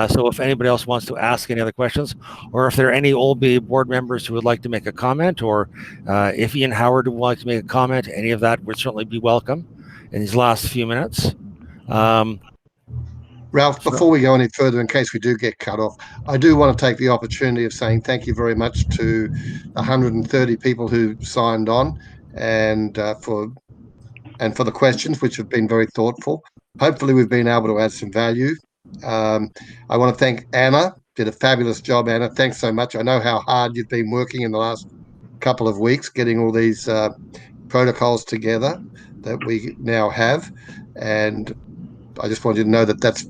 [SPEAKER 2] So if anybody else wants to ask any other questions, or if there are any OLBA board members who would like to make a comment, or if Ian Howard would like to make a comment, any of that would certainly be welcome in these last few minutes.
[SPEAKER 11] Ralph, before we go any further, in case we do get cut off, I do want to take the opportunity of saying thank you very much to 130 people who signed on, and for the questions, which have been very thoughtful. Hopefully, we've been able to add some value. I want to thank Anna. Did a fabulous job, Anna. Thanks so much. I know how hard you've been working in the last couple of weeks getting all these protocols together that we now have, and I just wanted you to know that that's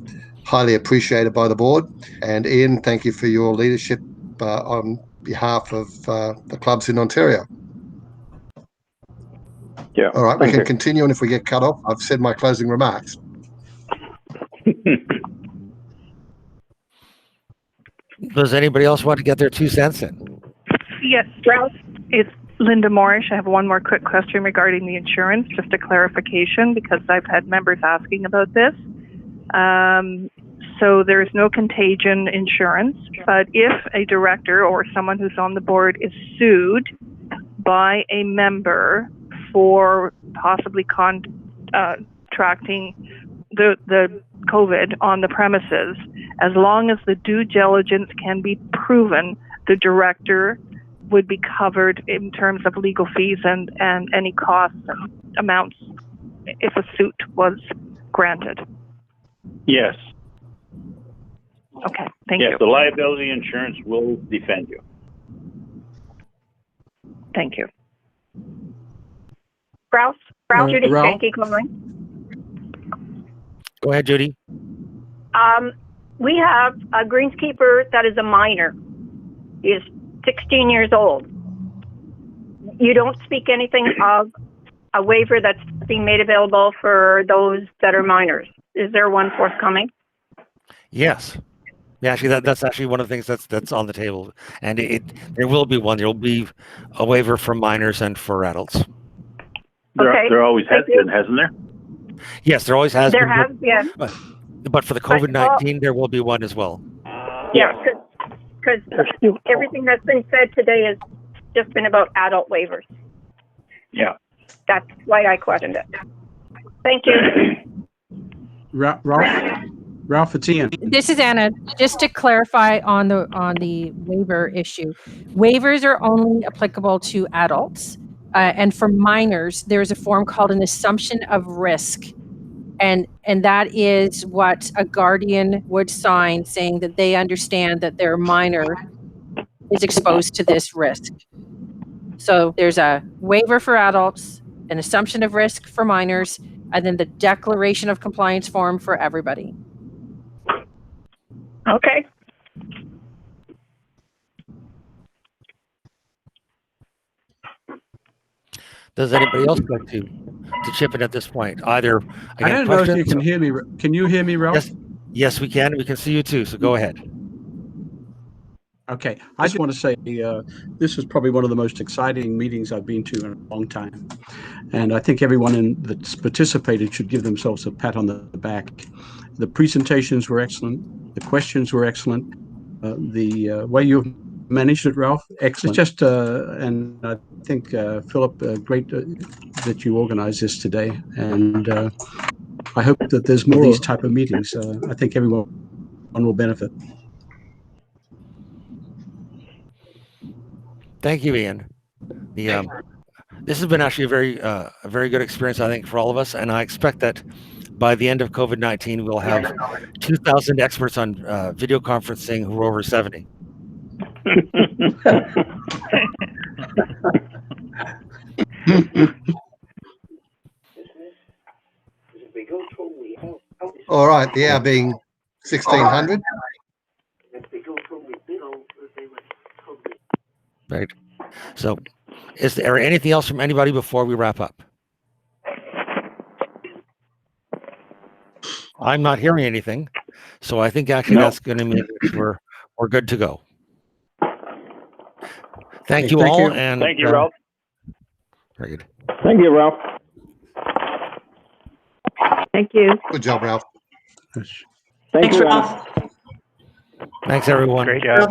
[SPEAKER 11] highly appreciated by the board. And Ian, thank you for your leadership on behalf of the clubs in Ontario.
[SPEAKER 21] Yeah.
[SPEAKER 11] All right, we can continue, and if we get cut off, I've said my closing remarks.
[SPEAKER 2] Does anybody else want to get their 2 cents in?
[SPEAKER 10] Yes, Ralph. It's Linda Moorish. I have one more quick question regarding the insurance, just a clarification, because I've had members asking about this. So there's no contagion insurance, but if a director or someone who's on the board is sued by a member for possibly contracting the COVID on the premises, as long as the due diligence can be proven, the director would be covered in terms of legal fees and any costs and amounts if a suit was granted.
[SPEAKER 15] Yes.
[SPEAKER 10] Okay, thank you.
[SPEAKER 15] Yes, the liability insurance will defend you.
[SPEAKER 10] Thank you.
[SPEAKER 5] Ralph, Judy Spanky calling.
[SPEAKER 2] Go ahead, Judy.
[SPEAKER 5] We have a greenskeeper that is a minor. He is 16 years old. You don't speak anything of a waiver that's being made available for those that are minors. Is there one forthcoming?
[SPEAKER 2] Yes. Yeah, actually, that's actually one of the things that's on the table, and there will be one. There will be a waiver for minors and for adults.
[SPEAKER 15] There always has been, hasn't there?
[SPEAKER 2] Yes, there always has been.
[SPEAKER 5] There has been.
[SPEAKER 2] But for the COVID-19, there will be one as well.
[SPEAKER 5] Yeah, because everything that's been said today has just been about adult waivers.
[SPEAKER 15] Yeah.
[SPEAKER 5] That's why I questioned it. Thank you.
[SPEAKER 9] Ralph, it's Ian.
[SPEAKER 14] This is Anna. Just to clarify on the waiver issue, waivers are only applicable to adults, and for minors, there's a form called an assumption of risk, and that is what a guardian would sign, saying that they understand that their minor is exposed to this risk. So there's a waiver for adults, an assumption of risk for minors, and then the declaration of compliance form for everybody.
[SPEAKER 5] Okay.
[SPEAKER 2] Does anybody else like to chip in at this point? Either
[SPEAKER 9] I don't know if you can hear me. Can you hear me, Ralph?
[SPEAKER 2] Yes, we can. We can see you too. So go ahead.
[SPEAKER 9] Okay. I just want to say this is probably one of the most exciting meetings I've been to in a long time. And I think everyone that's participated should give themselves a pat on the back. The presentations were excellent. The questions were excellent. The way you've managed it, Ralph, excellent. It's just, and I think, Philip, great that you organized this today. And I hope that there's more of these type of meetings. I think everyone will benefit.
[SPEAKER 2] Thank you, Ian. This has been actually a very good experience, I think, for all of us. And I expect that by the end of COVID-19, we'll have 2,000 experts on video conferencing who are over 70.
[SPEAKER 11] All right, the hour being 1600.
[SPEAKER 2] Right. So, is there anything else from anybody before we wrap up? I'm not hearing anything, so I think actually that's going to mean we're good to go. Thank you all, and
[SPEAKER 15] thank you, Ralph.
[SPEAKER 2] Very good.
[SPEAKER 21] Thank you, Ralph.
[SPEAKER 20] Thank you.
[SPEAKER 11] Good job, Ralph.
[SPEAKER 21] Thanks,
[SPEAKER 4] Ralph.
[SPEAKER 2] Thanks, everyone.
[SPEAKER 3] Great job.